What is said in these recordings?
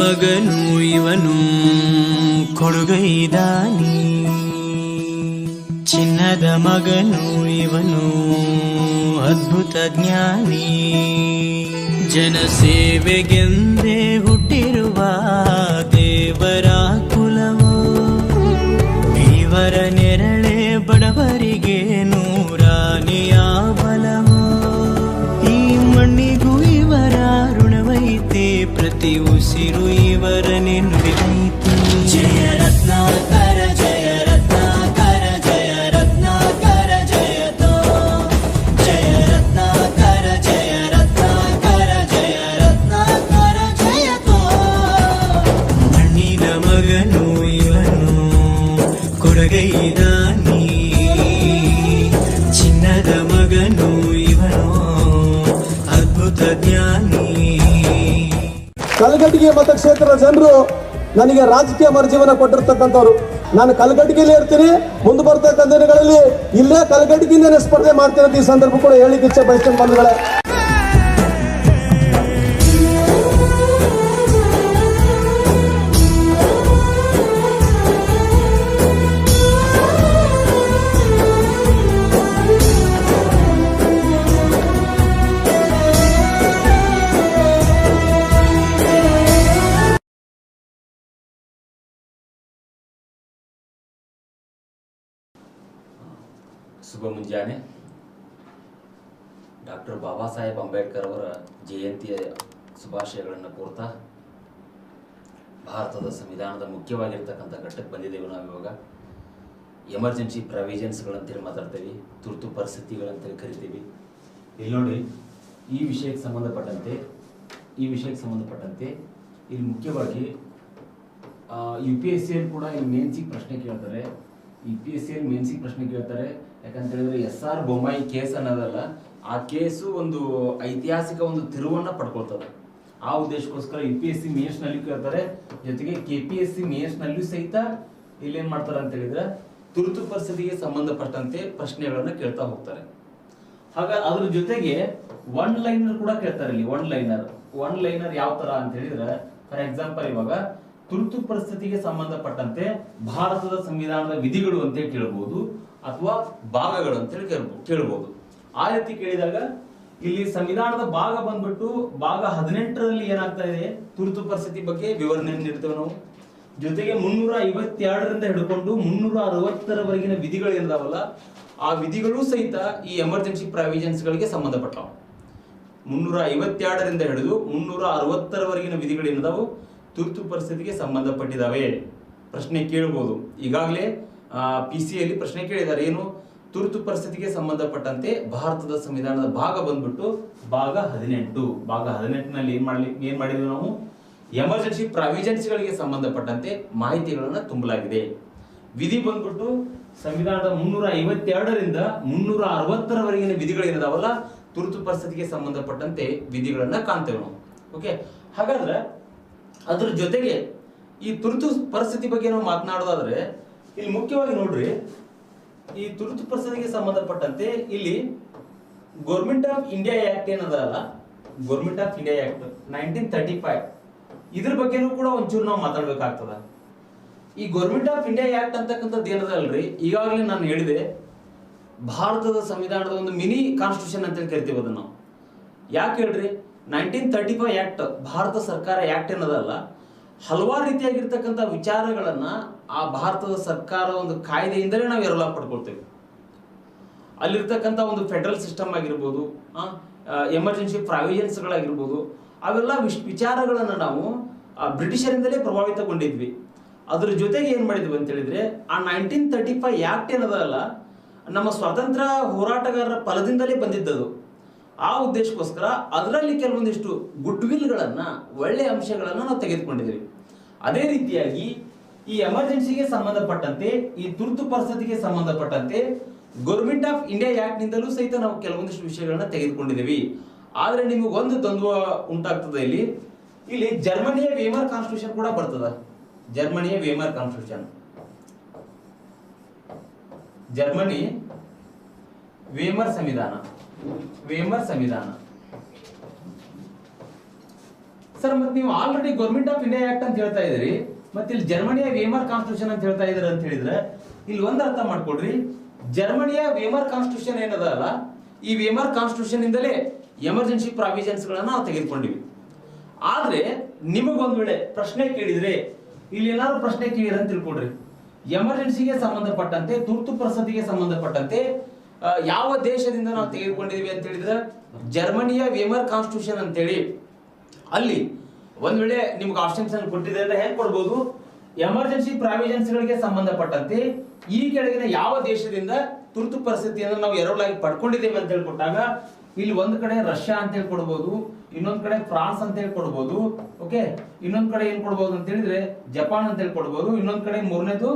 ಮಗನು ಇವನು ಕೊಡುಗೈದಾನಿ, ಚಿನ್ನದ ಮಗನು ಇವನು ಅದ್ಭುತ ಜ್ಞಾನಿ. ಜನಸೇವೆಗೆಂದೇ ಹುಟ್ಟಿರುವ ದೇವರ ಕುಲವು, ಇವರ ನೆರಳೆ ಬಡವರಿಗೆ ನೂರಾನೆಯ ಬಲವು. ಈ ಮಣ್ಣಿಗೂ ಇವರ ಋಣವೈತೆ, ಪ್ರತಿ ಉಸಿರು ಇವರ ನೆನ್ಪಿನೈತೆ. ಜಯ ರತ್ನಾಕರ ಜಯ ರತ್ನಾಕರ ಜಯ ರತ್ನಾಕರ ಜಯತೋ, ಜಯ ರತ್ನಾಕರ ಜಯ ರತ್ನಾಕರ ಜಯ ರತ್ನಾಕರ ಜಯತೋ. ಮಣ್ಣಿನ ಮಗನು ಇವನು ಕೊಡಗೈದಾನಿ, ಚಿನ್ನದ ಮಗನು ಇವನು ಅದ್ಭುತ ಜ್ಞಾನಿ. ಕಲಘಟಗಿ ಮತಕ್ಷೇತ್ರದ ಜನರು ನನಗೆ ರಾಜಕೀಯ ಮರುಜೀವನ ಕೊಟ್ಟಿರ್ತಕ್ಕಂಥವ್ರು. ನಾನು ಕಲಘಟಗಿಯಲ್ಲಿ ಇರ್ತೀನಿ, ಮುಂದೆ ಬರ್ತಕ್ಕಂಥ ದಿನಗಳಲ್ಲಿ ಇಲ್ಲೇ ಕಲಘಟಗಿಯಿಂದನೇ ಸ್ಪರ್ಧೆ ಮಾಡ್ತೀನಿ ಅಂತ ಈ ಸಂದರ್ಭ ಕೂಡ ಹೇಳಿಕ್ಕೆ ಇಚ್ಛೆ ಬಯಸ್ತೇನೆ ಬಂಧುಗಳೇ. ಶುಭ ಮುಂಜಾನೆ. ಡಾಕ್ಟರ್ ಬಾಬಾ ಸಾಹೇಬ್ ಅಂಬೇಡ್ಕರ್ ಅವರ ಜಯಂತಿಯ ಶುಭಾಶಯಗಳನ್ನು ಕೋರ್ತಾ ಭಾರತದ ಸಂವಿಧಾನದ ಮುಖ್ಯವಾಗಿರ್ತಕ್ಕಂಥ ಘಟ್ಟಕ್ಕೆ ಬಂದಿದ್ದೇವೆ. ನಾವು ಇವಾಗ ಎಮರ್ಜೆನ್ಸಿ ಪ್ರಾವಿಷನ್ಸ್ಗಳಂತೇಳಿ ಮಾತಾಡ್ತೀವಿ, ತುರ್ತು ಪರಿಸ್ಥಿತಿಗಳಂತೇಳಿ ಕರಿತೀವಿ. ಇಲ್ಲಿ ನೋಡಿ, ಈ ವಿಷಯಕ್ಕೆ ಸಂಬಂಧಪಟ್ಟಂತೆ ಇಲ್ಲಿ ಮುಖ್ಯವಾಗಿ UPSCಯಲ್ಲಿ ಕೂಡ ಇಲ್ಲಿ ಮೇನ್ಸಿಗೆ ಪ್ರಶ್ನೆ ಕೇಳ್ತಾರೆ. UPSCಯಲ್ಲಿ ಮೇನ್ಸಿಗೆ ಪ್ರಶ್ನೆ ಕೇಳ್ತಾರೆ. ಯಾಕಂತ ಹೇಳಿದ್ರೆ SR ಬೊಮ್ಮಾಯಿ ಕೇಸ್ ಅನ್ನೋದಲ್ಲ, ಆ ಕೇಸು ಒಂದು ಐತಿಹಾಸಿಕ ಒಂದು ತಿರುವನ್ನ ಪಡ್ಕೊಳ್ತದೆ. ಆ ಉದ್ದೇಶಕ್ಕೋಸ್ಕರ UPSC ಮೇನ್ಸ್ ನಲ್ಲಿ ಕೇಳ್ತಾರೆ, ಜೊತೆಗೆ KPSC ಮೇನ್ಸ್ ನಲ್ಲೂ ಸಹಿತ ಇಲ್ಲೇನ್ ಮಾಡ್ತಾರೆ ಅಂತ ಹೇಳಿದ್ರೆ ತುರ್ತು ಪರಿಸ್ಥಿತಿಗೆ ಸಂಬಂಧಪಟ್ಟಂತೆ ಪ್ರಶ್ನೆಗಳನ್ನ ಕೇಳ್ತಾ ಹೋಗ್ತಾರೆ. ಹಾಗ ಅದ್ರ ಜೊತೆಗೆ ಒನ್ ಲೈನರ್ ಕೂಡ ಕೇಳ್ತಾರೆ. ಇಲ್ಲಿ ಒನ್ ಲೈನರ್ ಯಾವ ತರ ಅಂತ ಹೇಳಿದ್ರೆ, ಫಾರ್ ಎಕ್ಸಾಂಪಲ್ ಇವಾಗ ತುರ್ತು ಪರಿಸ್ಥಿತಿಗೆ ಸಂಬಂಧಪಟ್ಟಂತೆ ಭಾರತದ ಸಂವಿಧಾನದ ವಿಧಿಗಳು ಅಂತೇಳಿ ಕೇಳಬಹುದು, ಅಥವಾ ಭಾಗಗಳು ಅಂತೇಳಿ ಕೇಳಬಹುದು. ಆ ರೀತಿ ಕೇಳಿದಾಗ ಇಲ್ಲಿ ಸಂವಿಧಾನದ ಭಾಗ ಬಂದ್ಬಿಟ್ಟು ಭಾಗ 18ರಲ್ಲಿ ಏನಾಗ್ತಾ ಇದೆ, ತುರ್ತು ಪರಿಸ್ಥಿತಿ ಬಗ್ಗೆ ವಿವರಣೆ ನೀಡ್ತೇವೆ ನಾವು. ಜೊತೆಗೆ 352ರಿಂದ ಹಿಡ್ಕೊಂಡು 360ರವರೆಗಿನ ವಿಧಿಗಳು ಏನಿದಾವಲ್ಲ, ಆ ವಿಧಿಗಳು ಸಹಿತ ಈ ಎಮರ್ಜೆನ್ಸಿ ಪ್ರಾವಿಷನ್ಸ್ ಗಳಿಗೆ ಸಂಬಂಧಪಟ್ಟವು. 352ರಿಂದ ಹಿಡಿದು 360ರವರೆಗಿನ ವಿಧಿಗಳು ಏನಿದಾವು ತುರ್ತು ಪರಿಸ್ಥಿತಿಗೆ ಸಂಬಂಧಪಟ್ಟಿದ್ದಾವೆ. ಪ್ರಶ್ನೆ ಕೇಳಬಹುದು. ಈಗಾಗಲೇ PCಯಲ್ಲಿ ಪ್ರಶ್ನೆ ಕೇಳಿದ್ದಾರೆ, ಏನು, ತುರ್ತು ಪರಿಸ್ಥಿತಿಗೆ ಸಂಬಂಧಪಟ್ಟಂತೆ ಭಾರತದ ಸಂವಿಧಾನದ ಭಾಗ ಬಂದ್ಬಿಟ್ಟು ಭಾಗ 18. ಭಾಗ 18ನಲ್ಲಿ ಏನ್ ಮಾಡಿದ್ವಿ ನಾವು, ಎಮರ್ಜೆನ್ಸಿ ಪ್ರಾವಿಷನ್ಸ್ಗಳಿಗೆ ಸಂಬಂಧಪಟ್ಟಂತೆ ಮಾಹಿತಿಗಳನ್ನ ತುಂಬಲಾಗಿದೆ. ವಿಧಿ ಬಂದ್ಬಿಟ್ಟು ಸಂವಿಧಾನದ 352ರಿಂದ 360ರವರೆಗಿನ ವಿಧಿಗಳೇನಿದಾವಲ್ಲ, ತುರ್ತು ಪರಿಸ್ಥಿತಿಗೆ ಸಂಬಂಧಪಟ್ಟಂತೆ ವಿಧಿಗಳನ್ನ ಕಾಣ್ತೇವೆ ನಾವು. ಓಕೆ, ಹಾಗಾದ್ರೆ ಅದ್ರ ಜೊತೆಗೆ ಈ ತುರ್ತು ಪರಿಸ್ಥಿತಿ ಬಗ್ಗೆ ನಾವು ಮಾತನಾಡೋದಾದ್ರೆ ಇಲ್ಲಿ ಮುಖ್ಯವಾಗಿ ನೋಡ್ರಿ, ಈ ತುರ್ತು ಪರಿಸ್ಥಿತಿಗೆ ಸಂಬಂಧಪಟ್ಟಂತೆ ಇಲ್ಲಿ ಗೌರ್ಮೆಂಟ್ ಆಫ್ ಇಂಡಿಯಾ ಆಕ್ಟ್ ಏನದಲ್ಲ, ಗೌರ್ಮೆಂಟ್ ಆಫ್ ಇಂಡಿಯಾ ಆಕ್ಟ್ 1935, ಇದ್ರ ಬಗ್ಗೆನೂ ಕೂಡ ಒಂಚೂರು ನಾವು ಮಾತಾಡ್ಬೇಕಾಗ್ತದ. ಈ ಗೌರ್ಮೆಂಟ್ ಆಫ್ ಇಂಡಿಯಾ ಆಕ್ಟ್ ಅಂತಕ್ಕಂಥದ್ದು ಏನದಲ್ರಿ, ಈಗಾಗಲೇ ನಾನು ಹೇಳಿದೆ, ಭಾರತದ ಸಂವಿಧಾನದ ಒಂದು ಮಿನಿ ಕಾನ್ಸ್ಟಿಟ್ಯೂಷನ್ ಅಂತೇಳಿ ಕರಿತೀವಿ ಅದನ್ನು. ಯಾಕೆ ಹೇಳ್ರಿ, 1935 ಆಕ್ಟ್, ಭಾರತ ಸರ್ಕಾರ ಆಕ್ಟ್ ಏನದಲ್ಲ, ಹಲವಾರು ರೀತಿಯಾಗಿರ್ತಕ್ಕಂಥ ವಿಚಾರಗಳನ್ನ ಆ ಭಾರತದ ಸರ್ಕಾರ ಒಂದು ಕಾಯ್ದೆಯಿಂದಲೇ ನಾವು ಎರವಲ ಪಡ್ಕೊಳ್ತೇವೆ. ಅಲ್ಲಿರ್ತಕ್ಕಂಥ ಒಂದು ಫೆಡರಲ್ ಸಿಸ್ಟಮ್ ಆಗಿರ್ಬೋದು, ಎಮರ್ಜೆನ್ಸಿ ಪ್ರಾವಿಷನ್ಸ್ಗಳಾಗಿರ್ಬೋದು, ಅವೆಲ್ಲ ವಿಚಾರಗಳನ್ನ ನಾವು ಬ್ರಿಟಿಷರಿಂದಲೇ ಪ್ರಭಾವಿತಗೊಂಡಿದ್ವಿ. ಅದ್ರ ಜೊತೆಗೆ ಏನ್ ಮಾಡಿದ್ವಿ ಅಂತ ಹೇಳಿದ್ರೆ, ಆ 1935 ಆಕ್ಟ್ ಏನದಲ್ಲ, ನಮ್ಮ ಸ್ವಾತಂತ್ರ್ಯ ಹೋರಾಟಗಾರರ ಫಲದಿಂದಲೇ ಬಂದಿದ್ದದು. ಆ ಉದ್ದೇಶಕ್ಕೋಸ್ಕರ ಅದರಲ್ಲಿ ಕೆಲವೊಂದಿಷ್ಟು ಗುಡ್ ವಿಲ್ಗಳನ್ನ, ಒಳ್ಳೆ ಅಂಶಗಳನ್ನ ನಾವು ತೆಗೆದುಕೊಂಡಿದ್ದೀವಿ. ಅದೇ ರೀತಿಯಾಗಿ ಈ ಎಮರ್ಜೆನ್ಸಿಗೆ ಸಂಬಂಧಪಟ್ಟಂತೆ, ಈ ತುರ್ತು ಪರಿಸ್ಥಿತಿಗೆ ಸಂಬಂಧಪಟ್ಟಂತೆ ಗೌರ್ಮೆಂಟ್ ಆಫ್ ಇಂಡಿಯಾ ಆಕ್ಟ್ ನಿಂದಲೂ ಸಹಿತ ನಾವು ಕೆಲವೊಂದಿಷ್ಟು ವಿಷಯಗಳನ್ನ ತೆಗೆದುಕೊಂಡಿದ್ದೀವಿ. ಆದ್ರೆ ನಿಮಗೆ ಒಂದು ದ್ವಂದ್ವ ಉಂಟಾಗ್ತದೆ. ಇಲ್ಲಿ ಜರ್ಮನಿಯ ವೇಮರ್ ಕಾನ್ಸ್ಟಿಟ್ಯೂಷನ್ ಕೂಡ ಬರ್ತದ. ಜರ್ಮನಿಯ ವೇಮರ್ ಕಾನ್ಸ್ಟಿಟ್ಯೂಷನ್, ಜರ್ಮನಿ ವೇಮರ್ ಸಂವಿಧಾನ, ವೇಮರ್ ಸಂವಿಧಾನ ಸರ್ ಮತ್ತೆ ನೀವು already government of India act ಅಂತ ಹೇಳ್ತಾ ಇದ್ರಿ, ಮತ್ತೆ ಇಲ್ಲಿ ಜರ್ಮನಿಯ ವೇಮರ್ ಕಾನ್ಸ್ಟಿಟ್ಯೂಷನ್ ಅಂತ ಹೇಳ್ತಾ ಇದ್ರಿ ಅಂತ ಹೇಳಿದ್ರೆ ಇಲ್ಲಿ ಒಂದ್ ಅರ್ಥ ಮಾಡ್ಕೊಡ್ರಿ, ಜರ್ಮನಿಯ ವೇಮರ್ ಕಾನ್ಸ್ಟಿಟ್ಯೂಷನ್ ಏನದ ಅಲ್ಲ, ಈ ವೇಮರ್ ಕಾನ್ಸ್ಟಿಟ್ಯೂಷನ್ ಇಂದಲೇ ಎಮರ್ಜೆನ್ಸಿ ಪ್ರಾವಿಷನ್ಸ್ ಗಳನ್ನ ನಾವು ತೆಗೆದುಕೊಂಡಿವಿ. ಆದ್ರೆ ನಿಮಗೊಂದ್ ವೇಳೆ ಪ್ರಶ್ನೆ ಕೇಳಿದ್ರೆ, ಇಲ್ಲಿ ಏನಾದ್ರು ಪ್ರಶ್ನೆ ಕೇಳಿದ್ರೆ ಅಂತ ತಿಳ್ಕೊಡ್ರಿ, ಎಮರ್ಜೆನ್ಸಿಗೆ ಸಂಬಂಧಪಟ್ಟಂತೆ, ತುರ್ತು ಪರಿಸ್ಥಿತಿಗೆ ಸಂಬಂಧಪಟ್ಟಂತೆ ಯಾವ ದೇಶದಿಂದ ನಾವು ತೆಗೆದುಕೊಂಡಿದೀವಿ ಅಂತ ಹೇಳಿದ್ರೆ ಜರ್ಮನಿಯ ವೇಮರ್ ಕಾನ್ಸ್ಟಿಟ್ಯೂಷನ್ ಅಂತೇಳಿ ಅಲ್ಲಿ ಒಂದ್ ವೇಳೆ ನಿಮ್ಗೆ ಆಪ್ಷನ್ಸ್ ಅನ್ನು ಕೊಟ್ಟಿದೆ ಅಂದ್ರೆ ಹೆಂಗ್ ಕೊಡ್ಬೋದು, ಎಮರ್ಜೆನ್ಸಿ ಪ್ರಾವಿಷನ್ಸ್ ಗಳಿಗೆ ಸಂಬಂಧಪಟ್ಟಂತೆ ಈ ಕೆಳಗಿನ ಯಾವ ದೇಶದಿಂದ ತುರ್ತು ಪರಿಸ್ಥಿತಿಯನ್ನು ನಾವು ಎರವಲಾಗಿ ಪಡ್ಕೊಂಡಿದ್ದೇವೆ ಅಂತ ಹೇಳ್ಕೊಟ್ಟಾಗ ಇಲ್ಲಿ ಒಂದ್ ಕಡೆ ರಷ್ಯಾ ಅಂತ ಹೇಳಿ ಕೊಡ್ಬೋದು, ಇನ್ನೊಂದ್ ಕಡೆ ಫ್ರಾನ್ಸ್ ಅಂತ ಹೇಳಿ ಕೊಡ್ಬೋದು, ಓಕೆ, ಇನ್ನೊಂದ್ ಕಡೆ ಏನ್ ಕೊಡ್ಬೋದು ಅಂತ ಹೇಳಿದ್ರೆ ಜಪಾನ್ ಅಂತ ಹೇಳಿ ಕೊಡ್ಬೋದು, ಇನ್ನೊಂದ್ ಕಡೆ ಮೂರನೇದು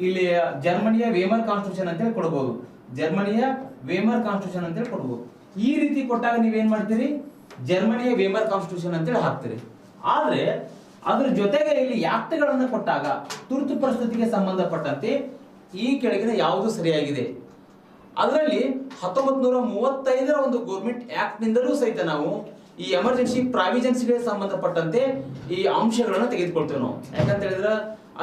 ಇಲ್ಲಿ ಜರ್ಮನಿಯ ವೇಮರ್ ಕಾನ್ಸ್ಟಿಟ್ಯೂಷನ್ ಅಂತ ಹೇಳಿ ಕೊಡ್ಬೋದು, ಜರ್ಮನಿಯ ವೇಮರ್ ಕಾನ್ಸ್ಟಿಟ್ಯೂಷನ್ ಅಂತ ಹೇಳಿ ಕೊಡ್ಬೋದು. ಈ ರೀತಿ ಕೊಟ್ಟಾಗ ನೀವೇನ್ ಮಾಡ್ತೀರಿ, ಜರ್ಮನಿಯ ವೇಮರ್ ಕಾನ್ಸ್ಟಿಟ್ಯೂಷನ್ ಅಂತ ಹೇಳಿ ಹಾಕ್ತೀರಿ. ಆದ್ರೆ ಅದ್ರ ಜೊತೆಗೆ ಇಲ್ಲಿ ಆಕ್ಟ್ಗಳನ್ನ ಕೊಟ್ಟಾಗ ತುರ್ತು ಪರಿಸ್ಥಿತಿಗೆ ಸಂಬಂಧಪಟ್ಟಂತೆ ಈ ಕೆಳಗಿನ ಯಾವುದು ಸರಿಯಾಗಿದೆ, ಅದರಲ್ಲಿ 1935ರ ಒಂದು ಗೌರ್ಮೆಂಟ್ ಆಕ್ಟ್ ನಿಂದಲೂ ಸಹಿತ ನಾವು ಈ ಎಮರ್ಜೆನ್ಸಿ ಪ್ರಾವಿಷನ್ಸ್ಗೆ ಸಂಬಂಧಪಟ್ಟಂತೆ ಈ ಅಂಶಗಳನ್ನ ತೆಗೆದುಕೊಳ್ತೇವೆ ನಾವು. ಯಾಕಂತ ಹೇಳಿದ್ರೆ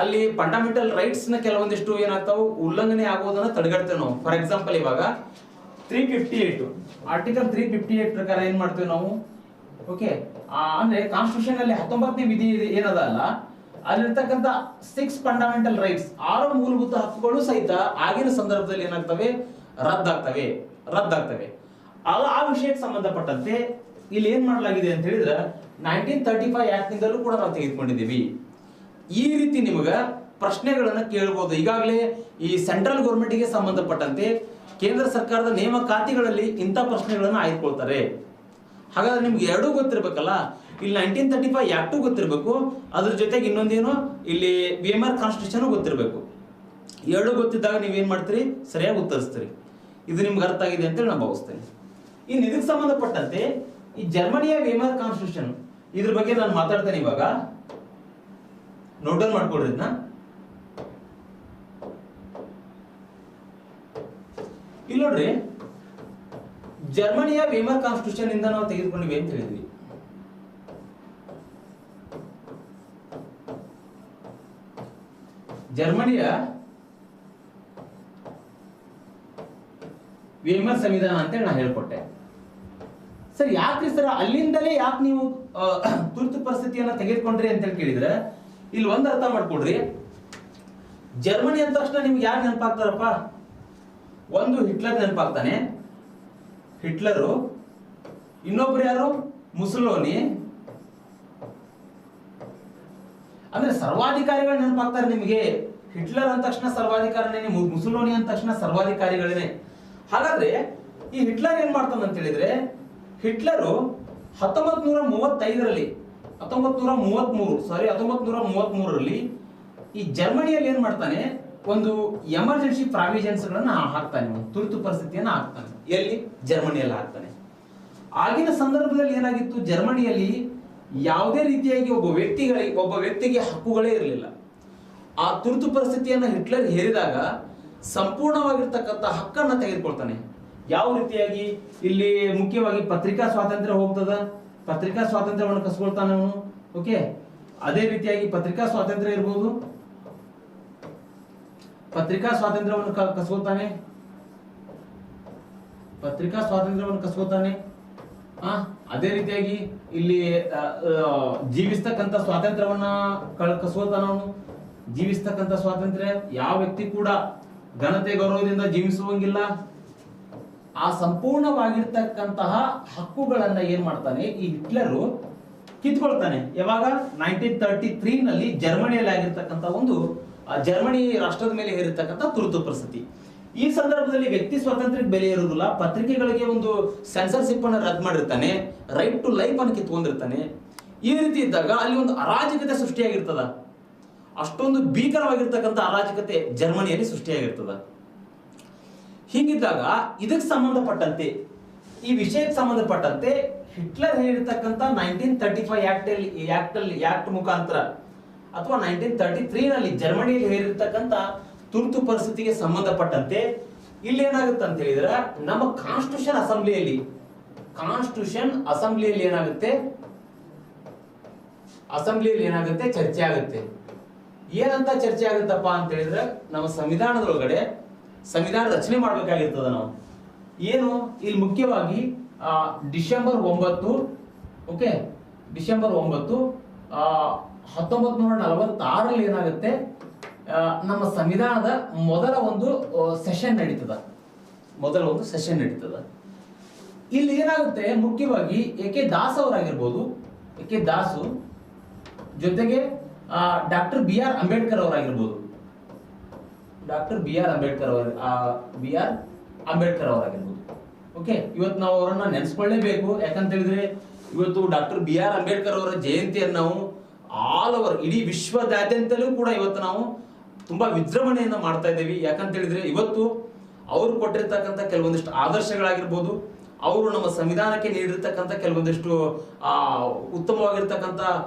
ಅಲ್ಲಿ ಫಂಡಮೆಂಟಲ್ ರೈಟ್ಸ್ ನ ಕೆಲವೊಂದಿಷ್ಟು ಏನಾಗ್ತಾವು ಉಲ್ಲಂಘನೆ ಆಗೋದನ್ನ ತಡೆಗಟ್ತೇವೆ ನಾವು. ಫಾರ್ ಎಕ್ಸಾಂಪಲ್ ಇವಾಗ 358 ಆರ್ಟಿಕಲ್ 358 ಪ್ರಕಾರ ಏನ್ ಮಾಡ್ತೇವೆ ನಾವು, ಓಕೆ, ಅಂದ್ರೆ ಕಾನ್ಸ್ಟಿಟ್ಯೂಷನ್ ಅಲ್ಲಿ 19ನೇ ವಿಧಿ ಏನದ ಅಲ್ಲ, ಅಲ್ಲಿರ್ತಕ್ಕಂಥ 6 ಫಂಡಮೆಂಟಲ್ ರೈಟ್ಸ್, 6 ಮೂಲಭೂತ ಹಕ್ಕುಗಳು ಸಹಿತ ಆಗಿನ ಸಂದರ್ಭದಲ್ಲಿ ಏನಾಗ್ತವೆ, ರದ್ದಾಗ್ತವೆ. ಆ ವಿಷಯಕ್ಕೆ ಸಂಬಂಧಪಟ್ಟಂತೆ ಇಲ್ಲಿ ಏನ್ ಮಾಡಲಾಗಿದೆ ಅಂತ ಹೇಳಿದ್ರೆ 1935 ಆಕ್ಟ್ ನಿಂದಲೂ ಕೂಡ ನಾವು ತೆಗೆದುಕೊಂಡಿದ್ದೀವಿ. ಈ ರೀತಿ ನಿಮಗ ಪ್ರಶ್ನೆಗಳನ್ನ ಕೇಳಬಹುದು. ಈಗಾಗಲೇ ಈ ಸೆಂಟ್ರಲ್ ಗೌರ್ಮೆಂಟ್ ಗೆ ಸಂಬಂಧಪಟ್ಟಂತೆ ಕೇಂದ್ರ ಸರ್ಕಾರದ ನೇಮಕಾತಿಗಳಲ್ಲಿ ಇಂಥ ಪ್ರಶ್ನೆಗಳನ್ನ ಆಯ್ದುಕೊಳ್ತಾರೆ. ಹಾಗಾದ್ರೆ ನಿಮ್ಗೆ ಎರಡೂ ಗೊತ್ತಿರ್ಬೇಕಲ್ಲ, ಇಲ್ಲಿ 1935 ಆಕ್ಟು ಗೊತ್ತಿರಬೇಕು, ಅದ್ರ ಜೊತೆಗೆ ಇನ್ನೊಂದೇನು ಇಲ್ಲಿ ವೇಮರ್ ಕಾನ್ಸ್ಟಿಟ್ಯೂಷನ್ ಗೊತ್ತಿರಬೇಕು. ಎರಡೂ ಗೊತ್ತಿದ್ದಾಗ ನೀವೇನ್ ಮಾಡ್ತೀರಿ, ಸರಿಯಾಗಿ ಉತ್ತರಿಸ್ತೀರಿ. ಇದು ನಿಮ್ಗೆ ಅರ್ಥ ಆಗಿದೆ ಅಂತೇಳಿ ನಾನು ಭಾವಿಸ್ತೇನೆ. ಇನ್ನು ಇದಕ್ಕೆ ಸಂಬಂಧಪಟ್ಟಂತೆ ಈ ಜರ್ಮನಿಯ ವೇಮರ್ ಕಾನ್ಸ್ಟಿಟ್ಯೂಷನ್ ಇದ್ರ ಬಗ್ಗೆ ನಾನು ಮಾತಾಡ್ತೇನೆ. ಇವಾಗ ನೋಟ್ ಡೌನ್ ಮಾಡ್ಕೊಡ್ರಿ ಇದನ್ನ. ಇಲ್ಲಿ ನೋಡ್ರಿ, ಜರ್ಮನಿಯ ವೇಮರ್ ಕಾನ್ಸ್ಟಿಟ್ಯೂಷನ್ ಇಂದ ನಾವು ತೆಗೆದುಕೊಂಡಿವಿ ಅಂತ ಹೇಳಿದ್ವಿ. ಜರ್ಮನಿಯ ವೇಮರ್ ಸಂವಿಧಾನ ಅಂತೇಳಿ ನಾನು ಹೇಳ್ಕೊಟ್ಟೆ. ಸರ್ ಯಾಕ್ರಿ ಸರ್ ಅಲ್ಲಿಂದಲೇ ಯಾಕೆ ನೀವು ತುರ್ತು ಪರಿಸ್ಥಿತಿಯನ್ನ ತೆಗೆದುಕೊಂಡ್ರಿ ಅಂತ ಹೇಳಿ ಕೇಳಿದ್ರೆ ಇಲ್ಲಿ ಒಂದ್ ಅರ್ಥ ಮಾಡ್ಕೊಡ್ರಿ. ಜರ್ಮನಿ ಅಂದ ತಕ್ಷಣ ನಿಮ್ಗೆ ಯಾರು ನೆನಪಾಗ್ತಾರಪ್ಪ, ಒಂದು ಹಿಟ್ಲರ್ ನೆನಪಾಗ್ತಾನೆ, ಹಿಟ್ಲರು, ಇನ್ನೊಬ್ರು ಯಾರು, ಮುಸೋಲಿನಿ, ಅಂದ್ರೆ ಸರ್ವಾಧಿಕಾರಿಗಳು ನೆನಪಾಗ್ತಾರೆ ನಿಮಗೆ. ಹಿಟ್ಲರ್ ಅಂದ ತಕ್ಷಣ ಸರ್ವಾಧಿಕಾರಿನೇ, ಮುಸೋಲಿನಿ ಅಂದ ತಕ್ಷಣ ಸರ್ವಾಧಿಕಾರಿಗಳೇನೆ. ಹಾಗಾದ್ರೆ ಈ ಹಿಟ್ಲರ್ ಏನ್ ಮಾಡ್ತಾನೆ ಅಂತ ಹೇಳಿದ್ರೆ, ಹಿಟ್ಲರು 1933ರಲ್ಲಿ ಈ ಜರ್ಮನಿಯಲ್ಲಿ ಏನ್ ಮಾಡ್ತಾನೆ, ಒಂದು ಎಮರ್ಜೆನ್ಸಿ ಪ್ರಾವಿಷನ್ಸ್ ಗಳನ್ನ ಹಾಕ್ತಾನೆ, ತುರ್ತು ಪರಿಸ್ಥಿತಿಯನ್ನ ಹಾಕ್ತಾನೆ. ಎಲ್ಲಿ, ಜರ್ಮನಿಯಲ್ಲಿ ಹಾಕ್ತಾನೆ. ಆಗಿನ ಸಂದರ್ಭದಲ್ಲಿ ಏನಾಗಿತ್ತು, ಜರ್ಮನಿಯಲ್ಲಿ ಯಾವುದೇ ರೀತಿಯಾಗಿ ಒಬ್ಬ ವ್ಯಕ್ತಿಗೆ ಹಕ್ಕುಗಳೇ ಇರಲಿಲ್ಲ. ಆ ತುರ್ತು ಪರಿಸ್ಥಿತಿಯನ್ನ ಹಿಟ್ಲರ್ ಹೇರಿದಾಗ ಸಂಪೂರ್ಣವಾಗಿರ್ತಕ್ಕಂಥ ಹಕ್ಕನ್ನ ತೆಗೆದುಕೊಳ್ತಾನೆ. ಯಾವ ರೀತಿಯಾಗಿ, ಇಲ್ಲಿ ಮುಖ್ಯವಾಗಿ ಪತ್ರಿಕಾ ಸ್ವಾತಂತ್ರ್ಯ ಹೋಗ್ತದ, ಪತ್ರಿಕಾ ಸ್ವಾತಂತ್ರ್ಯವನ್ನು ಕಸ್ಕೊಳ್ತಾನೆ ಅವನು. ಓಕೆ, ಅದೇ ರೀತಿಯಾಗಿ ಪತ್ರಿಕಾ ಸ್ವಾತಂತ್ರ್ಯ ಇರ್ಬೋದು, ಪತ್ರಿಕಾ ಸ್ವಾತಂತ್ರ್ಯವನ್ನು ಕಸ್ಕೊತಾನೆ. ಅದೇ ರೀತಿಯಾಗಿ ಇಲ್ಲಿ ಜೀವಿಸ್ತಕ್ಕಂಥ ಸ್ವಾತಂತ್ರ್ಯವನ್ನ ಕಸ್ಕೊತಾನ ಅವನು. ಜೀವಿಸ್ತಕ್ಕಂಥ ಸ್ವಾತಂತ್ರ್ಯ, ಯಾವ ವ್ಯಕ್ತಿ ಕೂಡ ಘನತೆ ಗೌರವದಿಂದ ಜೀವಿಸುವಂಗಿಲ್ಲ. ಆ ಸಂಪೂರ್ಣವಾಗಿರ್ತಕ್ಕಂತಹ ಹಕ್ಕುಗಳನ್ನ ಏನ್ ಮಾಡ್ತಾನೆ ಈ ಹಿಟ್ಲರು, ಕಿತ್ಕೊಳ್ತಾನೆ. ಯಾವಾಗ 1933 ನಲ್ಲಿ ಜರ್ಮನಿಯಲ್ಲಿ ಆಗಿರ್ತಕ್ಕಂಥ ಒಂದು ಜರ್ಮನಿ ರಾಷ್ಟ್ರದ ಮೇಲೆ ಹೇರಿರ್ತಕ್ಕಂಥ ತುರ್ತು ಪರಿಸ್ಥಿತಿ. ಈ ಸಂದರ್ಭದಲ್ಲಿ ವ್ಯಕ್ತಿ ಸ್ವಾತಂತ್ರ್ಯಕ್ಕೆ ಬೆಲೆ ಇರುವುದಿಲ್ಲ, ಪತ್ರಿಕೆಗಳಿಗೆ ಒಂದು ಸೆನ್ಸರ್ಶಿಪ್ ಅನ್ನು ರದ್ದು ಮಾಡಿರ್ತಾನೆ, ರೈಟ್ ಟು ಲೈಫ್ ಅನ್ನು ಕಿತ್ಕೊಂಡಿರ್ತಾನೆ. ಈ ರೀತಿ ಇದ್ದಾಗ ಅಲ್ಲಿ ಒಂದು ಅರಾಜಕತೆ ಸೃಷ್ಟಿಯಾಗಿರ್ತದ. ಅಷ್ಟೊಂದು ಭೀಕರವಾಗಿರ್ತಕ್ಕಂಥ ಅರಾಜಕತೆ ಜರ್ಮನಿಯಲ್ಲಿ ಸೃಷ್ಟಿಯಾಗಿರ್ತದ. ಹೀಗಿದ್ದಾಗ ಇದಕ್ಕೆ ಸಂಬಂಧಪಟ್ಟಂತೆ, ಈ ವಿಷಯಕ್ಕೆ ಸಂಬಂಧಪಟ್ಟಂತೆ ಹಿಟ್ಲರ್ ಹೇಳಿರ್ತಕ್ಕಂಥ 1935 ಆಕ್ಟ್ ಮುಖಾಂತರ ಅಥವಾ 1933 ನಲ್ಲಿ ಜರ್ಮನಿಯಲ್ಲಿ ಹೇರಿರ್ತಕ್ಕಂಥ ತುರ್ತು ಪರಿಸ್ಥಿತಿಗೆ ಸಂಬಂಧಪಟ್ಟಂತೆ ಇಲ್ಲಿ ಏನಾಗುತ್ತೆ ಅಂತ ಹೇಳಿದ್ರೆ, ನಮ್ಮ ಕಾನ್ಸ್ಟಿಟ್ಯೂಷನ್ ಅಸೆಂಬ್ಲಿಯಲ್ಲಿ ಏನಾಗುತ್ತೆ, ಅಸೆಂಬ್ಲಿಯಲ್ಲಿ ಏನಾಗುತ್ತೆ, ಚರ್ಚೆ ಆಗುತ್ತೆ. ಏನಂತ ಚರ್ಚೆ ಆಗುತ್ತಪ್ಪ ಅಂತ ಹೇಳಿದ್ರೆ, ನಮ್ಮ ಸಂವಿಧಾನದೊಳಗಡೆ ಸಂವಿಧಾನ ರಚನೆ ಮಾಡ್ಬೇಕಾಗಿರ್ತದ. ನಾವು ಏನು ಇಲ್ಲಿ ಮುಖ್ಯವಾಗಿ ಡಿಸೆಂಬರ್ 9, ಓಕೆ, ಡಿಸೆಂಬರ್ 9, 1946 ಏನಾಗುತ್ತೆ, ನಮ್ಮ ಸಂವಿಧಾನದ ಮೊದಲ ಒಂದು ಸೆಷನ್ ನಡೀತದ. ಇಲ್ಲಿ ಏನಾಗುತ್ತೆ, ಮುಖ್ಯವಾಗಿ ಎ.ಕೆ. ದಾಸ್ ಅವರಾಗಿರ್ಬೋದು, ಎ.ಕೆ. ದಾಸು ಜೊತೆಗೆ ಡಾಕ್ಟರ್ ಬಿ.ಆರ್. ಅಂಬೇಡ್ಕರ್ ಅವರಾಗಿರ್ಬೋದು, ಓಕೆ. ಇವತ್ತು ನಾವು ಅವರನ್ನ ನೆನೆಸ್ಕೊಳ್ಳೇಬೇಕು. ಯಾಕಂತ ಹೇಳಿದ್ರೆ ಇವತ್ತು ಡಾಕ್ಟರ್ ಬಿ.ಆರ್. ಅಂಬೇಡ್ಕರ್ ಅವರ ಜಯಂತಿಯನ್ನು ನಾವು ಆಲ್ ಓವರ್ ಇಡೀ ವಿಶ್ವದಾದ್ಯಂತಲೂ ಕೂಡ ಇವತ್ತು ನಾವು ತುಂಬಾ ವಿಜೃಂಭಣೆಯನ್ನ ಮಾಡ್ತಾ ಇದ್ದೀವಿ. ಯಾಕಂತ ಹೇಳಿದ್ರೆ ಇವತ್ತು ಅವರು ಕೊಟ್ಟಿರ್ತಕ್ಕಂಥ ಕೆಲವೊಂದಿಷ್ಟು ಆದರ್ಶಗಳಾಗಿರ್ಬೋದು, ಅವರು ನಮ್ಮ ಸಂವಿಧಾನಕ್ಕೆ ನೀಡಿರ್ತಕ್ಕಂಥ ಕೆಲವೊಂದಿಷ್ಟು ಉತ್ತಮವಾಗಿರ್ತಕ್ಕಂಥ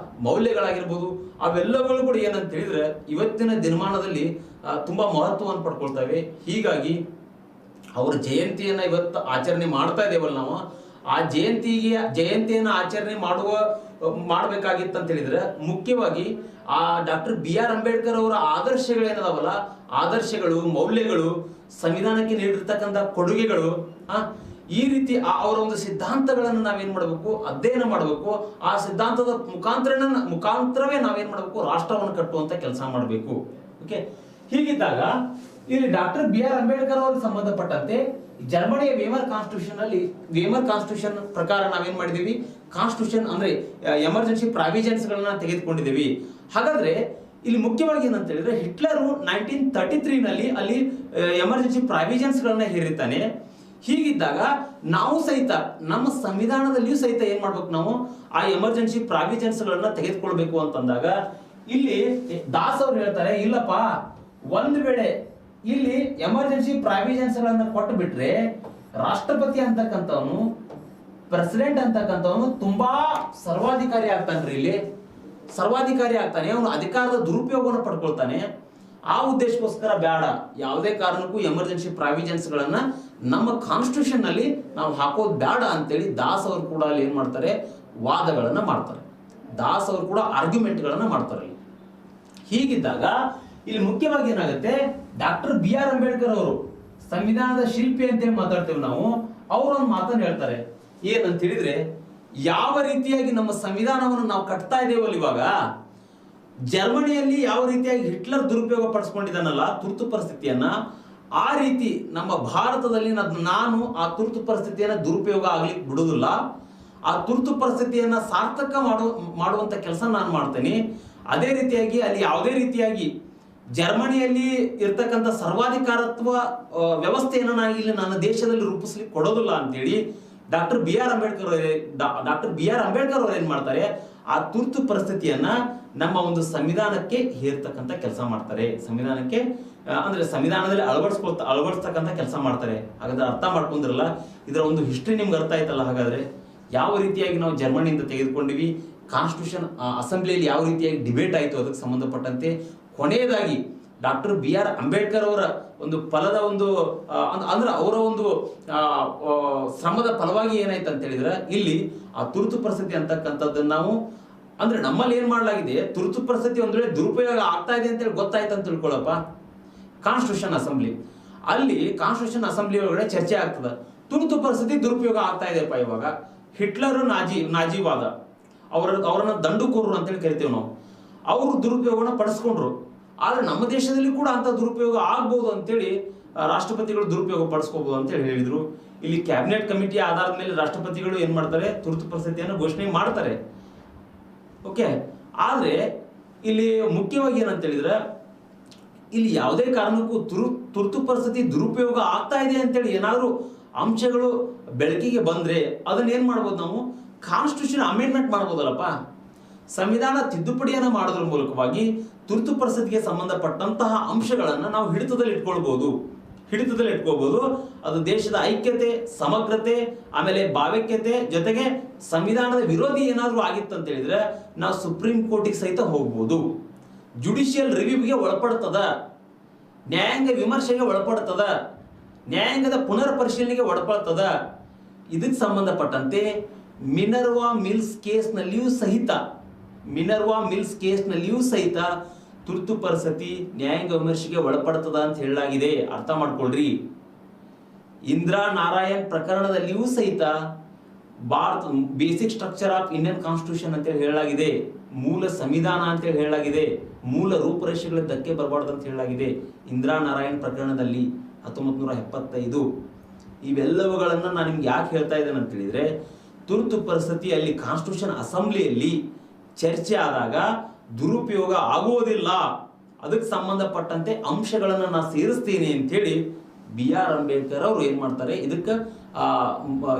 ಮೌಲ್ಯಗಳಾಗಿರ್ಬೋದು, ಅವೆಲ್ಲಗಳು ಕೂಡ ಏನಂತ ಹೇಳಿದ್ರೆ ಇವತ್ತಿನ ದಿನಮಾನದಲ್ಲಿ ತುಂಬಾ ಮಹತ್ವವನ್ನು ಪಡ್ಕೊಳ್ತವೆ. ಹೀಗಾಗಿ ಅವರ ಜಯಂತಿಯನ್ನ ಇವತ್ತು ಆಚರಣೆ ಮಾಡ್ತಾ ಇದ್ದೇವಲ್ಲ ನಾವು, ಆ ಜಯಂತಿಯನ್ನ ಆಚರಣೆ ಮಾಡ್ಬೇಕಾಗಿತ್ತಂತ ಹೇಳಿದ್ರೆ ಮುಖ್ಯವಾಗಿ ಆ ಡಾಕ್ಟರ್ ಬಿ.ಆರ್. ಅಂಬೇಡ್ಕರ್ ಅವರ ಆದರ್ಶಗಳೇನದಾವಲ್ಲ, ಆದರ್ಶಗಳು, ಮೌಲ್ಯಗಳು, ಸಂವಿಧಾನಕ್ಕೆ ನೀಡಿರ್ತಕ್ಕಂಥ ಕೊಡುಗೆಗಳು, ಈ ರೀತಿ ಅವರ ಒಂದು ಸಿದ್ಧಾಂತಗಳನ್ನು ನಾವೇನ್ ಮಾಡಬೇಕು, ಅಧ್ಯಯನ ಮಾಡಬೇಕು. ಆ ಸಿದ್ಧಾಂತದ ಮುಖಾಂತರವೇ ನಾವೇನ್ ಮಾಡಬೇಕು, ರಾಷ್ಟ್ರವನ್ನು ಕಟ್ಟುವಂತ ಕೆಲಸ ಮಾಡಬೇಕು. ಓಕೆ, ಹೀಗಿದ್ದಾಗ ಇಲ್ಲಿ ಡಾಕ್ಟರ್ ಬಿ.ಆರ್. ಅಂಬೇಡ್ಕರ್ ಅವರಿಗೆ ಸಂಬಂಧಪಟ್ಟಂತೆ ಜರ್ಮನಿಯ ವೇಮರ್ ಕಾನ್ಸ್ಟಿಟ್ಯೂಷನ್ ಪ್ರಕಾರ ನಾವೇನ್ ಮಾಡಿದೀವಿ, ಕಾನ್ಸ್ಟಿಟ್ಯೂಷನ್ ಅಂದ್ರೆ ಎಮರ್ಜೆನ್ಸಿ ಪ್ರಾವಿಷನ್ಸ್ ಗಳನ್ನ ತೆಗೆದುಕೊಂಡಿದ್ದೀವಿ. ಹಾಗಾದ್ರೆ ಇಲ್ಲಿ ಮುಖ್ಯವಾಗಿ ಏನಂತ ಹೇಳಿದ್ರೆ, ಹಿಟ್ಲರು 1933 ನಲ್ಲಿ ಅಲ್ಲಿ ಎಮರ್ಜೆನ್ಸಿ ಪ್ರಾವಿಷನ್ಸ್ ಗಳನ್ನ ಹೇರಿರ್ತಾನೆ. ಹೀಗಿದ್ದಾಗ ನಾವು ಸಹಿತ ನಮ್ಮ ಸಂವಿಧಾನದಲ್ಲಿಯೂ ಸಹಿತ ಏನ್ ಮಾಡ್ಬೇಕು, ನಾವು ಆ ಎಮರ್ಜೆನ್ಸಿ ಪ್ರಾವಿಷನ್ಸ್ ಗಳನ್ನ ತೆಗೆದುಕೊಳ್ಬೇಕು ಅಂತಂದಾಗ ಇಲ್ಲಿ ದಾಸ್ ಅವರು ಹೇಳ್ತಾರೆ, ಇಲ್ಲಪ್ಪ, ಒಂದ್ ವೇಳೆ ಇಲ್ಲಿ ಎಮರ್ಜೆನ್ಸಿ ಪ್ರಾವಿಷನ್ಸ್ ಗಳನ್ನ ಕೊಟ್ಟು ಬಿಟ್ರೆ ರಾಷ್ಟ್ರಪತಿ ಅಂತಕ್ಕಂಥವನು, ಪ್ರೆಸಿಡೆಂಟ್ ಅಂತಕ್ಕಂಥವನು ತುಂಬಾ ಸರ್ವಾಧಿಕಾರಿ ಆಗ್ತಾನ್ರಿ. ಇಲ್ಲಿ ಸರ್ವಾಧಿಕಾರಿ ಆಗ್ತಾನೆ, ಅವನು ಅಧಿಕಾರದ ದುರುಪಯೋಗವನ್ನು ಪಡ್ಕೊಳ್ತಾನೆ. ಆ ಉದ್ದೇಶಕ್ಕೋಸ್ಕರ ಬೇಡ, ಯಾವುದೇ ಕಾರಣಕ್ಕೂ ಎಮರ್ಜೆನ್ಸಿ ಪ್ರಾವಿಷನ್ಸ್ ಗಳನ್ನ ನಮ್ಮ ಕಾನ್ಸ್ಟಿಟ್ಯೂಷನ್ ನಲ್ಲಿ ನಾವು ಹಾಕೋದು ಬೇಡ ಅಂತೇಳಿ ದಾಸ್ ಅವರು ಕೂಡ ಅಲ್ಲಿ ಏನ್ ಮಾಡ್ತಾರೆ, ವಾದಗಳನ್ನ ಮಾಡ್ತಾರೆ. ದಾಸ್ ಅವರು ಕೂಡ ಆರ್ಗ್ಯುಮೆಂಟ್ ಗಳನ್ನ ಮಾಡ್ತಾರೆ. ಹೀಗಿದ್ದಾಗ ಇಲ್ಲಿ ಮುಖ್ಯವಾಗಿ ಏನಾಗುತ್ತೆ, ಡಾಕ್ಟರ್ ಬಿ.ಆರ್. ಅಂಬೇಡ್ಕರ್ ಅವರು ಸಂವಿಧಾನದ ಶಿಲ್ಪಿ ಅಂತೇಳಿ ಮಾತಾಡ್ತೇವೆ ನಾವು, ಅವರು ಒಂದು ಮಾತನ್ನು ಹೇಳ್ತಾರೆ. ಏನಂತ ಹೇಳಿದ್ರೆ, ಯಾವ ರೀತಿಯಾಗಿ ನಮ್ಮ ಸಂವಿಧಾನವನ್ನು ನಾವು ಕಟ್ತಾ ಇದ್ದೇವಲ್ಲ ಇವಾಗ, ಜರ್ಮನಿಯಲ್ಲಿ ಯಾವ ರೀತಿಯಾಗಿ ಹಿಟ್ಲರ್ ದುರುಪಯೋಗ ಪಡಿಸ್ಕೊಂಡಿದ್ದಾನಲ್ಲ ತುರ್ತು ಪರಿಸ್ಥಿತಿಯನ್ನ, ಆ ರೀತಿ ನಮ್ಮ ಭಾರತದಲ್ಲಿ ನಾನು ಆ ತುರ್ತು ಪರಿಸ್ಥಿತಿಯನ್ನ ದುರುಪಯೋಗ ಆಗ್ಲಿಕ್ಕೆ ಬಿಡುವುದಿಲ್ಲ. ಆ ತುರ್ತು ಪರಿಸ್ಥಿತಿಯನ್ನ ಸಾರ್ಥಕ ಮಾಡುವಂತ ಕೆಲಸ ನಾನು ಮಾಡ್ತೇನೆ. ಅದೇ ರೀತಿಯಾಗಿ ಅಲ್ಲಿ ಯಾವುದೇ ರೀತಿಯಾಗಿ ಜರ್ಮನಿಯಲ್ಲಿ ಇರ್ತಕ್ಕಂಥ ಸರ್ವಾಧಿಕಾರತ್ವ ವ್ಯವಸ್ಥೆಯನ್ನು ನಾನು ಇಲ್ಲಿ ನನ್ನ ದೇಶದಲ್ಲಿ ರೂಪಿಸ್ಲಿಕ್ಕೆ ಕೊಡೋದಿಲ್ಲ ಅಂತೇಳಿ ಡಾಕ್ಟರ್ ಬಿ.ಆರ್. ಅಂಬೇಡ್ಕರ್ ಅವರು ಏನ್ ಮಾಡ್ತಾರೆ, ಆ ತುರ್ತು ಪರಿಸ್ಥಿತಿಯನ್ನ ನಮ್ಮ ಒಂದು ಸಂವಿಧಾನಕ್ಕೆ ಹೇರ್ತಕ್ಕಂಥ ಕೆಲಸ ಮಾಡ್ತಾರೆ. ಸಂವಿಧಾನಕ್ಕೆ ಅಂದ್ರೆ ಸಂವಿಧಾನದಲ್ಲಿ ಅಳವಡಿಸ್ತಕ್ಕಂಥ ಕೆಲಸ ಮಾಡ್ತಾರೆ. ಹಾಗಾದ್ರೆ ಅರ್ಥ ಮಾಡ್ಕೊಂಡಿರಲ್ಲ, ಇದರ ಒಂದು ಹಿಸ್ಟ್ರಿ ನಿಮ್ಗೆ ಅರ್ಥ ಆಯ್ತಲ್ಲ. ಹಾಗಾದ್ರೆ ಯಾವ ರೀತಿಯಾಗಿ ನಾವು ಜರ್ಮನಿಯಿಂದ ತೆಗೆದುಕೊಂಡಿವಿ, ಕಾನ್ಸ್ಟಿಟ್ಯೂಷನ್ ಅಸೆಂಬ್ಲಿಯಲ್ಲಿ ಯಾವ ರೀತಿಯಾಗಿ ಡಿಬೇಟ್ ಆಯಿತು, ಅದಕ್ಕೆ ಸಂಬಂಧಪಟ್ಟಂತೆ ಕೊನೆಯದಾಗಿ ಡಾಕ್ಟರ್ ಬಿ.ಆರ್. ಅಂಬೇಡ್ಕರ್ ಅವರ ಒಂದು ಫಲದ ಒಂದು ಅಂದ್ರೆ ಅವರ ಒಂದು ಶ್ರಮದ ಫಲವಾಗಿ ಏನಾಯ್ತು ಅಂತ ಹೇಳಿದ್ರೆ, ಇಲ್ಲಿ ಆ ತುರ್ತು ಪರಿಸ್ಥಿತಿ ಅಂತಕ್ಕಂಥದ್ದನ್ನು ನಾವು ಅಂದ್ರೆ ನಮ್ಮಲ್ಲಿ ಏನ್ ಮಾಡಲಾಗಿದೆ, ತುರ್ತು ಪರಿಸ್ಥಿತಿ ಒಂದ್ ವೇಳೆ ದುರುಪಯೋಗ ಆಗ್ತಾ ಇದೆ ಅಂತೇಳಿ ಗೊತ್ತಾಯ್ತು ಅಂತ ತಿಳ್ಕೊಳ್ಳಪ್ಪ, ಕಾನ್ಸ್ಟಿಟ್ಯೂಷನ್ ಅಸೆಂಬ್ಲಿ ಒಳಗಡೆ ಚರ್ಚೆ ಆಗ್ತದ. ತುರ್ತು ಪರಿಸ್ಥಿತಿ ದುರುಪಯೋಗ ಆಗ್ತಾ ಇದೆಯಪ್ಪ, ಇವಾಗ ಹಿಟ್ಲರ್ ನಾಜಿವಾದ ಅವರನ್ನ ದಂಡುಕೋರರು ಅಂತೇಳಿ ಕರಿತೀವಿ ನಾವು, ಅವರು ದುರುಪಯೋಗನ ಪಡಿಸ್ಕೊಂಡ್ರು. ಆದ್ರೆ ನಮ್ಮ ದೇಶದಲ್ಲಿ ಕೂಡ ಅಂತ ದುರುಪಯೋಗ ಆಗ್ಬಹುದು ಅಂತೇಳಿ ರಾಷ್ಟ್ರಪತಿಗಳು ದುರುಪಯೋಗ ಪಡಿಸ್ಕೋಬಹುದು ಅಂತೇಳಿ ಹೇಳಿದ್ರು. ಇಲ್ಲಿ ಕ್ಯಾಬಿನೆಟ್ ಕಮಿಟಿಯ ಆಧಾರದ ಮೇಲೆ ರಾಷ್ಟ್ರಪತಿಗಳು ಏನ್ ಮಾಡ್ತಾರೆ, ತುರ್ತು ಪರಿಸ್ಥಿತಿಯನ್ನು ಘೋಷಣೆ ಮಾಡ್ತಾರೆ. ಓಕೆ, ಆದ್ರೆ ಇಲ್ಲಿ ಮುಖ್ಯವಾಗಿ ಏನಂತ ಹೇಳಿದ್ರೆ, ಇಲ್ಲಿ ಯಾವುದೇ ಕಾರಣಕ್ಕೂ ತುರ್ತು ಪರಿಸ್ಥಿತಿ ದುರುಪಯೋಗ ಆಗ್ತಾ ಇದೆ ಅಂತೇಳಿ ಏನಾದ್ರು ಅಂಶಗಳು ಬೆಳಕಿಗೆ ಬಂದ್ರೆ ಅದನ್ನ ಏನ್ ಮಾಡ್ಬೋದು, ನಾವು ಕಾನ್ಸ್ಟಿಟ್ಯೂಷನ್ ಅಮೆಂಡ್ಮೆಂಟ್ ಮಾಡ್ಬೋದಲ್ಲಪ್ಪ. ಸಂವಿಧಾನ ತಿದ್ದುಪಡಿಯನ್ನು ಮಾಡೋದ್ರ ಮೂಲಕವಾಗಿ ತುರ್ತು ಪರಿಸ್ಥಿತಿಗೆ ಸಂಬಂಧಪಟ್ಟಂತಹ ಅಂಶಗಳನ್ನ ನಾವು ಹಿಡಿತದಲ್ಲಿ ಇಟ್ಕೋಬಹುದು. ಅದು ದೇಶದ ಐಕ್ಯತೆ, ಸಮಗ್ರತೆ, ಆಮೇಲೆ ಭಾವೈಕ್ಯತೆ ಜೊತೆಗೆ ಸಂವಿಧಾನದ ವಿರೋಧಿ ಏನಾದ್ರೂ ಆಗಿತ್ತು ಅಂತ ಹೇಳಿದ್ರೆ ನಾವು ಸುಪ್ರೀಂ ಕೋರ್ಟಿಗೆ ಸಹಿತ ಹೋಗ್ಬೋದು. ಜುಡಿಷಿಯಲ್ ರಿವ್ಯೂಗೆ ಒಳಪಡ್ತದ, ನ್ಯಾಯಾಂಗ ವಿಮರ್ಶೆಗೆ ಒಳಪಡ್ತದ, ನ್ಯಾಯಾಂಗದ ಪುನರ್ ಪರಿಶೀಲನೆಗೆ ಒಳಪಡ್ತದ. ಇದಕ್ಕೆ ಸಂಬಂಧಪಟ್ಟಂತೆ ಮಿನರ್ವಾ ಮಿಲ್ಸ್ ಕೇಸ್ನಲ್ಲಿಯೂ ಸಹಿತ ಮಿನರ್ವಾ ಮಿಲ್ಸ್ ಕೇಸ್ನಲ್ಲಿಯೂ ಸಹಿತ ತುರ್ತು ಪರಿಸ್ಥಿತಿ ನ್ಯಾಯಾಂಗ ವಿಮರ್ಶೆಗೆ ಒಳಪಡುತ್ತದ ಅಂತ ಹೇಳಲಾಗಿದೆ. ಅರ್ಥ ಮಾಡ್ಕೊಳ್ರಿ. ಇಂದಿರಾ ನಾರಾಯಣ್ ಪ್ರಕರಣದಲ್ಲಿಯೂ ಸಹಿತ Bharat basic structure of Indian constitution ಅಂತ ಹೇಳಲಾಗಿದೆ, ಮೂಲ ಸಂವಿಧಾನ ಅಂತ ಹೇಳಲಾಗಿದೆ, ಮೂಲ ರೂಪರೇಷೆಗಳ ಧಕ್ಕೆ ಬರಬಾರ್ದು ಅಂತ ಹೇಳಲಾಗಿದೆ ಇಂದಿರಾ ನಾರಾಯಣ್ ಪ್ರಕರಣದಲ್ಲಿ 1975. ಇವೆಲ್ಲವುಗಳನ್ನು ನಾನು ನಿಮ್ಗೆ ಯಾಕೆ ಹೇಳ್ತಾ ಇದ್ದೇನೆ ಅಂತ ಹೇಳಿದ್ರೆ, ತುರ್ತು ಪರಿಸ್ಥಿತಿಯಲ್ಲಿ ಕಾನ್ಸ್ಟಿಟ್ಯೂಷನ್ ಅಸೆಂಬ್ಲಿಯಲ್ಲಿ ಚರ್ಚೆ ಆದಾಗ ದುರುಪಯೋಗ ಆಗುವುದಿಲ್ಲ, ಅದಕ್ಕೆ ಸಂಬಂಧಪಟ್ಟಂತೆ ಅಂಶಗಳನ್ನು ನಾನು ಸೇರಿಸ್ತೀನಿ ಅಂತೇಳಿ BR ಅಂಬೇಡ್ಕರ್ ಅವರು ಏನ್ ಮಾಡ್ತಾರೆ, ಇದಕ್ಕೆ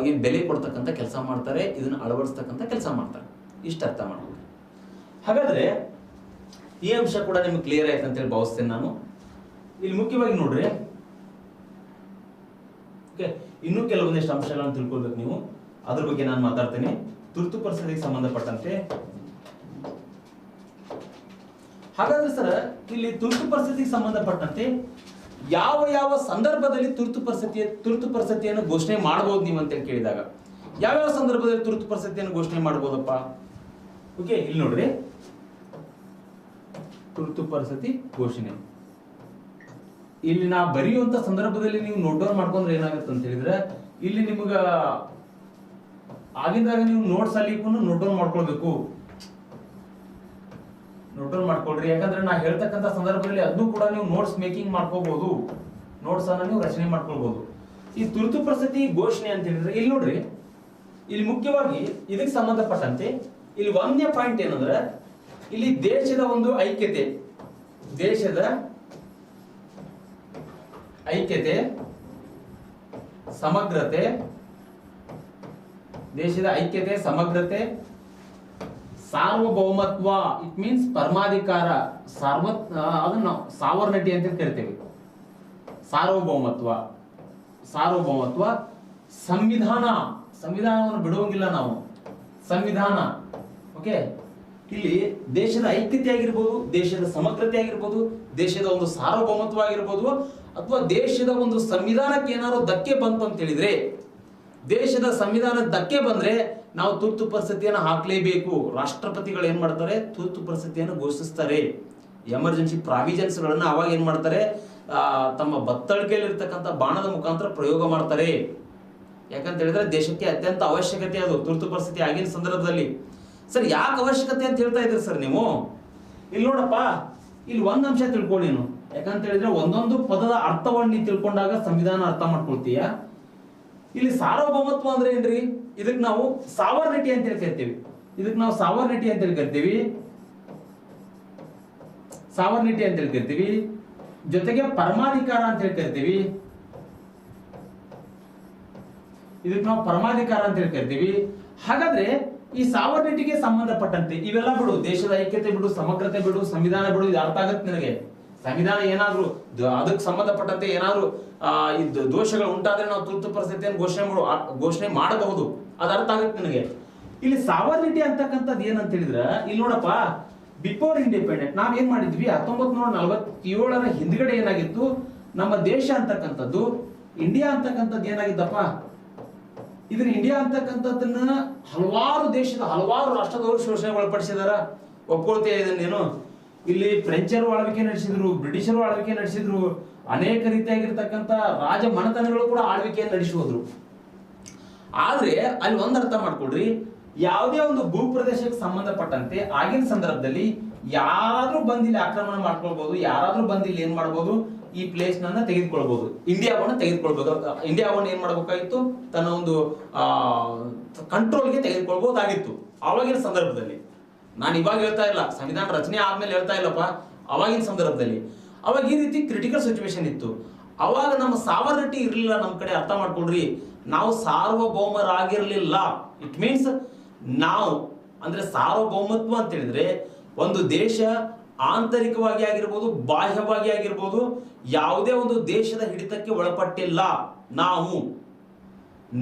ಏನ್ ಬೆಲೆ ಕೊಡ್ತಕ್ಕಂಥ ಕೆಲಸ ಮಾಡ್ತಾರೆ, ಇದನ್ನ ಅಳವಡಿಸ್ತಕ್ಕಂಥ ಕೆಲಸ ಮಾಡ್ತಾರೆ. ಇಷ್ಟ ಅರ್ಥ ಮಾಡ್ಬೋದು. ಹಾಗಾದ್ರೆ ಈ ಅಂಶ ಕೂಡ ನಿಮ್ಗೆ ಕ್ಲಿಯರ್ ಆಯ್ತು ಅಂತೇಳಿ ಭಾವಿಸ್ತೇನೆ ನಾನು. ಇಲ್ಲಿ ಮುಖ್ಯವಾಗಿ ನೋಡ್ರಿ, ಇನ್ನೂ ಕೆಲವೊಂದಿಷ್ಟು ಅಂಶಗಳನ್ನು ತಿಳ್ಕೊಳ್ಬೇಕು ನೀವು, ಅದ್ರ ಬಗ್ಗೆ ನಾನು ಮಾತಾಡ್ತೇನೆ. ತುರ್ತು ಪರಿಸ್ಥಿತಿಗೆ ಸಂಬಂಧಪಟ್ಟಂತೆ ಹಾಗಾದ್ರೆ ಸರ್, ಇಲ್ಲಿ ತುರ್ತು ಪರಿಸ್ಥಿತಿಗೆ ಸಂಬಂಧಪಟ್ಟಂತೆ ಯಾವ ಯಾವ ಸಂದರ್ಭದಲ್ಲಿ ತುರ್ತು ಪರಿಸ್ಥಿತಿಯನ್ನು ಘೋಷಣೆ ಮಾಡಬಹುದು ನೀವು ಅಂತ ಕೇಳಿದಾಗ, ಯಾವ್ಯಾವ ಸಂದರ್ಭದಲ್ಲಿ ತುರ್ತು ಪರಿಸ್ಥಿತಿಯನ್ನು ಘೋಷಣೆ ಮಾಡಬಹುದಪ್ಪ? ಓಕೆ, ಇಲ್ಲಿ ನೋಡ್ರಿ, ತುರ್ತು ಪರಿಸ್ಥಿತಿ ಘೋಷಣೆ ಇಲ್ಲಿ ನಾ ಬರೆಯುವಂತ ಸಂದರ್ಭದಲ್ಲಿ ನೀವು ನೋಟ್ ಡೌನ್ ಮಾಡ್ಕೊಂಡ್ರೆ ಏನಾಗುತ್ತೆ ಅಂತ ಹೇಳಿದ್ರೆ, ಇಲ್ಲಿ ನಿಮ್ಗ ಆಗಿದ್ದಾಗ ನೀವು ನೋಟ್ಸ್ ಅಲ್ಲಿ ನೋಟ್ ಡೌನ್ ಮಾಡ್ಕೊಳ್ಬೇಕು. ನೋಟ್ ಡೌನ್ ಮಾಡ್ಕೊಳ್ರಿ, ಯಾಕಂದ್ರೆ ನಾ ಹೇಳ್ತಕ್ಕಂಥ ಸಂದರ್ಭದಲ್ಲಿ ಅದನ್ನು ಕೂಡ ನೀವು ನೋಟ್ಸ್ ಮೇಕಿಂಗ್ ಮಾಡ್ಕೋಬಹುದು, ನೋಟ್ಸ್ ಅನ್ನ ನೀವು ರಚನೆ ಮಾಡ್ಕೊಳ್ಬಹುದು. ಈ ತುರ್ತು ಪರಿಸ್ಥಿತಿ ಘೋಷಣೆ ಅಂತ ಹೇಳಿದ್ರೆ ಇಲ್ಲಿ ನೋಡ್ರಿ, ಇಲ್ಲಿ ಮುಖ್ಯವಾಗಿ ಇದಕ್ಕೆ ಸಂಬಂಧಪಟ್ಟಂತೆ ಇಲ್ಲಿ ಒಂದನೇ ಪಾಯಿಂಟ್ ಏನಂದ್ರೆ, ಇಲ್ಲಿ ದೇಶದ ಒಂದು ಐಕ್ಯತೆ, ದೇಶದ ಐಕ್ಯತೆ, ಸಮಗ್ರತೆ, ದೇಶದ ಐಕ್ಯತೆ, ಸಮಗ್ರತೆ, ಸಾರ್ವಭೌಮತ್ವ, ಇಟ್ ಮೀನ್ಸ್ ಪರಮಾಧಿಕಾರ, ಅದನ್ನ ಸಾವರ್ನಿಟಿ ಅಂತ ಕರಿತೇವೆ. ಸಾರ್ವಭೌಮತ್ವ, ಸಾರ್ವಭೌಮತ್ವ, ಸಂವಿಧಾನವನ್ನು ಬಿಡುವಂಗಿಲ್ಲ ನಾವು, ಸಂವಿಧಾನ. ಓಕೆ, ಇಲ್ಲಿ ದೇಶದ ಐಕ್ಯತೆ ಆಗಿರ್ಬೋದು, ದೇಶದ ಸಮಗ್ರತೆ ಆಗಿರ್ಬೋದು, ದೇಶದ ಒಂದು ಸಾರ್ವಭೌಮತ್ವ ಆಗಿರ್ಬೋದು, ಅಥವಾ ದೇಶದ ಒಂದು ಸಂವಿಧಾನಕ್ಕೆ ಏನಾದ್ರು ಧಕ್ಕೆ ಬಂತು ಅಂತ ಹೇಳಿದ್ರೆ, ದೇಶದ ಸಂವಿಧಾನ ಧಕ್ಕೆ ಬಂದ್ರೆ ನಾವು ತುರ್ತು ಪರಿಸ್ಥಿತಿಯನ್ನು ಹಾಕಲೇಬೇಕು. ರಾಷ್ಟ್ರಪತಿಗಳು ಏನ್ ಮಾಡ್ತಾರೆ, ತುರ್ತು ಪರಿಸ್ಥಿತಿಯನ್ನು ಘೋಷಿಸ್ತಾರೆ. ಎಮರ್ಜೆನ್ಸಿ ಪ್ರಾವಿಷನ್ಸ್ ಗಳನ್ನ ಅವಾಗ ಏನ್ ಮಾಡ್ತಾರೆ, ತಮ್ಮ ಬತ್ತಳಿಕೆಯಲ್ಲಿ ಇರ್ತಕ್ಕಂಥ ಬಾಣದ ಮುಖಾಂತರ ಪ್ರಯೋಗ ಮಾಡ್ತಾರೆ. ಯಾಕಂತ ಹೇಳಿದ್ರೆ ದೇಶಕ್ಕೆ ಅತ್ಯಂತ ಅವಶ್ಯಕತೆ ಅದು ತುರ್ತು ಪರಿಸ್ಥಿತಿ ಆಗಿನ ಸಂದರ್ಭದಲ್ಲಿ. ಸರ್, ಯಾಕೆ ಅವಶ್ಯಕತೆ ಅಂತ ಹೇಳ್ತಾ ಇದ್ರಿ ಸರ್ ನೀವು? ಇಲ್ಲಿ ನೋಡಪ್ಪ, ಇಲ್ಲಿ ಒಂದ್ ಅಂಶ ತಿಳ್ಕೊಳ್ಳಿ ನೀನು. ಯಾಕಂತ ಹೇಳಿದ್ರೆ ಒಂದೊಂದು ಪದದ ಅರ್ಥವನ್ನು ನೀ ತಿಳ್ಕೊಂಡಾಗ ಸಂವಿಧಾನ ಅರ್ಥ ಮಾಡ್ಕೊಳ್ತೀಯ. ಇಲ್ಲಿ ಸಾರ್ವಭೌಮತ್ವ ಅಂದ್ರೆ ಏನ್ರಿ? ಇದಕ್ಕೆ ನಾವು ಸಾವರ್ನಿಟಿ ಅಂತ ಹೇಳಿ ಕರಿತೀವಿ. ಇದಕ್ಕೆ ನಾವು ಸಾವರ್ನಿಟಿ ಅಂತ ಹೇಳಿ ಕರಿತೀವಿ, ಸಾವರ್ನಿಟಿ ಅಂತ ಹೇಳಿ ಕರಿತೀವಿ. ಜೊತೆಗೆ ಪರಮಾಧಿಕಾರ ಅಂತ ಹೇಳಿ ಕರಿತೀವಿ, ಇದಕ್ಕೆ ನಾವು ಪರಮಾಧಿಕಾರ ಅಂತ ಹೇಳಿ ಕರಿತೀವಿ. ಹಾಗಾದ್ರೆ ಈ ಸಾವರ್ನಿಟಿಗೆ ಸಂಬಂಧಪಟ್ಟಂತೆ ಇವೆಲ್ಲ ಬಿಡು, ದೇಶದ ಐಕ್ಯತೆ ಬಿಡು, ಸಮಗ್ರತೆ ಬಿಡು, ಸಂವಿಧಾನ ಬಿಡು, ಇದು ಅರ್ಥ ಆಗತ್ತೆ ನಿನಗೆ. ಸಂವಿಧಾನ ಏನಾದ್ರು ಅದಕ್ಕೆ ಸಂಬಂಧಪಟ್ಟಂತೆ ಏನಾದ್ರು ದೋಷಗಳು ಉಂಟಾದ್ರೆ ನಾವು ತುರ್ತು ಪರಿಸ್ಥಿತಿಯನ್ನು ಘೋಷಣೆ ಮಾಡಬಹುದು, ಅದು ಅರ್ಥ ಆಗುತ್ತೆ ನಿನಗೆ. ಇಲ್ಲಿ ಸಾವರ್ನಿಟಿ ಅಂತಕ್ಕಂಥದ್ದು ಏನಂತ ಹೇಳಿದ್ರೆ, ಇಲ್ಲಿ ನೋಡಪ್ಪ, ಬಿಫೋರ್ ಇಂಡಿಪೆಂಡೆಂಟ್ ನಾವ್ ಏನ್ ಮಾಡಿದ್ವಿ, 1947 ಹಿಂದ್ಗಡೆ ಏನಾಗಿತ್ತು, ನಮ್ಮ ದೇಶ ಅಂತಕ್ಕಂಥದ್ದು, ಇಂಡಿಯಾ ಅಂತಕ್ಕಂಥದ್ದು ಏನಾಗಿದ್ದಪ್ಪ, ಇದನ್ನ ಇಂಡಿಯಾ ಅಂತಕ್ಕಂಥದ್ದನ್ನ ಹಲವಾರು ರಾಷ್ಟ್ರದವರು ಶೋಷಣೆಗೆ ಒಳಪಡಿಸಿದಾರ. ಒಪ್ಕೊಳ್ತೇ ಇದನ್ನೇನು? ಇಲ್ಲಿ ಫ್ರೆಂಚರು ಆಳ್ವಿಕೆ ನಡೆಸಿದ್ರು, ಬ್ರಿಟಿಷರು ಆಳ್ವಿಕೆ ನಡೆಸಿದ್ರು, ಅನೇಕ ರೀತಿಯಾಗಿರ್ತಕ್ಕಂಥ ರಾಜ ಮನೆತನಗಳು ಕೂಡ ಆಳ್ವಿಕೆಯನ್ನು ನಡೆಸುವುದ್ರು. ಆದ್ರೆ ಅಲ್ಲಿ ಒಂದ್ ಅರ್ಥ ಮಾಡ್ಕೊಡ್ರಿ, ಯಾವುದೇ ಒಂದು ಭೂ ಪ್ರದೇಶಕ್ಕೆ ಸಂಬಂಧಪಟ್ಟಂತೆ ಆಗಿನ ಸಂದರ್ಭದಲ್ಲಿ ಯಾರಾದ್ರೂ ಬಂದಿಲ್ಲಿ ಆಕ್ರಮಣ ಮಾಡ್ಕೊಳ್ಬಹುದು, ಯಾರಾದ್ರೂ ಬಂದಿಲ್ಲಿ ಏನ್ ಮಾಡ್ಬೋದು, ಈ ಪ್ಲೇಸ್ ನನ್ನ ತೆಗೆದುಕೊಳ್ಬಹುದು, ಇಂಡಿಯಾವನ್ನ ತೆಗೆದುಕೊಳ್ಬಹುದು. ಇಂಡಿಯಾವನ್ನ ಏನ್ ಮಾಡ್ಬೇಕಾಗಿತ್ತು, ತನ್ನ ಒಂದು ಕಂಟ್ರೋಲ್ಗೆ ತೆಗೆದುಕೊಳ್ಬಹುದಾಗಿತ್ತು ಆವಾಗಿನ ಸಂದರ್ಭದಲ್ಲಿ. ನಾನು ಇವಾಗ ಹೇಳ್ತಾ ಇಲ್ಲ, ಸಂವಿಧಾನ ರಚನೆ ಆದ್ಮೇಲೆ ಹೇಳ್ತಾ ಇಲ್ಲಪ್ಪ, ಅವಾಗಿನ ಸಂದರ್ಭದಲ್ಲಿ ಅವಾಗ ಈ ರೀತಿ ಕ್ರಿಟಿಕಲ್ ಸಿಚುವೇಶನ್ ಇತ್ತು. ಅವಾಗ ನಮ್ಮ ಸಾವರ್ನಿಟಿ ಇರಲಿಲ್ಲ ನಮ್ಮ ಕಡೆ. ಅರ್ಥ ಮಾಡ್ಕೊಳ್ರಿ, ನಾವು ಸಾರ್ವಭೌಮರಾಗಿರ್ಲಿಲ್ಲ. ಇಟ್ ಮೀನ್ಸ್ ನಾವು ಅಂದ್ರೆ ಸಾರ್ವಭೌಮತ್ವ ಅಂತ ಹೇಳಿದ್ರೆ ಒಂದು ದೇಶ ಆಂತರಿಕವಾಗಿ ಆಗಿರ್ಬೋದು, ಬಾಹ್ಯವಾಗಿ ಆಗಿರ್ಬೋದು, ಯಾವುದೇ ಒಂದು ದೇಶದ ಹಿಡಿತಕ್ಕೆ ಒಳಪಟ್ಟಿಲ್ಲ.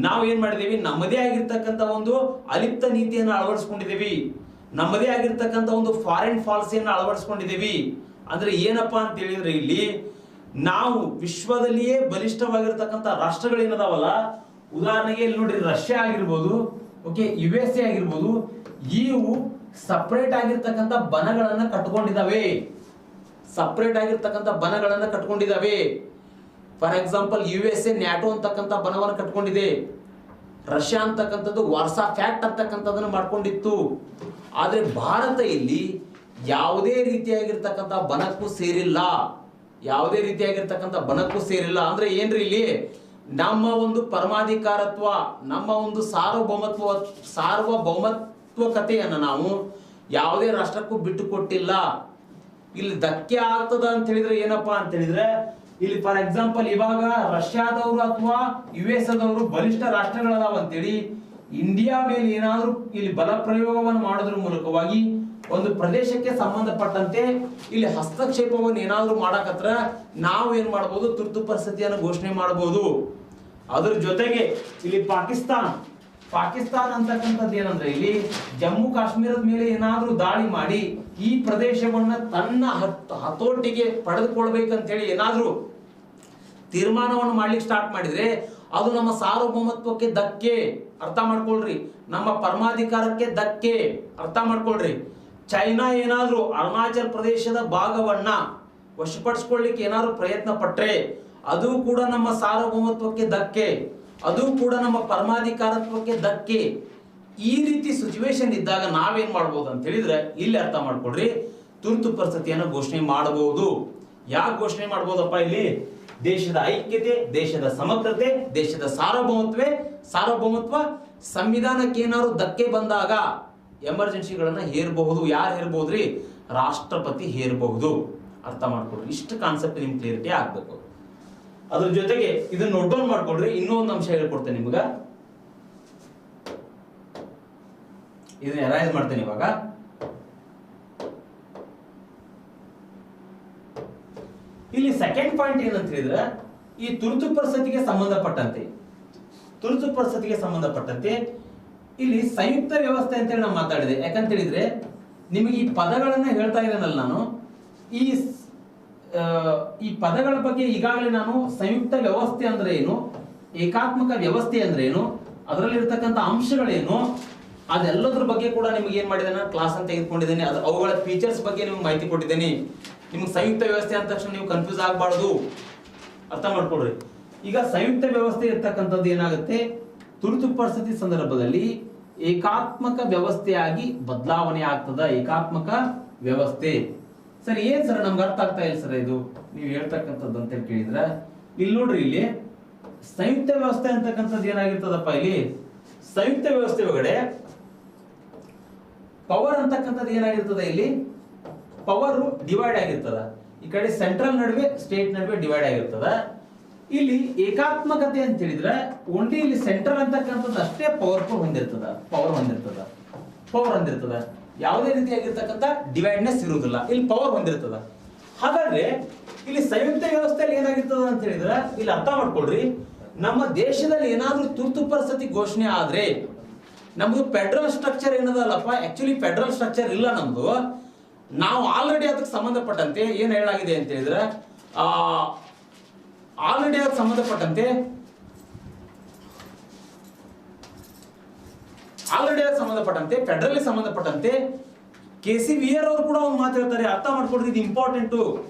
ನಾವು ಏನ್ ಮಾಡಿದೀವಿ, ನಮ್ಮದೇ ಆಗಿರ್ತಕ್ಕಂಥ ಒಂದು ಅಲಿಪ್ತ ನೀತಿಯನ್ನು ಅಳವಡಿಸ್ಕೊಂಡಿದ್ದೀವಿ, ನಮ್ಮದೇ ಆಗಿರ್ತಕ್ಕಂಥ ಒಂದು ಫಾರಿನ್ ಪಾಲಿಸಿಯನ್ನು ಅಳವಡಿಸ್ಕೊಂಡಿದ್ದೀವಿ. ಅಂದ್ರೆ ಏನಪ್ಪಾ ಅಂತ ಹೇಳಿದ್ರೆ, ಇಲ್ಲಿ ನಾವು ವಿಶ್ವದಲ್ಲಿಯೇ ಬಲಿಷ್ಠವಾಗಿರ್ತಕ್ಕಂಥ ರಾಷ್ಟ್ರಗಳೇನದಾವಲ್ಲ, ಉದಾಹರಣೆಗೆ ಇಲ್ಲಿ ನೋಡ್ರಿ, ರಷ್ಯಾ ಆಗಿರ್ಬೋದು, ಓಕೆ, USA ಆಗಿರ್ಬೋದು, ಇವು ಸಪರೇಟ್ ಆಗಿರ್ತಕ್ಕಂಥ ಬಣಗಳನ್ನ ಕಟ್ಕೊಂಡಿದ್ದಾವೆ. ಸಪರೇಟ್ ಆಗಿರ್ತಕ್ಕಂಥ ಬಣಗಳನ್ನ ಕಟ್ಕೊಂಡಿದ್ದಾವೆ. ಫಾರ್ ಎಕ್ಸಾಂಪಲ್ USA ನ್ಯಾಟೋ ಅಂತಕ್ಕಂಥ ಬಣವನ್ನು ಕಟ್ಕೊಂಡಿದೆ. ರಷ್ಯಾ ಅಂತಕ್ಕಂಥದ್ದು ವಾರ್ಸಾ ಫ್ಯಾಕ್ಟ್ ಅಂತಕ್ಕಂಥದ್ದನ್ನು ಮಾಡ್ಕೊಂಡಿತ್ತು. ಆದರೆ ಭಾರತ ಇಲ್ಲಿ ಯಾವುದೇ ರೀತಿಯಾಗಿರ್ತಕ್ಕಂಥ ಬಣಕ್ಕೂ ಸೇರಿಲ್ಲ. ಯಾವುದೇ ರೀತಿಯಾಗಿರ್ತಕ್ಕಂಥ ಬಣಕ್ಕೂ ಸೇರಿಲ್ಲ. ಅಂದ್ರೆ ಏನ್ರಿ ಇಲ್ಲಿ ನಮ್ಮ ಒಂದು ಪರಮಾಧಿಕಾರತ್ವ, ನಮ್ಮ ಒಂದು ಸಾರ್ವಭೌಮತ್ವಕತೆಯನ್ನು ನಾವು ಯಾವುದೇ ರಾಷ್ಟ್ರಕ್ಕೂ ಬಿಟ್ಟು ಕೊಟ್ಟಿಲ್ಲ. ಇಲ್ಲಿ ಧಕ್ಕೆ ಆಗ್ತದ ಅಂತ ಹೇಳಿದ್ರೆ ಏನಪ್ಪಾ ಅಂತ ಹೇಳಿದ್ರೆ, ಇಲ್ಲಿ ಫಾರ್ ಎಕ್ಸಾಂಪಲ್ ಇವಾಗ ರಷ್ಯಾದವರು ಅಥವಾ US ದವರು ಬಲಿಷ್ಠ ರಾಷ್ಟ್ರಗಳದಾವ ಅಂತೇಳಿ ಇಂಡಿಯಾ ಮೇಲೆ ಏನಾದ್ರೂ ಇಲ್ಲಿ ಬಲ ಪ್ರಯೋಗವನ್ನು ಮಾಡೋದ್ರ ಮೂಲಕವಾಗಿ ಒಂದು ಪ್ರದೇಶಕ್ಕೆ ಸಂಬಂಧಪಟ್ಟಂತೆ ಇಲ್ಲಿ ಹಸ್ತಕ್ಷೇಪವನ್ನು ಏನಾದ್ರೂ ಮಾಡಕತ್ರ ನಾವು ಏನ್ ಮಾಡಬಹುದು, ತುರ್ತು ಪರಿಸ್ಥಿತಿಯನ್ನು ಘೋಷಣೆ ಮಾಡಬಹುದು. ಅದ್ರ ಜೊತೆಗೆ ಇಲ್ಲಿ ಪಾಕಿಸ್ತಾನ ಅಂತಕ್ಕಂಥದ್ದು ಏನಂದ್ರೆ ಇಲ್ಲಿ ಜಮ್ಮು ಕಾಶ್ಮೀರದ ಮೇಲೆ ಏನಾದ್ರೂ ದಾಳಿ ಮಾಡಿ ಈ ಪ್ರದೇಶವನ್ನ ತನ್ನ ಹತೋಟಿಗೆ ಪಡೆದುಕೊಳ್ಬೇಕಂತ ಹೇಳಿ ಏನಾದ್ರೂ ತೀರ್ಮಾನವನ್ನು ಮಾಡ್ಲಿಕ್ಕೆ ಸ್ಟಾರ್ಟ್ ಮಾಡಿದ್ರೆ ಅದು ನಮ್ಮ ಸಾರ್ವಭೌಮತ್ವಕ್ಕೆ ಧಕ್ಕೆ. ಅರ್ಥ ಮಾಡ್ಕೊಳ್ರಿ. ನಮ್ಮ ಪರಮಾಧಿಕಾರಕ್ಕೆ ಧಕ್ಕೆ. ಅರ್ಥ ಮಾಡ್ಕೊಳ್ರಿ. ಚೈನಾ ಏನಾದ್ರೂ ಅರುಣಾಚಲ್ ಪ್ರದೇಶದ ಭಾಗವನ್ನ ವಶಪಡಿಸಿಕೊಳ್ಳಿಕ್ಕೆ ಏನಾದ್ರೂ ಪ್ರಯತ್ನ ಪಟ್ರೆ ಅದು ಕೂಡ ನಮ್ಮ ಸಾರ್ವಭೌಮತ್ವಕ್ಕೆ ಧಕ್ಕೆ. ಅದು ಕೂಡ ನಮ್ಮ ಪರಮಾಧಿಕಾರತ್ವಕ್ಕೆ ಧಕ್ಕೆ. ಈ ರೀತಿ ಸಿಚುವೇಶನ್ ಇದ್ದಾಗ ನಾವೇನ್ ಮಾಡ್ಬೋದು ಅಂತ ಹೇಳಿದ್ರೆ ಇಲ್ಲಿ ಅರ್ಥ ಮಾಡ್ಕೊಳ್ರಿ, ತುರ್ತು ಪರಿಸ್ಥಿತಿಯನ್ನು ಘೋಷಣೆ ಮಾಡಬಹುದು. ಯಾಕೆ ಘೋಷಣೆ ಮಾಡ್ಬೋದಪ್ಪ? ಇಲ್ಲಿ ದೇಶದ ಐಕ್ಯತೆ, ದೇಶದ ಸಮಗ್ರತೆ, ದೇಶದ ಸಾರ್ವಭೌಮತ್ವ, ಸಂವಿಧಾನಕ್ಕೆ ಏನಾದ್ರು ಧಕ್ಕೆ ಬಂದಾಗ ಎಮರ್ಜೆನ್ಸಿಗಳನ್ನ ಹೇರಬಹುದು. ಯಾರು ಹೇರಬಹುದ್ರಿ? ರಾಷ್ಟ್ರಪತಿ ಹೇರಬಹುದು. ಅರ್ಥ ಮಾಡ್ಕೊಡ್ರಿ. ಇಷ್ಟು ಕಾನ್ಸೆಪ್ಟ್ ನಿಮ್ಗೆ ಕ್ಲಿಯರಿಟಿ ಆಗ್ಬೇಕು. ಅದ್ರ ಜೊತೆಗೆ ಇದನ್ನ ನೋಟ್ ಡೌನ್ ಮಾಡ್ಕೊಡ್ರಿ. ಇನ್ನೊಂದು ಅಂಶ ಹೇಳ್ಕೊಡ್ತೇನೆ ನಿಮ್ಗ. ಇದನ್ನ ಎರೈಸ್ ಮಾಡ್ತೇನೆ ಇವಾಗ. ಇಲ್ಲಿ ಸೆಕೆಂಡ್ ಪಾಯಿಂಟ್ ಏನಂತ ಹೇಳಿದ್ರೆ, ಈ ತುರ್ತು ಪರಿಸ್ಥಿತಿಗೆ ಸಂಬಂಧಪಟ್ಟಂತೆ ಇಲ್ಲಿ ಸಂಯುಕ್ತ ವ್ಯವಸ್ಥೆ ಅಂತೇಳಿ ನಾವು ಮಾತಾಡಿದೆ. ಯಾಕಂತ ಹೇಳಿದ್ರೆ ನಿಮಗೆ ಈ ಪದಗಳನ್ನ ಹೇಳ್ತಾ ಇದ್ದೇನಲ್ಲ ನಾನು, ಈ ಪದಗಳ ಬಗ್ಗೆ ಈಗಾಗಲೇ ನಾನು ಸಂಯುಕ್ತ ವ್ಯವಸ್ಥೆ ಅಂದ್ರೆ ಏನು, ಏಕಾತ್ಮಕ ವ್ಯವಸ್ಥೆ ಅಂದ್ರೆ ಏನು, ಅದರಲ್ಲಿ ಇರ್ತಕ್ಕಂಥ ಅಂಶಗಳೇನು, ಅದೆಲ್ಲದ್ರ ಬಗ್ಗೆ ಕೂಡ ನಿಮಗೆ ಏನ್ ಮಾಡಿದ್ದೇನೆ, ಕ್ಲಾಸ್ ಅಂತ ತೆಗೆದುಕೊಂಡಿದ್ದೇನೆ. ಅವುಗಳ ಫೀಚರ್ಸ್ ಬಗ್ಗೆ ನಿಮ್ಗೆ ಮಾಹಿತಿ ಕೊಟ್ಟಿದ್ದೇನೆ. ನಿಮ್ಗೆ ಸಂಯುಕ್ತ ವ್ಯವಸ್ಥೆ ಅಂದ ತಕ್ಷಣ ನೀವು ಕನ್ಫ್ಯೂಸ್ ಆಗಬಾರ್ದು. ಅರ್ಥ ಮಾಡ್ಕೊಳ್ರಿ. ಈಗ ಸಂಯುಕ್ತ ವ್ಯವಸ್ಥೆ ಇರ್ತಕ್ಕಂಥದ್ದು ಏನಾಗುತ್ತೆ, ತುರ್ತು ಪರಿಸ್ಥಿತಿ ಸಂದರ್ಭದಲ್ಲಿ ಏಕಾತ್ಮಕ ವ್ಯವಸ್ಥೆಯಾಗಿ ಬದಲಾವಣೆ ಆಗ್ತದ. ಏಕಾತ್ಮಕ ವ್ಯವಸ್ಥೆ. ಸರ್ ಏನ್ ಸರ್ ನಮ್ಗೆ ಅರ್ಥ ಆಗ್ತಾ ಇಲ್ಲ ಸರ್ ಇದು ನೀವು ಹೇಳ್ತಕ್ಕಂಥದ್ದು ಅಂತ ಕೇಳಿದ್ರೆ, ಇಲ್ಲಿ ನೋಡ್ರಿ, ಇಲ್ಲಿ ಸಂಯುಕ್ತ ವ್ಯವಸ್ಥೆ ಅಂತಕ್ಕಂಥದ್ದು ಏನಾಗಿರ್ತದಪ್ಪ, ಇಲ್ಲಿ ಸಂಯುಕ್ತ ವ್ಯವಸ್ಥೆ ಒಳಗಡೆ ಪವರ್ ಅಂತಕ್ಕಂಥದ್ದು ಏನಾಗಿರ್ತದ, ಇಲ್ಲಿ ಪವರ್ ಡಿವೈಡ್ ಆಗಿರ್ತದ. ಈ ಕಡೆ ಸೆಂಟ್ರಲ್ ನಡುವೆ ಸ್ಟೇಟ್ ನಡುವೆ ಡಿವೈಡ್ ಆಗಿರ್ತದ. ಇಲ್ಲಿ ಏಕಾತ್ಮಕತೆ ಅಂತ ಹೇಳಿದ್ರೆ ಓನ್ಲಿ ಇಲ್ಲಿ ಸೆಂಟ್ರಲ್ ಅಂತಕ್ಕಂಥದ್ದು ಅಷ್ಟೇ ಪವರ್ ಹೊಂದಿರ್ತದ. ಯಾವುದೇ ರೀತಿಯಾಗಿರ್ತಕ್ಕಂಥ ಡಿವೈಡ್ನೆಸ್ ಇರುವುದಿಲ್ಲ. ಇಲ್ಲಿ ಪವರ್ ಹೊಂದಿರ್ತದ. ಹಾಗಾದ್ರೆ ಇಲ್ಲಿ ಸಂಯುಕ್ತ ವ್ಯವಸ್ಥೆಯಲ್ಲಿ ಏನಾಗಿರ್ತದ ಅಂತ ಹೇಳಿದ್ರೆ ಇಲ್ಲಿ ಅರ್ಥ ಮಾಡ್ಕೊಳ್ರಿ, ನಮ್ಮ ದೇಶದಲ್ಲಿ ಏನಾದ್ರೂ ತುರ್ತು ಪರಿಸ್ಥಿತಿ ಘೋಷಣೆ ಆದ್ರೆ ನಮ್ದು ಫೆಡರಲ್ ಸ್ಟ್ರಕ್ಚರ್ ಏನದಲ್ಲಪ್ಪ, ಆಕ್ಚುಲಿ ಫೆಡರಲ್ ಸ್ಟ್ರಕ್ಚರ್ ಇಲ್ಲ ನಮ್ದು. ನಾವು ಆಲ್ರೆಡಿ ಅದಕ್ಕೆ ಸಂಬಂಧಪಟ್ಟಂತೆ ಏನ್ ಹೇಳಾಗಿದೆ ಅಂತ ಹೇಳಿದ್ರೆ, ಆಲ್ರೆಡಿ ಅದಕ್ಕೆ ಸಂಬಂಧಪಟ್ಟಂತೆ ಫೆಡರಲ್ ಸಂಬಂಧಪಟ್ಟಂತೆ KCVR ಅವರು ಕೂಡ ಒಂದು ಮಾತು ಹೇಳ್ತಾರೆ. ಅರ್ಥ ಮಾಡ್ಕೊಡ್ರಿ, ಇದು ಇಂಪಾರ್ಟೆಂಟ್.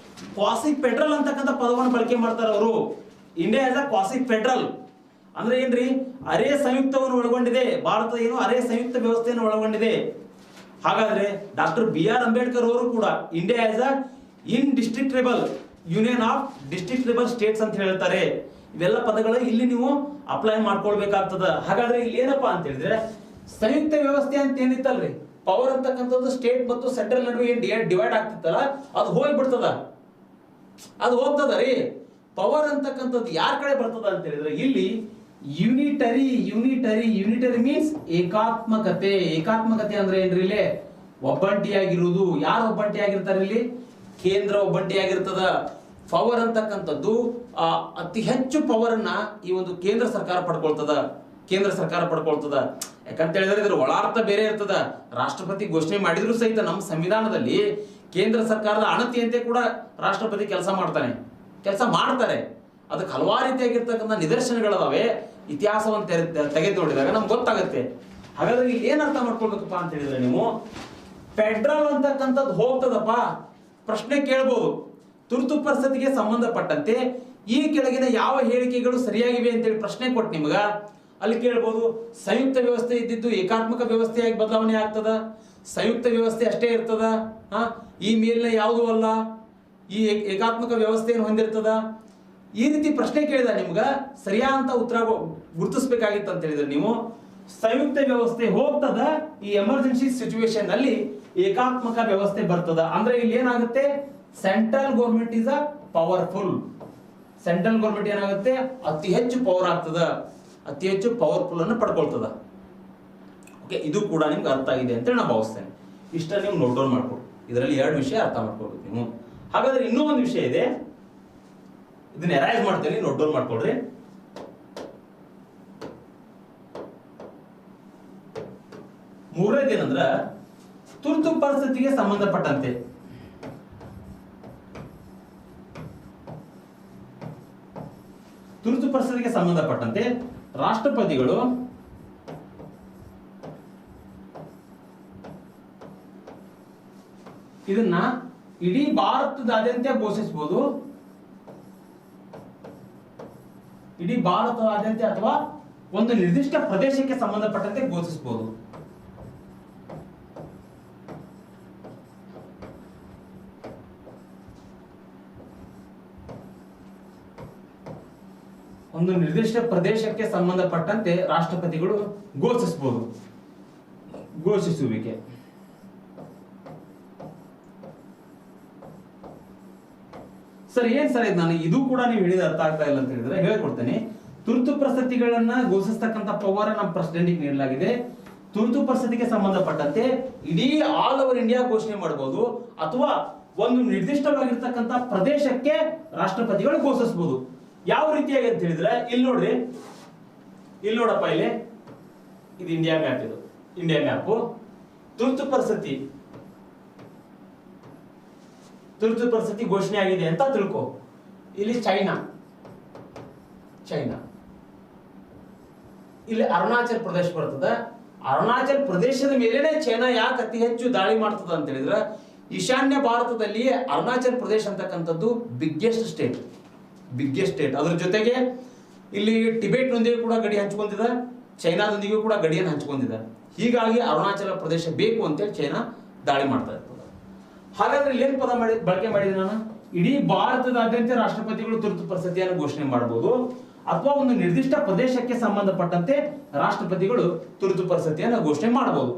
ಕ್ವಾಸಿ ಫೆಡರಲ್ ಅಂತಕ್ಕಂಥ ಪದವನ್ನು ಬಳಕೆ ಮಾಡ್ತಾರೆ ಅವರು. India is a quasi federal ಅಂದ್ರೆ ಏನ್ರಿ, ಅರೆ ಸಂಯುಕ್ತವನ್ನು ಒಳಗೊಂಡಿದೆ. ಭಾರತ ಏನು ಅರೆ ಸಂಯುಕ್ತ ವ್ಯವಸ್ಥೆಯನ್ನು ಒಳಗೊಂಡಿದೆ. ಹಾಗಾದ್ರೆ ಡಾಕ್ಟರ್ BR ಅಂಬೇಡ್ಕರ್ ಅವರು ಕೂಡ India is a indestructible union of destructible states ಅಂತ ಹೇಳ್ತಾರೆ. ಇವೆಲ್ಲ ಪದಗಳು ಇಲ್ಲಿ ನೀವು ಅಪ್ಲೈ ಮಾಡ್ಕೊಳ್ಬೇಕಾಗ್ತದ. ಹಾಗಾದ್ರೆ ಇಲ್ಲಿ ಏನಪ್ಪಾ ಅಂತ ಹೇಳಿದ್ರೆ, ಸಂಯುಕ್ತ ವ್ಯವಸ್ಥೆ ಅಂತ ಏನಿತ್ತಲ್ರಿ, ಪವರ್ ಅಂತಕ್ಕಂಥದ್ದು ಸ್ಟೇಟ್ ಮತ್ತು ಸೆಂಟ್ರಲ್ ನಡುವೆ ಏನ್ ಡಿವೈಡ್ ಆಗ್ತಿತ್ತಲ್ಲ ಅದು ಹೋಗ್ಬಿಡ್ತದ, ಅದು ಹೋಗ್ತದ ರೀ. ಪವರ್ ಅಂತಕ್ಕಂಥದ್ದು ಯಾರ ಕಡೆ ಬರ್ತದ ಅಂತ ಹೇಳಿದ್ರೆ ಇಲ್ಲಿ ಯೂನಿಟರಿ ಮೀನ್ಸ್ ಏಕಾತ್ಮಕತೆ. ಏಕಾತ್ಮಕತೆ ಅಂದ್ರೆ ಏನ್ರಿ, ಇಲ್ಲಿ ಒಬ್ಬಂಟಿಯಾಗಿರುವುದು. ಯಾರು ಒಬ್ಬಂಟಿಯಾಗಿರ್ತಾರೆ ಇಲ್ಲಿ? ಕೇಂದ್ರ ಒಬ್ಬಂಟಿಯಾಗಿರ್ತದ. ಪವರ್ ಅಂತಕ್ಕಂಥದ್ದು ಅತಿ ಹೆಚ್ಚು ಪವರ್ ಅನ್ನ ಈ ಒಂದು ಕೇಂದ್ರ ಸರ್ಕಾರ ಪಡ್ಕೊಳ್ತದ. ಯಾಕಂತ ಹೇಳಿದ್ರೆ ಇದ್ರ ಒಳಾರ್ಥ ಬೇರೆ ಇರ್ತದ. ರಾಷ್ಟ್ರಪತಿ ಘೋಷಣೆ ಮಾಡಿದ್ರು ಸಹಿತ ನಮ್ಮ ಸಂವಿಧಾನದಲ್ಲಿ ಕೇಂದ್ರ ಸರ್ಕಾರದ ಅಣತಿಯಂತೆ ಕೂಡ ರಾಷ್ಟ್ರಪತಿ ಕೆಲಸ ಮಾಡ್ತಾರೆ. ಅದಕ್ಕೆ ಹಲವಾರು ರೀತಿಯಾಗಿರ್ತಕ್ಕಂಥ ನಿದರ್ಶನಗಳದಾವೆ. ಇತಿಹಾಸವನ್ನು ತೆಗೆದು ನೋಡಿದಾಗ ನಮ್ಗೆ ಗೊತ್ತಾಗುತ್ತೆ. ಹಾಗಾದ್ರೆ ಇಲ್ಲಿ ಏನ್ ಅರ್ಥ ಮಾಡ್ಕೊಳ್ಬೇಕಪ್ಪ ಅಂತ ಹೇಳಿದ್ರೆ, ನೀವು ಫೆಡರಲ್ ಅಂತಕ್ಕಂಥದ್ದು ಹೋಗ್ತದಪ್ಪ, ಪ್ರಶ್ನೆ ಕೇಳ್ಬೋದು. ತುರ್ತು ಪರಿಸ್ಥಿತಿಗೆ ಸಂಬಂಧಪಟ್ಟಂತೆ ಈ ಕೆಳಗಿನ ಯಾವ ಹೇಳಿಕೆಗಳು ಸರಿಯಾಗಿವೆ ಅಂತೇಳಿ ಪ್ರಶ್ನೆ ಕೊಟ್ಟು ನಿಮ್ಗ ಅಲ್ಲಿ ಕೇಳ್ಬೋದು. ಸಂಯುಕ್ತ ವ್ಯವಸ್ಥೆ ಇದ್ದಿದ್ದು ಏಕಾತ್ಮಕ ವ್ಯವಸ್ಥೆಯಾಗಿ ಬದಲಾವಣೆ ಆಗ್ತದ, ಸಂಯುಕ್ತ ವ್ಯವಸ್ಥೆ ಅಷ್ಟೇ ಇರ್ತದ, ಈ ಮೇಲಿನ ಯಾವುದೂ ಅಲ್ಲ, ಈ ಏಕಾತ್ಮಕ ವ್ಯವಸ್ಥೆಯನ್ನು ಹೊಂದಿರ್ತದ. ಈ ರೀತಿ ಪ್ರಶ್ನೆ ಕೇಳಿದ ನಿಮ್ಗ ಸರಿಯಾದ ಉತ್ತರ ಗುರುತಿಸ್ಬೇಕಾಗಿತ್ತು ಅಂತ ಹೇಳಿದ್ರೆ ನೀವು ಸಂಯುಕ್ತ ವ್ಯವಸ್ಥೆ ಹೋಗ್ತದ, ಈ ಎಮರ್ಜೆನ್ಸಿ ಸಿಚುವೇಶನ್ ಅಲ್ಲಿ ಏಕಾತ್ಮಕ ವ್ಯವಸ್ಥೆ ಬರ್ತದ. ಅಂದ್ರೆ ಇಲ್ಲಿ ಏನಾಗುತ್ತೆ, central government is a powerful. Central government ಏನಾಗುತ್ತೆ, ಅತಿ ಹೆಚ್ಚು ಪವರ್ ಆಗ್ತದ, ಅತಿ ಹೆಚ್ಚು ಪವರ್ಫುಲ್ ಅನ್ನು ಪಡ್ಕೊಳ್ತದ. ಓಕೆ, ಇದು ಕೂಡ ನಿಮ್ಗೆ ಅರ್ಥ ಆಗಿದೆ ಅಂತ ನಾನು ಭಾವಿಸ್ತೇನೆ. ಇಷ್ಟ ನೀವು ನೋಟ್ ಡೌನ್ ಮಾಡ್ಕೊಡಿ. ಇದರಲ್ಲಿ 2 ವಿಷಯ ಅರ್ಥ ಮಾಡ್ಕೊಳ್ಬೇಕು ನೀವು. ಹಾಗಾದ್ರೆ ಇನ್ನೂ ಒಂದು ವಿಷಯ ಇದೆ, ಇದನ್ನ ಎರೈಸ್ ಮಾಡ್ತೇನೆ, ನೋಟ್ ಡೌನ್ ಮಾಡ್ಕೊಳ್ರಿ. ಮೂರನೇದೇನಂದ್ರ ತುರ್ತು ಪರಿಸ್ಥಿತಿಗೆ ಸಂಬಂಧಪಟ್ಟಂತೆ ರಾಷ್ಟ್ರಪತಿಗಳು ಇದನ್ನ ಇಡೀ ಭಾರತದಾದ್ಯಂತ ಘೋಷಿಸಬಹುದು, ಇಡೀ ಭಾರತದಾದ್ಯಂತ ಅಥವಾ ಒಂದು ನಿರ್ದಿಷ್ಟ ಪ್ರದೇಶಕ್ಕೆ ಸಂಬಂಧಪಟ್ಟಂತೆ ಘೋಷಿಸಬಹುದು. ಒಂದು ನಿರ್ದಿಷ್ಟ ಪ್ರದೇಶಕ್ಕೆ ಸಂಬಂಧಪಟ್ಟಂತೆ ರಾಷ್ಟ್ರಪತಿಗಳು ಘೋಷಿಸಬಹುದು. ಘೋಷಿಸುವಿಕೆ ಸರ್ ಏನ್ ಸರ್ ಇದು, ನಾನು ಇದು ಕೂಡ ನೀವು ಹೇಳಿದ ಅರ್ಥ ಆಗ್ತಾ ಇಲ್ಲ ಅಂತ ಹೇಳಿದ್ರೆ ಹೇಳ್ಕೊಡ್ತೇನೆ. ತುರ್ತು ಪರಿಸ್ಥಿತಿಗಳನ್ನ ಘೋಷಿಸ್ತಕ್ಕಂಥ ಪವರ್ ನಮ್ಮ ಪ್ರೆಸಿಡೆಂಟ್ಗೆ ನೀಡಲಾಗಿದೆ. ತುರ್ತು ಪರಿಸ್ಥಿತಿಗೆ ಸಂಬಂಧಪಟ್ಟಂತೆ ಇಡೀ ಆಲ್ ಓವರ್ ಇಂಡಿಯಾ ಘೋಷಣೆ ಮಾಡಬಹುದು, ಅಥವಾ ಒಂದು ನಿರ್ದಿಷ್ಟವಾಗಿರ್ತಕ್ಕಂಥ ಪ್ರದೇಶಕ್ಕೆ ರಾಷ್ಟ್ರಪತಿಗಳು ಘೋಷಿಸಬಹುದು. ಯಾವ ರೀತಿಯಾಗಿ ಅಂತ ಹೇಳಿದ್ರೆ ಇಲ್ಲಿ ನೋಡ್ರಿ, ಇಲ್ಲಿ ನೋಡಪ್ಪ, ಇಲ್ಲಿ ಇದು ಇಂಡಿಯಾ ಮ್ಯಾಪ್, ಇದು ಇಂಡಿಯಾ ಮ್ಯಾಪ್. ತುರ್ತು ಪರಿಸ್ಥಿತಿ ಘೋಷಣೆ ಆಗಿದೆ ಅಂತ ತಿಳ್ಕೊ. ಇಲ್ಲಿ ಚೈನಾ, ಇಲ್ಲಿ ಅರುಣಾಚಲ್ ಪ್ರದೇಶ ಬರ್ತದ. ಅರುಣಾಚಲ್ ಪ್ರದೇಶದ ಮೇಲೆನೆ ಚೈನಾ ಯಾಕೆ ಅತಿ ಹೆಚ್ಚು ದಾಳಿ ಮಾಡ್ತದ ಅಂತ ಹೇಳಿದ್ರೆ, ಈಶಾನ್ಯ ಭಾರತದಲ್ಲಿ ಅರುಣಾಚಲ್ ಪ್ರದೇಶ ಅಂತಕ್ಕಂಥದ್ದು ಬಿಗ್ಗೆಸ್ಟ್ ಸ್ಟೇಟ್. ಅದ್ರ ಜೊತೆಗೆ ಇಲ್ಲಿ ಟಿಬೆಟ್ ನೊಂದಿಗೆ ಕೂಡ ಗಡಿ ಹಂಚ್ಕೊಂಡಿದೆ, ಚೈನಾದೊಂದಿಗೂ ಕೂಡ ಗಡಿಯನ್ನು ಹಂಚ್ಕೊಂಡಿದೆ. ಹೀಗಾಗಿ ಅರುಣಾಚಲ ಪ್ರದೇಶ ಬೇಕು ಅಂತೇಳಿ ಚೈನಾ ದಾಳಿ ಮಾಡ್ತಾ ಇರ್ತದೆ. ಹಾಗಾದ್ರೆ ಇಲ್ಲಿ ಏನ್ ಪದ ಬಳಕೆ ಮಾಡಿದೆ ನಾನು, ಇಡೀ ಭಾರತದಾದ್ಯಂತ ರಾಷ್ಟ್ರಪತಿಗಳು ತುರ್ತು ಪರಿಸ್ಥಿತಿಯನ್ನು ಘೋಷಣೆ ಮಾಡಬಹುದು, ಅಥವಾ ಒಂದು ನಿರ್ದಿಷ್ಟ ಪ್ರದೇಶಕ್ಕೆ ಸಂಬಂಧಪಟ್ಟಂತೆ ರಾಷ್ಟ್ರಪತಿಗಳು ತುರ್ತು ಪರಿಸ್ಥಿತಿಯನ್ನು ಘೋಷಣೆ ಮಾಡಬಹುದು.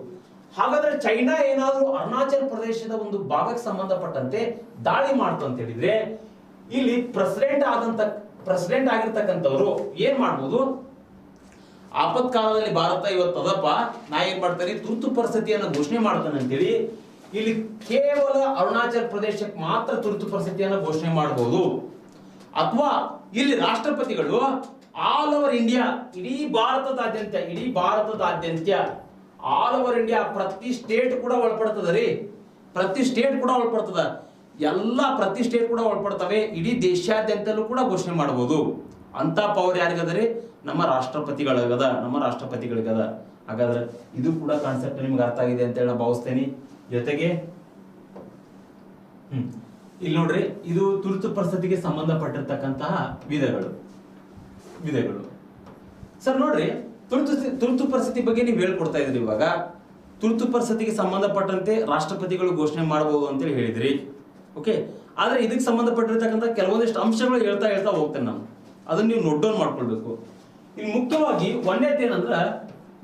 ಹಾಗಾದ್ರೆ ಚೈನಾ ಏನಾದರೂ ಅರುಣಾಚಲ್ ಪ್ರದೇಶದ ಒಂದು ಭಾಗಕ್ಕೆ ಸಂಬಂಧಪಟ್ಟಂತೆ ದಾಳಿ ಮಾಡ್ತು ಅಂತ ಹೇಳಿದ್ರೆ, ಇಲ್ಲಿ ಪ್ರೆಸಿಡೆಂಟ್ ಆಗಿರ್ತಕ್ಕಂಥವ್ರು ಏನ್ ಮಾಡ್ಬೋದು, ಆಪತ್ಕಾಲದಲ್ಲಿ ಭಾರತ ಇವತ್ತದಪ್ಪ, ನಾ ಏನ್ ಮಾಡ್ತೇನೆ, ತುರ್ತು ಪರಿಸ್ಥಿತಿಯನ್ನು ಘೋಷಣೆ ಮಾಡ್ತಾನೆ ಅಂತೇಳಿ ಇಲ್ಲಿ ಕೇವಲ ಅರುಣಾಚಲ್ ಪ್ರದೇಶಕ್ಕೆ ಮಾತ್ರ ತುರ್ತು ಪರಿಸ್ಥಿತಿಯನ್ನು ಘೋಷಣೆ ಮಾಡಬಹುದು. ಅಥವಾ ಇಲ್ಲಿ ರಾಷ್ಟ್ರಪತಿಗಳು ಆಲ್ ಓವರ್ ಇಂಡಿಯಾ, ಇಡೀ ಭಾರತದಾದ್ಯಂತ ಆಲ್ ಓವರ್ ಇಂಡಿಯಾ ಪ್ರತಿ ಸ್ಟೇಟ್ ಕೂಡ ಒಳಪಡ್ತದ ರೀ, ಪ್ರತಿ ಸ್ಟೇಟ್ ಕೂಡ ಒಳಪಡ್ತವೆ. ಇಡೀ ದೇಶಾದ್ಯಂತಲೂ ಕೂಡ ಘೋಷಣೆ ಮಾಡಬಹುದು. ಅಂತ ಪವರ್ ಯಾರಿಗದ ರೀ, ನಮ್ಮ ರಾಷ್ಟ್ರಪತಿಗಳಿಗದ. ಹಾಗಾದ್ರೆ ಇದು ಕೂಡ ಕಾನ್ಸೆಪ್ಟ್ ನಿಮ್ಗೆ ಅರ್ಥ ಆಗಿದೆ ಅಂತ ಹೇಳಿ ಭಾವಿಸ್ತೇನೆ. ಜೊತೆಗೆ ಇಲ್ಲಿ ನೋಡ್ರಿ, ಇದು ತುರ್ತು ಪರಿಸ್ಥಿತಿಗೆ ಸಂಬಂಧಪಟ್ಟಿರ್ತಕ್ಕಂತಹ ವಿಧಗಳು. ಸರ್ ನೋಡ್ರಿ, ತುರ್ತು ಪರಿಸ್ಥಿತಿ ಬಗ್ಗೆ ನೀವು ಹೇಳ್ಕೊಡ್ತಾ ಇದ್ರಿ. ಇವಾಗ ತುರ್ತು ಪರಿಸ್ಥಿತಿಗೆ ಸಂಬಂಧಪಟ್ಟಂತೆ ರಾಷ್ಟ್ರಪತಿಗಳು ಘೋಷಣೆ ಮಾಡಬಹುದು ಅಂತೇಳಿ ಹೇಳಿದ್ರಿ. ಓಕೆ, ಆದ್ರೆ ಇದಕ್ಕೆ ಸಂಬಂಧಪಟ್ಟಿರ್ತಕ್ಕಂಥ ಕೆಲವೊಂದಿಷ್ಟು ಅಂಶಗಳು ಹೇಳ್ತಾ ಹೋಗ್ತೇನೆ ನಾನು, ಅದನ್ನ ನೀವು ನೋಟ್ ಡೌನ್ ಮಾಡ್ಕೊಳ್ಬೇಕು. ಇಲ್ಲಿ ಮುಖ್ಯವಾಗಿ ಒಂದೇದೇನಂದ್ರ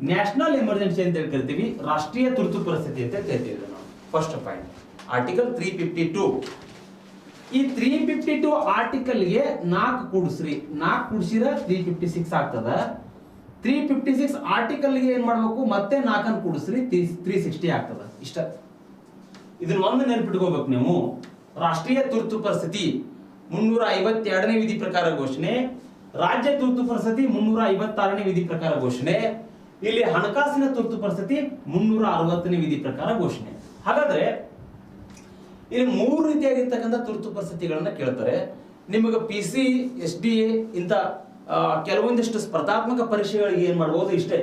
ನ್ಯಾಷನಲ್ ಎಮರ್ಜೆನ್ಸಿ ಅಂತ ಹೇಳಿ ಕರಿತೀವಿ, ರಾಷ್ಟ್ರೀಯ ತುರ್ತು ಪರಿಸ್ಥಿತಿ ಅಂತ ಕರಿತೀವಿ ನಾವು. First point article 352. ಈ 352 ಆರ್ಟಿಕಲ್ಗೆ 4 ಕೂಡಿಸಿದ್ರೆ 356 ಆಗ್ತದ. 356 ಆರ್ಟಿಕಲ್ಗೆ ಏನ್ ಮಾಡ್ಬೇಕು, ಮತ್ತೆ 4 ಕೂಡಿಸ್ರಿ 360 ಆಗ್ತದ. ಇಷ್ಟ, ಇದನ್ನ ಒಂದು ನೆನಪಿಟ್ಕೋಬೇಕು ನೀವು. ರಾಷ್ಟ್ರೀಯ ತುರ್ತು ಪರಿಸ್ಥಿತಿ 352ನೇ ವಿಧಿ ಪ್ರಕಾರ ಘೋಷಣೆ, ರಾಜ್ಯ ತುರ್ತು ಪರಿಸ್ಥಿತಿ 356ನೇ ವಿಧಿ ಪ್ರಕಾರ ಘೋಷಣೆ, ಇಲ್ಲಿ ಹಣಕಾಸಿನ ತುರ್ತು ಪರಿಸ್ಥಿತಿ 360ನೇ ವಿಧಿ ಪ್ರಕಾರ ಘೋಷಣೆ. ಹಾಗಾದ್ರೆ ಇಲ್ಲಿ 3 ರೀತಿಯಾಗಿರ್ತಕ್ಕಂಥ ತುರ್ತು ಪರಿಸ್ಥಿತಿಗಳನ್ನ ಕೇಳ್ತಾರೆ. ನಿಮಗೆ PC, SDA ಇಂತ ಕೆಲವೊಂದಿಷ್ಟು ಸ್ಪರ್ಧಾತ್ಮಕ ಪರೀಕ್ಷೆಗಳಿಗೆ ಏನ್ ಮಾಡಬಹುದು, ಇಷ್ಟೇ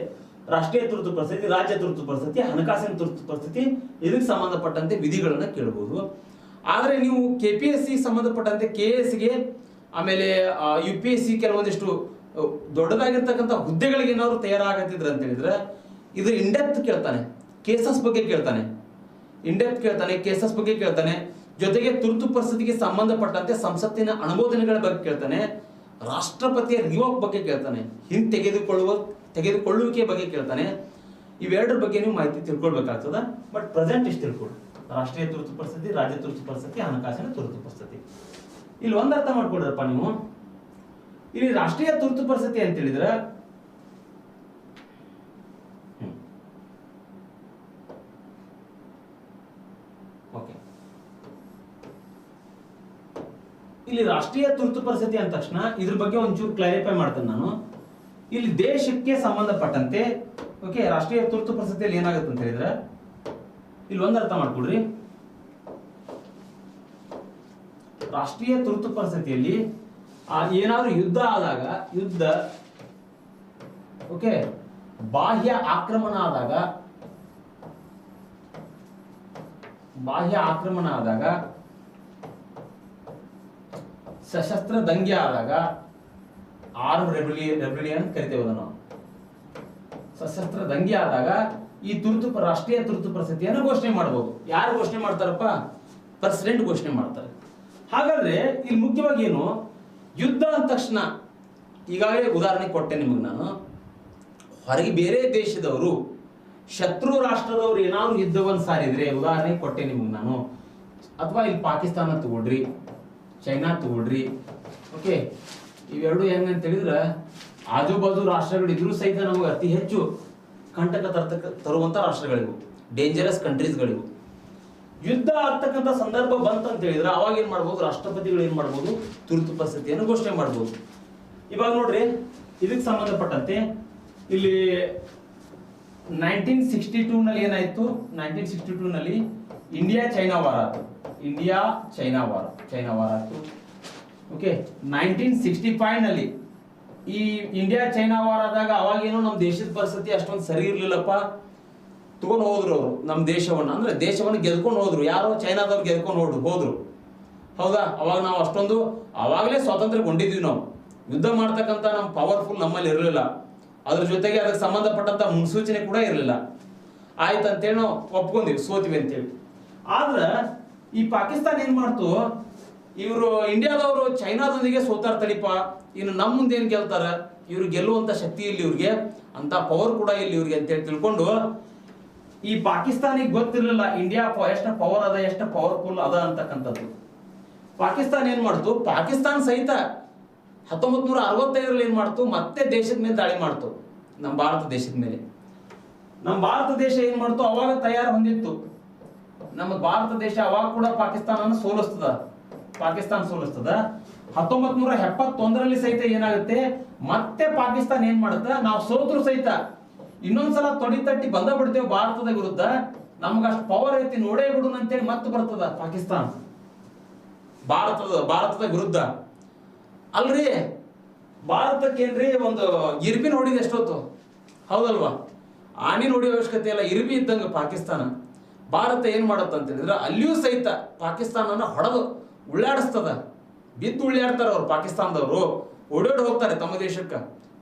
ರಾಷ್ಟ್ರೀಯ ತುರ್ತು ಪರಿಸ್ಥಿತಿ, ರಾಜ್ಯ ತುರ್ತು ಪರಿಸ್ಥಿತಿ, ಹಣಕಾಸಿನ ತುರ್ತು ಪರಿಸ್ಥಿತಿ, ಇದಕ್ಕೆ ಸಂಬಂಧಪಟ್ಟಂತೆ ವಿಧಿಗಳನ್ನ ಕೇಳಬಹುದು. ಆದರೆ ನೀವು KPSC ಸಂಬಂಧಪಟ್ಟಂತೆ KS ಗೆ ಆಮೇಲೆ UPSC ಕೆಲವೊಂದಿಷ್ಟು ದೊಡ್ಡದಾಗಿರ್ತಕ್ಕಂಥ ಹುದ್ದೆಗಳಿಗೆ ಏನಾದ್ರು ತಯಾರಾಗತ್ತಿದ್ರು ಅಂತ ಹೇಳಿದ್ರೆ ಇದು ಇಂಡೆಪ್ತ್ ಕೇಳ್ತಾನೆ, ಕೇಸಸ್ ಬಗ್ಗೆ ಕೇಳ್ತಾನೆ, ಇಂಡೆಪ್ತ್ ಕೇಳ್ತಾನೆ, ಕೇಸಸ್ ಬಗ್ಗೆ ಕೇಳ್ತಾನೆ, ಜೊತೆಗೆ ತುರ್ತು ಪರಿಸ್ಥಿತಿಗೆ ಸಂಬಂಧಪಟ್ಟಂತೆ ಸಂಸತ್ತಿನ ಅನುಮೋದನೆಗಳ ಬಗ್ಗೆ ಕೇಳ್ತಾನೆ, ರಾಷ್ಟ್ರಪತಿಯ ರಿವೋಕ್ ಬಗ್ಗೆ ಕೇಳ್ತಾನೆ, ತೆಗೆದುಕೊಳ್ಳುವಿಕೆ ಬಗ್ಗೆ ಕೇಳ್ತಾನೆ. ಇವೆರಡರ ಬಗ್ಗೆ ನೀವು ಮಾಹಿತಿ ತಿಳ್ಕೊಳ್ಬೇಕಾಗ್ತದ. ಬಟ್ ಪ್ರೆಸೆಂಟ್ ಇಷ್ಟು ತಿಳ್ಕೊಳ್ಳಿ: ರಾಷ್ಟ್ರೀಯ ತುರ್ತು ಪರಿಸ್ಥಿತಿ, ರಾಜ್ಯ ತುರ್ತು ಪರಿಸ್ಥಿತಿ, ಹಣಕಾಸಿನ ತುರ್ತು ಪರಿಸ್ಥಿತಿ. ಇಲ್ಲಿ ಒಂದ್ ಅರ್ಥ ಮಾಡ್ಕೊಳ್ರಪ್ಪ ನೀವು. ಇಲ್ಲಿ ರಾಷ್ಟ್ರೀಯ ತುರ್ತು ಪರಿಸ್ಥಿತಿ ಅಂತ ಹೇಳಿದ್ರೆ ಓಕೆ, ಇಲ್ಲಿ ರಾಷ್ಟ್ರೀಯ ತುರ್ತು ಪರಿಸ್ಥಿತಿ ಅಂದ ತಕ್ಷಣ ಇದ್ರ ಬಗ್ಗೆ ಒಂಚೂರು ಕ್ಲಾರಿಫೈ ಮಾಡ್ತೇನೆ ನಾನು. ಇಲ್ಲಿ ದೇಶಕ್ಕೆ ಸಂಬಂಧಪಟ್ಟಂತೆ ಓಕೆ, ರಾಷ್ಟ್ರೀಯ ತುರ್ತು ಪರಿಸ್ಥಿತಿಯಲ್ಲಿ ಏನಾಗುತ್ತೆ ಅಂತ ಹೇಳಿದ್ರೆ ಇಲ್ಲಿ ಒಂದ್ ಅರ್ಥ ಮಾಡ್ಕೊಡ್ರಿ. ರಾಷ್ಟ್ರೀಯ ತುರ್ತು ಪರಿಸ್ಥಿತಿಯಲ್ಲಿ ಏನಾದ್ರೂ ಯುದ್ಧ ಆದಾಗ, ಯುದ್ಧ ಓಕೆ, ಬಾಹ್ಯ ಆಕ್ರಮಣ ಆದಾಗ, ಸಶಸ್ತ್ರ ದಂಗೆ ಆದಾಗ, ಆರ್ಮ್ ರೆಬೆಲಿಯನ್ ಕರಿತೇವೆ ನಾವು. ಸಶಸ್ತ್ರ ದಂಗೆ ಆದಾಗ ಈ ರಾಷ್ಟ್ರೀಯ ತುರ್ತು ಪರಿಸ್ಥಿತಿಯನ್ನು ಘೋಷಣೆ ಮಾಡಬಹುದು. ಯಾರು ಘೋಷಣೆ ಮಾಡ್ತಾರಪ್ಪ? ಪ್ರೆಸಿಡೆಂಟ್ ಘೋಷಣೆ ಮಾಡ್ತಾರೆ. ಹಾಗಾದ್ರೆ ಇಲ್ಲಿ ಮುಖ್ಯವಾಗಿ ಏನು, ಯುದ್ಧ ಅಂದ ತಕ್ಷಣ ಈಗಾಗಲೇ ಉದಾಹರಣೆ ಕೊಟ್ಟೆ ನಿಮಗೆ ನಾನು. ಹೊರಗೆ ಬೇರೆ ದೇಶದವರು, ಶತ್ರು ರಾಷ್ಟ್ರದವರು ಏನಾದ್ರು ಯುದ್ಧವನ್ನು ಸಾರಿದ್ರೆ ಉದಾಹರಣೆ ಕೊಟ್ಟೆ ನಿಮಗೆ ನಾನು. ಅಥವಾ ಇಲ್ಲಿ ಪಾಕಿಸ್ತಾನ ತಗೊಳ್ರಿ, ಚೈನಾ ತಗೊಳ್ರಿ, ಓಕೆ, ಇವೆರಡು ಹೆಂಗಂತ ಹೇಳಿದ್ರೆ ಆಜು ಬಾಜು ರಾಷ್ಟ್ರಗಳಿದ್ರು ಸಹಿತ ನಮಗೆ ಅತಿ ಹೆಚ್ಚು ಕಂಟಕ ತರುವಂತ ರಾಷ್ಟ್ರಗಳಿವು, ಡೇಂಜರಸ್ ಕಂಟ್ರೀಸ್ಗಳಿವು. ಯುದ್ಧ ಆಗ್ತಕ್ಕಂಥ ಸಂದರ್ಭ ಬಂತಂತ ಹೇಳಿದ್ರೆ ಅವಾಗ ಏನ್ ಮಾಡ್ಬೋದು, ರಾಷ್ಟ್ರಪತಿಗಳು ಏನ್ ಮಾಡ್ಬೋದು, ತುರ್ತು ಪರಿಸ್ಥಿತಿಯನ್ನು ಘೋಷಣೆ ಮಾಡ್ಬೋದು. ಇವಾಗ ನೋಡ್ರಿ, ಇದಕ್ಕೆ ಸಂಬಂಧಪಟ್ಟಂತೆ ಇಲ್ಲಿ 1962 ನಲ್ಲಿ ಏನಾಯ್ತು, 1962 ನಲ್ಲಿ ಇಂಡಿಯಾ ಚೈನಾ ವಾರ ಆಯ್ತು. ಚೈನಾ ವಾರ ಆಯ್ತು. ಓಕೆ, 1965 ನಲ್ಲಿ ಈ ಇಂಡಿಯಾ ಚೈನಾ ವಾರ ಆದಾಗ ಅವಾಗೇನೋ ನಮ್ಮ ದೇಶದ ಪರಿಸ್ಥಿತಿ ಅಷ್ಟೊಂದು ಸರಿ ಇರ್ಲಿಲ್ಲಪ್ಪ. ತಗೊಂಡು ಹೋದ್ರು ಅವರು ನಮ್ಮ ದೇಶವನ್ನ, ಅಂದ್ರೆ ದೇಶವನ್ನು ಗೆದ್ಕೊಂಡು ಹೋದ್ರು. ಯಾರೋ ಚೈನಾದವ್ರು ಗೆದ್ಕೊಂಡು ಹೋದ್ರು, ಹೌದಾ? ಅವಾಗ ನಾವು ಅಷ್ಟೊಂದು ಅವಾಗಲೇ ಸ್ವಾತಂತ್ರ್ಯಗೊಂಡಿದ್ವಿ. ನಾವು ಯುದ್ಧ ಮಾಡ್ತಕ್ಕಂಥ ನಮ್ಮ ಪವರ್ಫುಲ್ ನಮ್ಮಲ್ಲಿ ಇರಲಿಲ್ಲ. ಅದ್ರ ಜೊತೆಗೆ ಅದಕ್ಕೆ ಸಂಬಂಧಪಟ್ಟಂತ ಮುನ್ಸೂಚನೆ ಕೂಡ ಇರಲಿಲ್ಲ. ಆಯ್ತು ಅಂತೇಳಿ ನಾವು ಒಪ್ಕೊಂಡ್ವಿ, ಸೋತ್ವಿ ಅಂತೇಳಿ. ಆದ್ರೆ ಈ ಪಾಕಿಸ್ತಾನ ಏನ್ ಮಾಡ್ತು, ಇವರು ಇಂಡಿಯಾದವರು ಚೈನಾದೊಂದಿಗೆ ಸೋತಾರ ತಡಿಪ, ಇನ್ನು ನಮ್ಮ ಮುಂದೆ ಏನ್ ಗೆಲ್ತಾರ, ಇವ್ರು ಗೆಲ್ಲುವಂತ ಶಕ್ತಿ ಇಲ್ಲಿ ಇವ್ರಿಗೆ, ಅಂತ ಪವರ್ ಕೂಡ ಇಲ್ಲಿ ಇವ್ರಿಗೆ ಅಂತೇಳಿ ತಿಳ್ಕೊಂಡು, ಈ ಪಾಕಿಸ್ತಾನಿಗೆ ಗೊತ್ತಿರಲಿಲ್ಲ ಇಂಡಿಯಾ ಎಷ್ಟು ಪವರ್ ಅದ, ಎಷ್ಟು ಪವರ್ಫುಲ್ ಅದ ಅಂತಕ್ಕಂಥದ್ದು. ಪಾಕಿಸ್ತಾನ ಏನ್ ಮಾಡ್ತು, ಪಾಕಿಸ್ತಾನ ಸಹಿತ 1965 ಏನ್ ಮಾಡ್ತು, ಮತ್ತೆ ದೇಶದ ಮೇಲೆ ದಾಳಿ ಮಾಡ್ತು, ನಮ್ಮ ಭಾರತ ದೇಶದ ಮೇಲೆ. ನಮ್ಮ ಭಾರತ ದೇಶ ಏನ್ ಮಾಡ್ತು, ಅವಾಗ ತಯಾರು ಹೊಂದಿತ್ತು. ನಮ್ಮ ಭಾರತ ದೇಶ ಅವಾಗ ಕೂಡ ಪಾಕಿಸ್ತಾನ ಸೋಲಿಸ್ತದ. 1971 ಸಹಿತ ಏನಾಗುತ್ತೆ, ಮತ್ತೆ ಪಾಕಿಸ್ತಾನ ಏನ್ ಮಾಡುತ್ತೆ, ನಾವು ಸೋತರು ಸಹಿತ ಇನ್ನೊಂದ್ಸಲ ತೊಡಿ ತಟ್ಟಿ ಬಂದ ಬಿಡ್ತೇವೆ ಭಾರತದ ವಿರುದ್ಧ, ನಮ್ಗ ಅಷ್ಟು ಪವರ್ ಐತಿ ನೋಡೇ ಬಿಡುನ್ ಅಂತೇಳಿ ಮತ್ತೆ ಬರ್ತದ ಪಾಕಿಸ್ತಾನ ಭಾರತದ ವಿರುದ್ಧ. ಅಲ್ರಿ, ಭಾರತಕ್ಕೇನ್ರಿ ಒಂದು ಇರ್ಬಿನ್ ಹೊಡಿದ ಎಷ್ಟೊತ್ತು, ಹೌದಲ್ವಾ? ಆನಿ ನೋಡಿಯೋ ಅವಶ್ಯಕತೆ ಇಲ್ಲ, ಇರ್ಬಿ ಇದ್ದಂಗ ಪಾಕಿಸ್ತಾನ. ಭಾರತ ಏನ್ ಮಾಡತ್ತ ಅಂತ ಹೇಳಿದ್ರೆ ಅಲ್ಲಿಯೂ ಸಹಿತ ಪಾಕಿಸ್ತಾನನ ಹೊಡೆದು ಉಳ್ಳಾಡಿಸ್ತದ. ಬಿದ್ದು ಉಳ್ಳಾಡ್ತಾರ ಅವ್ರು, ಪಾಕಿಸ್ತಾನದವರು ಓಡೋಡಿ ಹೋಗ್ತಾರೆ ತಮ್ಮ ದೇಶಕ್ಕೆ.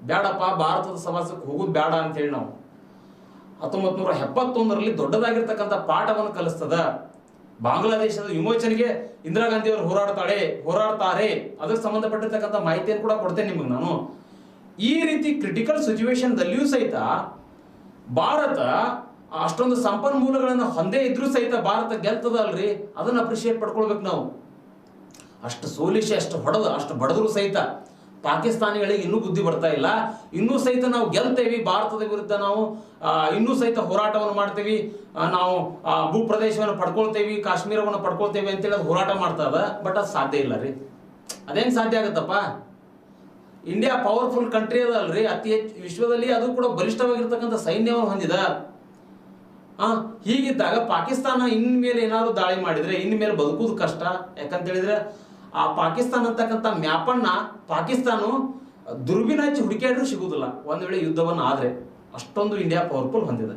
ಬೇಡಪ್ಪ, ಭಾರತದ ಸವಾಸಕ್ಕೆ ಹೋಗುದು ಬೇಡ ಅಂತ ಹೇಳಿ ನಾವು 1971 ದೊಡ್ಡದಾಗಿರ್ತಕ್ಕಂಥ ಪಾಠವನ್ನು ಕಲಿಸ್ತದ. ಬಾಂಗ್ಲಾದೇಶದ ವಿಮೋಚನೆಗೆ ಇಂದಿರಾ ಗಾಂಧಿ ಅವರು ಹೋರಾಡ್ತಾರೆ. ಅದಕ್ಕೆ ಸಂಬಂಧಪಟ್ಟಿರ್ತಕ್ಕಂಥ ಮಾಹಿತಿಯನ್ನು ಕೂಡ ಕೊಡ್ತೇನೆ ನಿಮಗೆ ನಾನು. ಈ ರೀತಿ ಕ್ರಿಟಿಕಲ್ ಸಿಚುವೇಶನ್ ದಲ್ಲಿಯೂ ಸಹಿತ ಭಾರತ ಅಷ್ಟೊಂದು ಸಂಪನ್ಮೂಲಗಳನ್ನು ಹೊಂದೇ ಇದ್ರೂ ಸಹಿತ ಭಾರತ ಗೆಲ್ತದ ಅಲ್ರಿ, ಅದನ್ನ ಅಪ್ರಿಶಿಯೇಟ್ ಪಡ್ಕೊಳ್ಬೇಕು ನಾವು. ಅಷ್ಟು ಸೋಲಿಸಿ, ಅಷ್ಟು ಹೊಡೆದು, ಅಷ್ಟು ಬಡದ್ರು ಸಹಿತ ಪಾಕಿಸ್ತಾನಿಗಳಿಗೆ ಇನ್ನೂ ಬುದ್ಧಿ ಬರ್ತಾ ಇಲ್ಲ. ಇನ್ನೂ ಸಹಿತ ನಾವು ಗೆಲ್ತೇವಿ ಭಾರತದ ವಿರುದ್ಧ, ನಾವು ಇನ್ನೂ ಸಹಿತ ಹೋರಾಟವನ್ನು ಮಾಡ್ತೇವಿ, ನಾವು ಭೂಪ್ರದೇಶವನ್ನು ಪಡ್ಕೊಳ್ತೇವಿ, ಕಾಶ್ಮೀರವನ್ನು ಪಡ್ಕೊಳ್ತೇವಿ ಅಂತೇಳಿ ಅದು ಹೋರಾಟ ಮಾಡ್ತಾ ಇದ. ಬಟ್ ಅದು ಸಾಧ್ಯ ಇಲ್ಲ ರೀ. ಅದೇನು ಸಾಧ್ಯ ಆಗತ್ತಪ್ಪ? ಇಂಡಿಯಾ ಪವರ್ಫುಲ್ ಕಂಟ್ರಿ ಅದಲ್ರಿ, ಅತಿ ಹೆಚ್ಚು ವಿಶ್ವದಲ್ಲಿ, ಅದು ಕೂಡ ಬಲಿಷ್ಠವಾಗಿರ್ತಕ್ಕಂಥ ಸೈನ್ಯವನ್ನು ಹೊಂದಿದ. ಹೀಗಿದ್ದಾಗ ಪಾಕಿಸ್ತಾನ ಇನ್ಮೇಲೆ ಏನಾದ್ರು ದಾಳಿ ಮಾಡಿದ್ರೆ ಇನ್ಮೇಲೆ ಬದುಕುವುದು ಕಷ್ಟ. ಯಾಕಂತ ಹೇಳಿದ್ರೆ ಆ ಪಾಕಿಸ್ತಾನ ಅಂತಕ್ಕಂಥ ಮ್ಯಾಪನ್ನ ಪಾಕಿಸ್ತಾನ ದುರ್ಬಿನ್ ಹಚ್ಚಿ ಹುಡುಕಾಡ್ರೂ ಸಿಗುದಿಲ್ಲ ಒಂದ್ ವೇಳೆ ಯುದ್ಧವನ್ನ ಆದ್ರೆ. ಅಷ್ಟೊಂದು ಇಂಡಿಯಾ ಪವರ್ಫುಲ್ ಹೊಂದಿದೆ.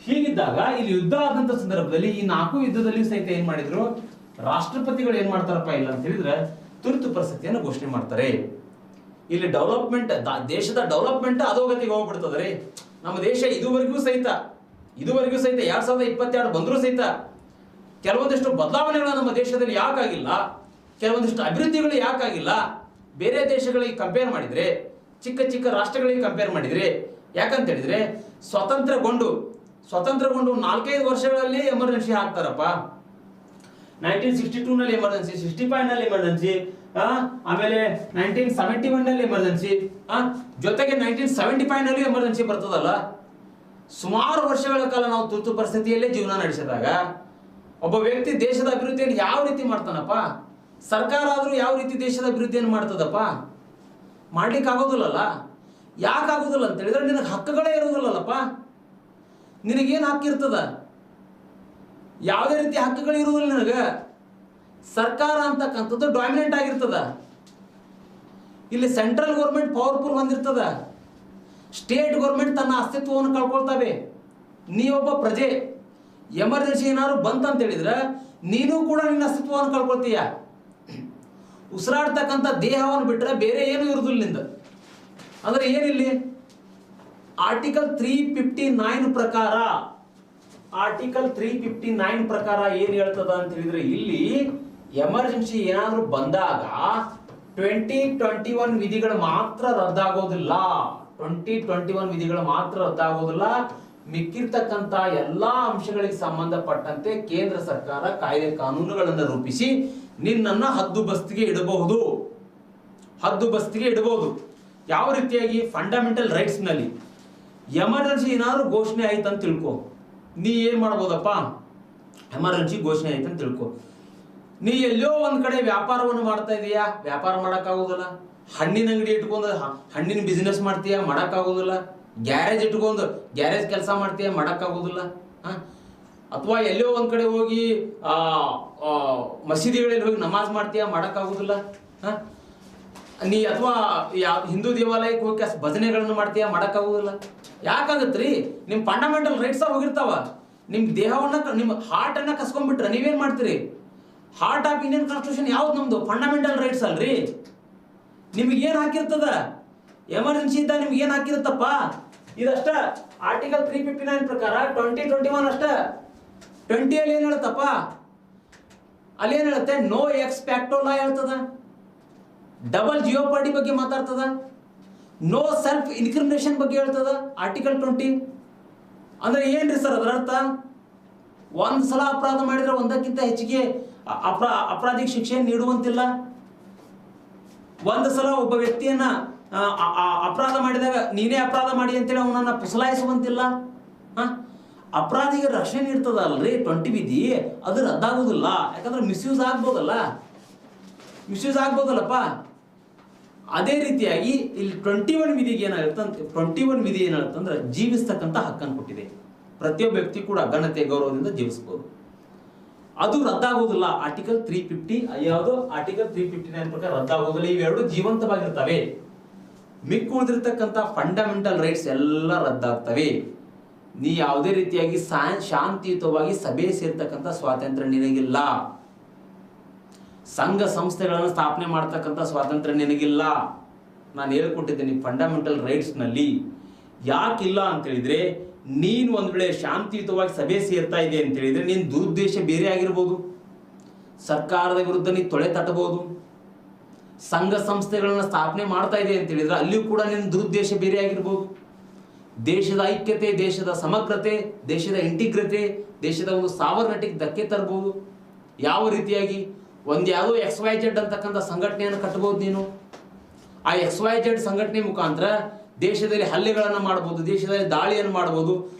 ಹೀಗಿದ್ದಾಗ ಇಲ್ಲಿ ಯುದ್ಧ ಆದಂತ ಸಂದರ್ಭದಲ್ಲಿ ಈ 4 ಯುದ್ಧದಲ್ಲಿ ಸಹಿತ ಏನ್ ಮಾಡಿದ್ರು, ರಾಷ್ಟ್ರಪತಿಗಳು ಏನ್ ಮಾಡ್ತಾರಪ್ಪ ಇಲ್ಲ ಅಂತ ಹೇಳಿದ್ರೆ ತುರ್ತು ಪರಿಸ್ಥಿತಿಯನ್ನು ಘೋಷಣೆ ಮಾಡ್ತಾರೆ. ಇಲ್ಲಿ ಡೆವಲಪ್ಮೆಂಟ್, ದೇಶದ ಡೆವಲಪ್ಮೆಂಟ್ ಅಧೋಗತಿಗೆ ಹೋಗ್ಬಿಡ್ತದ್ರಿ. ನಮ್ಮ ದೇಶ ಇದುವರೆಗೂ ಸಹಿತ 2022 ಬಂದರೂ ಸಹಿತ ಕೆಲವೊಂದಿಷ್ಟು ಬದಲಾವಣೆಗಳು ನಮ್ಮ ದೇಶದಲ್ಲಿ ಯಾಕಾಗಿಲ್ಲ, ಕೆಲವೊಂದಿಷ್ಟು ಅಭಿವೃದ್ಧಿಗಳು ಯಾಕಾಗಿಲ್ಲ, ಬೇರೆ ದೇಶಗಳಿಗೆ ಕಂಪೇರ್ ಮಾಡಿದ್ರೆ, ಚಿಕ್ಕ ಚಿಕ್ಕ ರಾಷ್ಟ್ರಗಳಿಗೆ ಕಂಪೇರ್ ಮಾಡಿದ್ರೆ, ಯಾಕಂತ ಹೇಳಿದ್ರೆ ಸ್ವತಂತ್ರಗೊಂಡು 4-5 ವರ್ಷಗಳಲ್ಲಿ ಎಮರ್ಜೆನ್ಸಿ ಹಾಕ್ತಾರಪ್ಪ. 1962 ನಲ್ಲಿ ಎಮರ್ಜೆನ್ಸಿ, 65 ನಲ್ಲಿ ಎಮರ್ಜೆನ್ಸಿ, ಆಮೇಲೆ 1971 ನಲ್ಲಿ ಎಮರ್ಜೆನ್ಸಿ, ಜೊತೆಗೆ 1975 ನಲ್ಲಿ ಎಮರ್ಜೆನ್ಸಿ ಬರ್ತದಲ್ಲ. ಸುಮಾರು ವರ್ಷಗಳ ಕಾಲ ನಾವು ತುರ್ತು ಪರಿಸ್ಥಿತಿಯಲ್ಲೇ ಜೀವನ ನಡೆಸಿದಾಗ ಒಬ್ಬ ವ್ಯಕ್ತಿ ದೇಶದ ಅಭಿವೃದ್ಧಿಯನ್ನು ಯಾವ ರೀತಿ ಮಾಡ್ತಾನಪ್ಪ, ಸರ್ಕಾರ ಆದ್ರೂ ಯಾವ ರೀತಿ ದೇಶದ ಅಭಿವೃದ್ಧಿಯನ್ನು ಮಾಡ್ತದಪ್ಪ? ಮಾಡ್ಲಿಕ್ಕೆ ಆಗೋದಿಲ್ಲಲ್ಲ. ಯಾಕಾಗೋದಿಲ್ಲ ಅಂತ ಹೇಳಿದ್ರೆ ನಿನಗೆ ಹಕ್ಕುಗಳೇ ಇರೋದಿಲ್ಲಲ್ಲಪ್ಪ. ನಿನಗೇನು ಹಕ್ಕಿರ್ತದ? ಯಾವುದೇ ರೀತಿ ಹಕ್ಕುಗಳು ಇರುವುದಿಲ್ಲ ನಿನಗೆ. ಸರ್ಕಾರ ಅಂತಕ್ಕಂಥದ್ದು ಡಾಮಿನೆಂಟ್ ಆಗಿರ್ತದ. ಇಲ್ಲಿ ಸೆಂಟ್ರಲ್ ಗೌರ್ಮೆಂಟ್ ಪವರ್ಫುಲ್ ಹೊಂದಿರ್ತದ, ಸ್ಟೇಟ್ ಗೌರ್ಮೆಂಟ್ ತನ್ನ ಅಸ್ತಿತ್ವವನ್ನು ಕಳ್ಕೊಳ್ತವೆ. ನೀವೊಬ್ಬ ಪ್ರಜೆ, ಎಮರ್ಜೆನ್ಸಿ ಏನಾದ್ರು ಬಂತಂತ ಹೇಳಿದ್ರೆ ನೀನು ಕೂಡ ನಿನ್ನ ಅಸ್ತಿತ್ವವನ್ನು ಕಳ್ಕೊಳ್ತೀಯ. ಉಸಿರಾಡ್ತಕ್ಕಂಥ ದೇಹವನ್ನು ಬಿಟ್ಟರೆ ಬೇರೆ ಏನು ಇರುವುದಿಲ್ಲ ನಿಂದ. ಅಂದ್ರೆ ಏನಿಲ್ಲಿ ಆರ್ಟಿಕಲ್ 359 ಪ್ರಕಾರ, ಆರ್ಟಿಕಲ್ 359 ಪ್ರಕಾರ ಏನ್ ಹೇಳ್ತದ ಅಂತ ಹೇಳಿದ್ರೆ, ಇಲ್ಲಿ ಎಮರ್ಜೆನ್ಸಿ ಏನಾದ್ರೂ ಬಂದಾಗ 2021 ವಿಧಿಗಳು ಮಾತ್ರ ರದ್ದಾಗೋದಿಲ್ಲ. 2021 ವಿಧಿಗಳು ಮಾತ್ರ ರದ್ದಾಗೋದಿಲ್ಲ. ಮಿಕ್ಕಿರ್ತಕ್ಕಂಥ ಎಲ್ಲಾ ಅಂಶಗಳಿಗೆ ಸಂಬಂಧಪಟ್ಟಂತೆ ಕೇಂದ್ರ ಸರ್ಕಾರ ಕಾಯ್ದೆ ಕಾನೂನುಗಳನ್ನು ರೂಪಿಸಿ ನಿನ್ನನ್ನ ಹದ್ದುಬಸ್ತಿಗೆ ಇಡಬಹುದು. ಯಾವ ರೀತಿಯಾಗಿ? ಫಂಡಮೆಂಟಲ್ ರೈಟ್ಸ್ ನಲ್ಲಿ ಎಮರ್ಜೆನ್ಸಿ ಏನಾದ್ರು ಘೋಷಣೆ ಆಯ್ತು ಅಂತ ತಿಳ್ಕೊ, ನೀ ಏನ್ ಮಾಡ್ಬೋದಪ್ಪ? ಎಮರ್ಜೆನ್ಸಿ ಘೋಷಣೆ ಆಯ್ತು ಅಂತ ತಿಳ್ಕೊ, ನೀ ಎಲ್ಲೋ ಒಂದ್ ಕಡೆ ವ್ಯಾಪಾರವನ್ನು ಮಾಡ್ತಾ ಇದೀಯಾ, ವ್ಯಾಪಾರ ಮಾಡಕ್ಕಾಗೋದಿಲ್ಲ. ಹಣ್ಣಿನ ಅಂಗಡಿ ಇಟ್ಕೊಂಡು ಹಣ್ಣಿನ ಬಿಸ್ನೆಸ್ ಮಾಡ್ತೀಯಾ, ಮಾಡಕ್ಕಾಗೋದಿಲ್ಲ. ಗ್ಯಾರೇಜ್ ಇಟ್ಕೊಂಡು ಗ್ಯಾರೇಜ್ ಕೆಲಸ ಮಾಡ್ತೀಯಾ, ಮಾಡಕ್ಕಾಗೋದಿಲ್ಲ. ಅಥವಾ ಎಲ್ಲೋ ಒಂದ್ ಕಡೆ ಹೋಗಿ ಮಸೀದಿಗಳಲ್ಲಿ ಹೋಗಿ ನಮಾಜ್ ಮಾಡ್ತೀಯಾ, ಮಾಡಕ್ಕಾಗೋದಿಲ್ಲ. ನೀ ಅಥವಾ ಹಿಂದೂ ದೇವಾಲಯಕ್ಕೆ ಹೋಗಿ ಭಜನೆಗಳನ್ನು ಮಾಡ್ತೀಯಾ, ಮಾಡಕ್ಕಾಗೋದಿಲ್ಲ. ಯಾಕಾಗತ್ರಿ? ನಿಮ್ ಫಂಡಮೆಂಟಲ್ ರೈಟ್ಸ್ ಹೋಗಿರ್ತಾವ. ನಿಮ್ ದೇಹವನ್ನ, ನಿಮ್ ಹಾರ್ಟ್ ಅನ್ನ ಕಸ್ಕೊಂಡ್ಬಿಟ್ರೆ ನೀವೇನ್ ಮಾಡ್ತೀರಿ? ಹಾರ್ಟ್ ಆಫ್ ಇಂಡಿಯನ್ ಕಾನ್ಸ್ಟಿಟ್ಯೂಷನ್ ಯಾವ್ದು? ನಮ್ದು ಫಂಡಮೆಂಟಲ್ ರೈಟ್ಸ್ ಅಲ್ರಿ. ನಿಮ್ಗೆ ಏನ್ ಹಾಕಿರ್ತದ? ಎಮರ್ಜೆನ್ಸಿ ಇದ್ದ ನಿಮ್ಗೆ ಏನ್ ಹಾಕಿರುತ್ತಪ್ಪ? ಇದಷ್ಟ ಆರ್ಟಿಕಲ್ 359 ಪ್ರಕಾರ 2021 ಅಷ್ಟ. 20 ಅಲ್ಲಿ ಏನ್ ಹೇಳುತ್ತಪ್ಪ? ಅಲ್ಲಿ ಏನ್ ಹೇಳುತ್ತೆ? ನೋ ಎಕ್ಸ್ ಫ್ಯಾಕ್ಟೋ ಲಾ ಹೇಳ್ತದ. ಡಬಲ್ ಜಿಯೋಪಾರ್ಡಿ ಬಗ್ಗೆ ಮಾತಾಡ್ತದ. ನೋ ಸೆಲ್ಫ್ ಇನ್ಕ್ರಿಮಿನೇಷನ್ ಬಗ್ಗೆ ಹೇಳ್ತದ ಆರ್ಟಿಕಲ್ 20. ಅಂದ್ರೆ ಏನ್ರಿ ಸರ್ ಅದರ ಅರ್ಥ? ಒಂದ್ ಸಲ ಅಪರಾಧ ಮಾಡಿದ್ರೆ ಒಂದಕ್ಕಿಂತ ಹೆಚ್ಚಿಗೆ ಅಪರಾಧಿಗೆ ಶಿಕ್ಷೆ ನೀಡುವಂತಿಲ್ಲ. ಒಂದು ಸಲ ಒಬ್ಬ ವ್ಯಕ್ತಿಯನ್ನ ಅಪರಾಧ ಮಾಡಿದಾಗ ನೀನೇ ಅಪರಾಧ ಮಾಡಿ ಅಂತೇಳಿ ಅವನನ್ನ ಪುಸಲಾಯಿಸುವಂತಿಲ್ಲ. ಅಪರಾಧಿಗೆ ರಕ್ಷಣೆ ನೀಡ್ತದಲ್ರಿ 20 ವಿಧಿ, ಅದು ರದ್ದಾಗುದಿಲ್ಲ. ಯಾಕಂದ್ರೆ ಮಿಸ್ಯೂಸ್ ಆಗ್ಬೋದಲ್ಲಪ್ಪ. ಅದೇ ರೀತಿಯಾಗಿ ಇಲ್ಲಿ 21 ವಿಧಿಗೆ ಏನಾಗುತ್ತಂದ್ರೆ ಜೀವಿಸ್ತಕ್ಕಂಥ ಹಕ್ಕನ್ನು ಕೊಟ್ಟಿದೆ. ಪ್ರತಿಯೊಬ್ಬ ವ್ಯಕ್ತಿ ಕೂಡ ಘನತೆ ಗೌರವದಿಂದ ಜೀವಿಸಬಹುದು. ಅದು ರದ್ದಾಗುವುದಿಲ್ಲ. ಆರ್ಟಿಕಲ್ 350 ಯಾವುದು? ಆರ್ಟಿಕಲ್ 359 ಪ್ರಕಾರ ರದ್ದಾಗುವುದಿಲ್ಲ. ಇವೆರಡು ಜೀವಂತವಾಗಿರ್ತವೆ. ಮಿಕ್ಕಿ ಉಳಿದಿರ್ತಕ್ಕಂಥ ಫಂಡಮೆಂಟಲ್ ರೈಟ್ಸ್ ಎಲ್ಲ ರದ್ದಾಗ್ತವೆ. ನೀ ಯಾವುದೇ ರೀತಿಯಾಗಿ ಶಾಂತಿಯುತವಾಗಿ ಸಭೆ ಸೇರ್ತಕ್ಕಂಥ ಸ್ವಾತಂತ್ರ್ಯ ನಿನಗಿಲ್ಲ. ಸಂಘ ಸಂಸ್ಥೆಗಳನ್ನು ಸ್ಥಾಪನೆ ಮಾಡ್ತಕ್ಕಂಥ ಸ್ವಾತಂತ್ರ್ಯ ನಿನಗಿಲ್ಲ. ನಾನು ಹೇಳ್ಕೊಟ್ಟಿದ್ದೇನೆ ಫಂಡಮೆಂಟಲ್ ರೈಟ್ಸ್ ನಲ್ಲಿ. ಯಾಕಿಲ್ಲ ಅಂತ ಹೇಳಿದ್ರೆ, ನೀನು ಒಂದ್ ವೇಳೆ ಶಾಂತಿಯುತವಾಗಿ ಸಭೆ ಸೇರ್ತಾ ಇದೆ ಅಂತ ಹೇಳಿದ್ರೆ ನಿನ್ ದುರುದ್ದೇಶ ಬೇರೆ ಆಗಿರ್ಬೋದು. ಸರ್ಕಾರದ ವಿರುದ್ಧ ನೀ ತೊಳೆ ತಟ್ಟಬಹುದು. ಸಂಘ ಸಂಸ್ಥೆಗಳನ್ನ ಸ್ಥಾಪನೆ ಮಾಡ್ತಾ ಇದೆ ಅಂತ ಹೇಳಿದ್ರೆ ಅಲ್ಲಿಯೂ ಕೂಡ ನಿನ್ನ ದುರುದ್ದೇಶ ಬೇರೆ ಆಗಿರ್ಬೋದು. ದೇಶದ ಐಕ್ಯತೆ, ದೇಶದ ಸಮಗ್ರತೆ, ದೇಶದ ಇಂಟಿಗ್ರಿಟಿ, ದೇಶದ ಒಂದು ಸಾವರ್ನಟಿಗೆ ಧಕ್ಕೆ ತರಬಹುದು. ಯಾವ ರೀತಿಯಾಗಿ ಯಾವುದೋ XYZ ಅಂತಕ್ಕಂಥ ಸಂಘಟನೆಯನ್ನು ಕಟ್ಟಬಹುದು. ನೀನು ಆ XYZ ಸಂಘಟನೆ ಮುಖಾಂತರ ದೇಶದಲ್ಲಿ ಹಲ್ಲೆಗಳನ್ನು ಮಾಡಬಹುದು, ದೇಶದಲ್ಲಿ ದಾಳಿಯನ್ನು ಮಾಡಬಹುದು,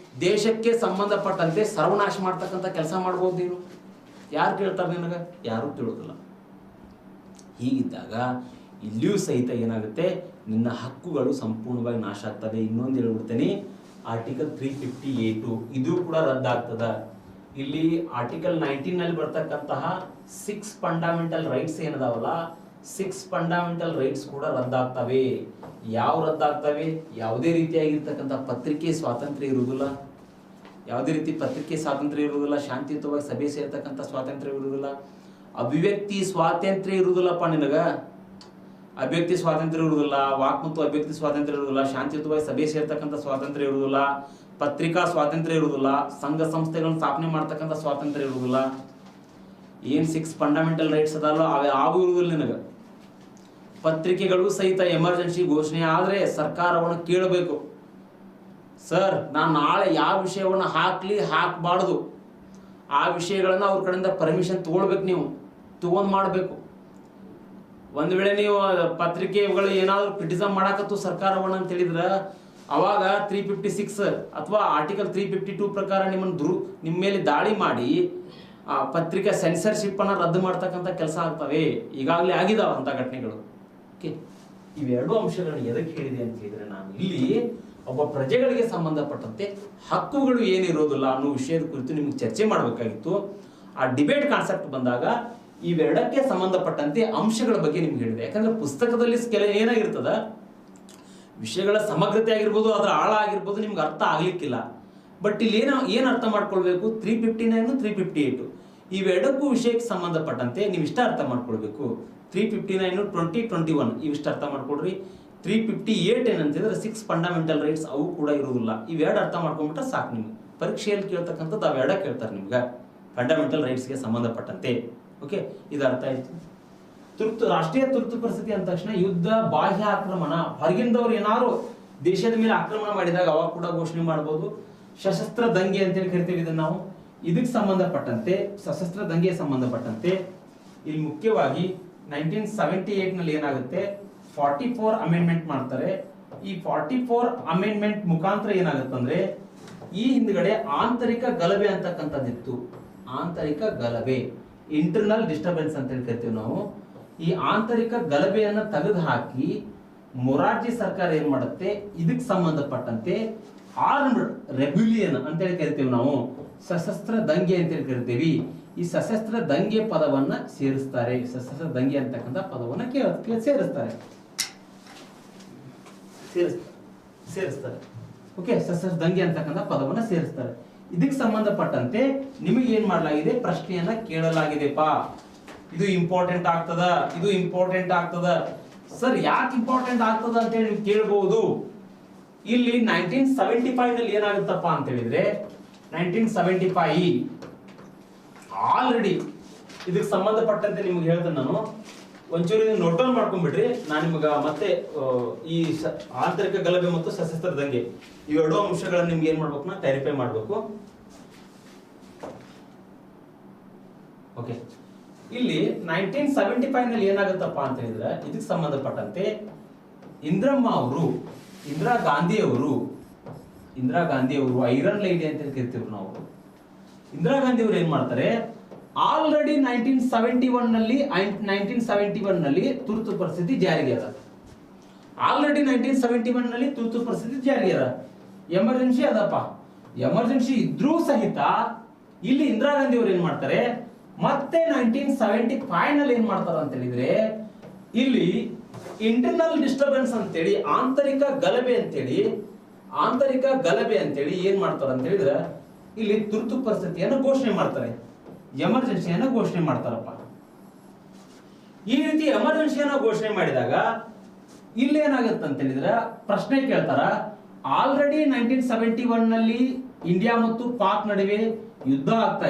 ದೇಶಕ್ಕೆ ಸಂಬಂಧಪಟ್ಟಂತೆ ಸರ್ವನಾಶ ಮಾಡ್ತಕ್ಕಂಥ ಕೆಲಸ ಮಾಡಬಹುದು. ನೀನು ಯಾರು ಕೇಳ್ತಾರೆ ನಿನಗೆ? ಯಾರೂ ಕೇಳೋದಿಲ್ಲ. ಹೀಗಿದ್ದಾಗ ಇಲ್ಲಿಯೂ ಸಹಿತ ಏನಾಗುತ್ತೆ, ನಿನ್ನ ಹಕ್ಕುಗಳು ಸಂಪೂರ್ಣವಾಗಿ ನಾಶ ಆಗ್ತದೆ. ಇನ್ನೊಂದು ಹೇಳ್ಬಿಡ್ತೇನೆ, ಆರ್ಟಿಕಲ್ 358 ಇದು ಕೂಡ ರದ್ದಾಗ್ತದ. ಇಲ್ಲಿ ಆರ್ಟಿಕಲ್ 19 ನಲ್ಲಿ ಬರ್ತಕ್ಕಂತಹ 6 ಫಂಡಮೆಂಟಲ್ ರೈಟ್ಸ್ ಏನದಾವಲ್ಲ, 6 ಫಂಡಮೆಂಟಲ್ ರೈಟ್ಸ್ ಕೂಡ ರದ್ದಾಗ್ತವೆ. ಯಾವ ರದ್ದಾಗ್ತವೆ? ಯಾವುದೇ ರೀತಿಯಾಗಿರ್ತಕ್ಕಂಥ ಪತ್ರಿಕೆ ಸ್ವಾತಂತ್ರ್ಯ ಇರುವುದಿಲ್ಲ, ಯಾವುದೇ ರೀತಿ ಪತ್ರಿಕೆ ಸ್ವಾತಂತ್ರ್ಯ ಇರುವುದಿಲ್ಲ, ಶಾಂತಿಯುತವಾಗಿ ಸಭೆ ಸೇರ್ತಕ್ಕಂಥ ಸ್ವಾತಂತ್ರ್ಯ ಇರುವುದಿಲ್ಲ, ಅಭಿವ್ಯಕ್ತಿ ಸ್ವಾತಂತ್ರ್ಯ ಇರುವುದಿಲ್ಲಪ್ಪ ನಿನಗ. ಅಭಿವ್ಯಕ್ತಿ ಸ್ವಾತಂತ್ರ್ಯ ಇರುವುದಿಲ್ಲ, ವಾಕ್ ಮತ್ತು ಅಭಿವ್ಯಕ್ತಿ ಸ್ವಾತಂತ್ರ್ಯ ಇರುವುದಿಲ್ಲ, ಶಾಂತಿಯುತವಾಗಿ ಸಭೆ ಸೇರ್ತಕ್ಕಂಥ ಸ್ವಾತಂತ್ರ್ಯ ಇರುವುದಿಲ್ಲ, ಪತ್ರಿಕಾ ಸ್ವಾತಂತ್ರ್ಯ ಇರುವುದಿಲ್ಲ, ಸಂಘ ಸಂಸ್ಥೆಗಳನ್ನು ಸ್ಥಾಪನೆ ಮಾಡ್ತಕ್ಕಂಥ ಸ್ವಾತಂತ್ರ್ಯ ಇರುವುದಿಲ್ಲ. ಏನು 6 ಫಂಡಮೆಂಟಲ್ ರೈಟ್ಸ್ ಅದಲ್ಲ ಅವು ಯಾವ ಇರುವುದಿಲ್ಲ ನಿನಗೆ. ಪತ್ರಿಕೆಗಳು ಸಹಿತ ಎಮರ್ಜೆನ್ಸಿ ಘೋಷಣೆ ಆದರೆ ಸರ್ಕಾರವನ್ನು ಕೇಳಬೇಕು, ಸರ್ ನಾನು ನಾಳೆ ಯಾವ ವಿಷಯವನ್ನು ಹಾಕಬಾರ್ದು, ಆ ವಿಷಯಗಳನ್ನು ಅವ್ರ ಕಡೆಯಿಂದ ಪರ್ಮಿಷನ್ ತಗೊಳ್ಬೇಕು, ನೀವು ತಗೊಂಡು ಮಾಡಬೇಕು. ಒಂದು ವೇಳೆ ನೀವು ಪತ್ರಿಕೆಗಳು ಏನಾದರೂ ಕ್ರಿಟಿಸಮ್ ಮಾಡಕತ್ತು ಸರ್ಕಾರವನ್ನು ಅಂತ ಹೇಳಿದ್ರೆ ಅವಾಗ 356 ಅಥವಾ ಆರ್ಟಿಕಲ್ 352 ಪ್ರಕಾರ ನಿಮ್ಮ ಮೇಲೆ ದಾಳಿ ಮಾಡಿ ಪತ್ರಿಕೆ ಸೆನ್ಸರ್ಶಿಪ್ ಅನ್ನು ರದ್ದು ಮಾಡ್ತಕ್ಕಂಥ ಕೆಲಸ ಆಗ್ತವೆ. ಈಗಾಗಲೇ ಆಗಿದಾವ ಅಂತ ಘಟನೆಗಳು. ಓಕೆ, ಇವೆರಡು ಅಂಶಗಳನ್ನು ಎದಕ್ಕೆ ಹೇಳಿದೆ ಅಂತ ಹೇಳಿದ್ರೆ, ನಾನು ಇಲ್ಲಿ ಒಬ್ಬ ಪ್ರಜೆಗಳಿಗೆ ಸಂಬಂಧಪಟ್ಟಂತೆ ಹಕ್ಕುಗಳು ಏನಿರೋದಿಲ್ಲ ಅನ್ನೋ ವಿಷಯದ ಕುರಿತು ನಿಮಗೆ ಚರ್ಚೆ ಮಾಡಬೇಕಾಗಿತ್ತು. ಆ ಡಿಬೇಟ್ ಕಾನ್ಸೆಪ್ಟ್ ಬಂದಾಗ ಇವೆರಡಕ್ಕೆ ಸಂಬಂಧಪಟ್ಟಂತೆ ಅಂಶಗಳ ಬಗ್ಗೆ ನಿಮ್ಗೆ ಹೇಳಿದೆ. ಯಾಕಂದ್ರೆ ಪುಸ್ತಕದಲ್ಲಿ ಏನಾಗಿರ್ತದ, ವಿಷಯಗಳ ಸಮಗ್ರತೆ ಆಗಿರ್ಬೋದು, ಅದರ ಆಳ ಆಗಿರ್ಬೋದು, ನಿಮ್ಗೆ ಅರ್ಥ ಆಗ್ಲಿಕ್ಕಿಲ್ಲ. ಬಟ್ ಇಲ್ಲಿ ಏನು ಅರ್ಥ ಮಾಡ್ಕೊಳ್ಬೇಕು, 359 358 ಇವೆರಡಕ್ಕೂ ವಿಷಯಕ್ಕೆ ಸಂಬಂಧಪಟ್ಟಂತೆ ನೀವು ಇಷ್ಟ ಅರ್ಥ ಮಾಡ್ಕೊಳ್ಬೇಕು. 359 2021 ಇವಿಷ್ಟು ಅರ್ಥ ಮಾಡ್ಕೊಳ್ರಿ. 358 ಏನಂತಿದ್ರೆ 6 ಫಂಡಮೆಂಟಲ್ ರೈಟ್ಸ್ ಅವು ಕೂಡ ಇರುವುದಿಲ್ಲ. ಇವೆರಡು ಅರ್ಥ ಮಾಡ್ಕೊಂಡ್ಬಿಟ್ರೆ ಸಾಕು. ನಿಮ್ಗೆ ಪರೀಕ್ಷೆಯಲ್ಲಿ ಕೇಳ್ತಕ್ಕಂಥದ್ದು ಅವೆರಡ ಕೇಳ್ತಾರೆ ನಿಮ್ಗೆ ಫಂಡಮೆಂಟಲ್ ರೈಟ್ಸ್ಗೆ ಸಂಬಂಧಪಟ್ಟಂತೆ. ಓಕೆ, ಇದು ಅರ್ಥ ಆಯ್ತು. ರಾಷ್ಟ್ರೀಯ ತುರ್ತು ಪರಿಸ್ಥಿತಿ ಅಂದ ತಕ್ಷಣ ಯುದ್ಧ, ಬಾಹ್ಯ ಆಕ್ರಮಣ, ಹೊರಗಿಂದವ್ರು ಏನಾದ್ರು ದೇಶದ ಮೇಲೆ ಆಕ್ರಮಣ ಮಾಡಿದಾಗ ಅವಾಗ ಕೂಡ ಘೋಷಣೆ ಮಾಡಬಹುದು. ಸಶಸ್ತ್ರ ದಂಗೆ ಅಂತೇಳಿ ಕರಿತೀವಿ ಇದನ್ನ ನಾವು. ಇದಕ್ಕೆ ಸಂಬಂಧಪಟ್ಟಂತೆ ಸಶಸ್ತ್ರ ದಂಗೆಗೆ ಸಂಬಂಧಪಟ್ಟಂತೆ ಇಲ್ಲಿ ಮುಖ್ಯವಾಗಿ 1978 ನಲ್ಲಿ ಏನಾಗುತ್ತೆ, 44 ಅಮೆಂಡ್ಮೆಂಟ್ ಮಾಡ್ತಾರೆ. ಈ 44 ಅಮೆಂಡ್ಮೆಂಟ್ ಮುಖಾಂತರ ಏನಾಗುತ್ತಂದ್ರೆ ಈ ಹಿಂದ್ಗಡೆ ಆಂತರಿಕ ಗಲಭೆ ಅಂತಕ್ಕಂಥದ್ದಿತ್ತು. ಆಂತರಿಕ ಗಲಭೆ, ಇಂಟರ್ನಲ್ ಡಿಸ್ಟರ್ಬೆನ್ಸ್ ಅಂತ ಹೇಳಿ ಕರಿತೀವಿ ನಾವು. ಈ ಆಂತರಿಕ ಗಲಭೆಯನ್ನ ತೆಗೆದು ಹಾಕಿ ಮೊರಾರ್ಜಿ ಸರ್ಕಾರ ಏನ್ ಮಾಡುತ್ತೆ, ಇದಕ್ಕೆ ಸಂಬಂಧಪಟ್ಟಂತೆ ಆರ್ಮ್ಡ್ ರೆಬ್ಯುಲಿಯನ್ ಅಂತ ಹೇಳಿ ಕರಿತೀವಿ ನಾವು, ಸಶಸ್ತ್ರ ದಂಗೆ ಅಂತ ಹೇಳಿ ಕರಿತೀವಿ. ಈ ಸಶಸ್ತ್ರ ದಂಗೆ ಪದವನ್ನ ಸೇರಿಸ್ತಾರೆ. ಸಶಸ್ತ್ರ ದಂಗೆ ಅಂತಕ್ಕಂಥ ಪದವನ್ನ ಸೇರಿಸ್ತಾರೆ. ಓಕೆ, ಸಶಸ್ತ್ರ ದಂಗೆ ಅಂತಕ್ಕಂಥ ಪದವನ್ನ ಸೇರಿಸ್ತಾರೆ. ಇದಕ್ಕೆ ಸಂಬಂಧಪಟ್ಟಂತೆ ನಿಮಗೆ ಏನ್ ಮಾಡಲಾಗಿದೆ, ಪ್ರಶ್ನೆಯನ್ನ ಕೇಳಲಾಗಿದೆಪಾ. ಇದು ಇಂಪಾರ್ಟೆಂಟ್ ಆಗ್ತದ, ಇದು ಇಂಪಾರ್ಟೆಂಟ್ ಆಗ್ತದ. ಸರ್ ಯಾಕೆ ಇಂಪಾರ್ಟೆಂಟ್ ಆಗ್ತದ ಅಂತ ಹೇಳಿ ನೀವು ಕೇಳಬಹುದು. ಇಲ್ಲಿ 1975 ನಲ್ಲಿ ಏನಾಗುತ್ತಪ್ಪ ಅಂತ ಹೇಳಿದ್ರೆ 1975 ಆಲ್ರೆಡಿ ಇದಕ್ಕೆ ಸಂಬಂಧಪಟ್ಟಂತೆ ನಿಮ್ಗೆ ಹೇಳ್ತೇನೆ ನಾನು. ಒಂಚೂರು ನೋಟ್ ಡೌನ್ ಮಾಡ್ಕೊಂಡ್ಬಿಡ್ರಿ. ನಾನು ನಿಮ್ಗೆ ಮತ್ತೆ ಈ ಆಂತರಿಕ ಗಲಭೆ ಮತ್ತು ಸಶಸ್ತ್ರ ದಂಗೆ ಇವೆರಡು ಅಂಶಗಳನ್ನು ನಿಮ್ಗೆ ಏನ್ ಮಾಡ್ಬೇಕು, ನಾ ಕ್ಲಾರಿಫೈ ಮಾಡ್ಬೇಕು. ಓಕೆ, ಇಲ್ಲಿ 1975 ನಲ್ಲಿ ಏನಾಗುತ್ತಪ್ಪ ಅಂತ ಹೇಳಿದ್ರೆ ಇದಕ್ಕೆ ಸಂಬಂಧಪಟ್ಟಂತೆ ಇಂದಿರಾ ಗಾಂಧಿ ಅವರು ಐರನ್ ಲೈಡಿ ಅಂತ ಕರಿತೀವಿ ನಾವು. ಇಂದಿರಾ ಗಾಂಧಿ ಅವರು ಏನ್ ಮಾಡ್ತಾರೆ, ಆಲ್ರೆಡಿ 1971 ನಲ್ಲಿ ತುರ್ತು ಪರಿಸ್ಥಿತಿ ಜಾರಿಗೆ ಅದ. ಆಲ್ರೆಡಿ 1971 ನಲ್ಲಿ ತುರ್ತು ಪರಿಸ್ಥಿತಿ ಜಾರಿಗೆ ಅದ. ಎಮರ್ಜೆನ್ಸಿ ಅದಪ್ಪ. ಎಮರ್ಜೆನ್ಸಿ ಇದ್ರೂ ಸಹಿತ ಇಲ್ಲಿ ಇಂದಿರಾ ಗಾಂಧಿ ಅವರು ಏನ್ ಮಾಡ್ತಾರೆ, ಮತ್ತೆ 1975 ನಲ್ಲಿ ಏನ್ ಮಾಡ್ತಾರ ಅಂತ ಹೇಳಿದ್ರೆ ಇಲ್ಲಿ ಇಂಟರ್ನಲ್ ಡಿಸ್ಟರ್ಬೆನ್ಸ್ ಅಂತೇಳಿ ಆಂತರಿಕ ಗಲಭೆ ಅಂತೇಳಿ ಏನ್ ಮಾಡ್ತಾರ ಅಂತ ಹೇಳಿದ್ರೆ ಇಲ್ಲಿ ತುರ್ತು ಪರಿಸ್ಥಿತಿಯನ್ನು ಘೋಷಣೆ ಮಾಡ್ತಾರೆ, ಎಮರ್ಜೆನ್ಸಿಯನ್ನು ಘೋಷಣೆ ಮಾಡ್ತಾರಪ್ಪ. ಈ ರೀತಿ ಎಮರ್ಜೆನ್ಸಿಯನ್ನು ಘೋಷಣೆ ಮಾಡಿದಾಗ ಇಲ್ಲಿ ಏನಾಗುತ್ತೆ ಅಂತ ಹೇಳಿದ್ರೆ ಪ್ರಶ್ನೆ ಕೇಳ್ತಾರ. ಆಲ್ರೆಡಿ 1971 ನಲ್ಲಿ ಇಂಡಿಯಾ ಮತ್ತು ಪಾಕ್ ನಡುವೆ ಯುದ್ಧ ಆಗ್ತಾ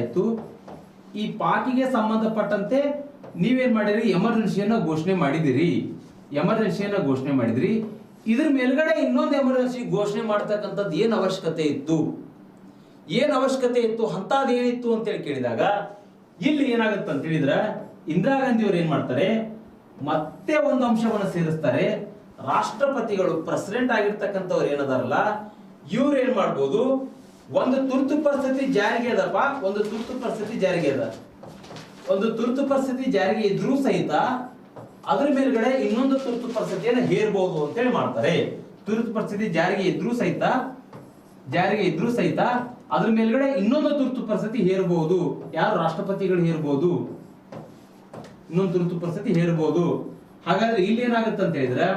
ಇತ್ತು. ಈ ಪಾಕಿಗೆ ಸಂಬಂಧಪಟ್ಟಂತೆ ನೀವೇನ್ ಮಾಡಿರಿ, ಎಮರ್ಜೆನ್ಸಿಯನ್ನ ಘೋಷಣೆ ಮಾಡಿದಿರಿ. ಇದ್ರ ಮೇಲ್ಗಡೆ ಇನ್ನೊಂದು ಎಮರ್ಜೆನ್ಸಿ ಘೋಷಣೆ ಮಾಡ್ತಕ್ಕಂಥದ್ದು ಏನ್ ಅವಶ್ಯಕತೆ ಇತ್ತು ಅಂತದೇನಿತ್ತು ಅಂತ ಹೇಳಿ ಕೇಳಿದಾಗ ಇಲ್ಲಿ ಏನಾಗುತ್ತೆ ಅಂತ ಹೇಳಿದ್ರೆ ಇಂದಿರಾ ಗಾಂಧಿ ಅವರು ಏನ್ ಮಾಡ್ತಾರೆ, ಮತ್ತೆ ಒಂದು ಅಂಶವನ್ನು ಸೇರಿಸ್ತಾರೆ. ರಾಷ್ಟ್ರಪತಿಗಳು ಪ್ರೆಸಿಡೆಂಟ್ ಆಗಿರ್ತಕ್ಕಂಥವ್ರು ಏನದಾರಲ್ಲ ಇವ್ರು ಏನ್ ಮಾಡ್ಬೋದು, ಒಂದು ತುರ್ತು ಪರಿಸ್ಥಿತಿ ಜಾರಿಗೆ ಅದಪ್ಪ, ಒಂದು ತುರ್ತು ಪರಿಸ್ಥಿತಿ ಜಾರಿಗೆ ಇದ್ರೂ ಸಹಿತ ಅದ್ರ ಮೇಲ್ಗಡೆ ಇನ್ನೊಂದು ತುರ್ತು ಪರಿಸ್ಥಿತಿಯನ್ನು ಹೇರಬಹುದು ಅಂತ ಹೇಳಿ ಮಾಡ್ತಾರೆ. ತುರ್ತು ಪರಿಸ್ಥಿತಿ ಜಾರಿಗೆ ಇದ್ರೂ ಸಹಿತ ಅದ್ರ ಮೇಲ್ಗಡೆ ಇನ್ನೊಂದು ತುರ್ತು ಪರಿಸ್ಥಿತಿ ಹೇರಬಹುದು. ಯಾರು, ರಾಷ್ಟ್ರಪತಿಗಳು ಹೇರಬಹುದು. ಇನ್ನೊಂದು ತುರ್ತು ಪರಿಸ್ಥಿತಿ ಹೇರಬಹುದು. ಹಾಗಾದ್ರೆ ಇಲ್ಲಿ ಏನಾಗುತ್ತೆ ಅಂತ ಹೇಳಿದ್ರೆ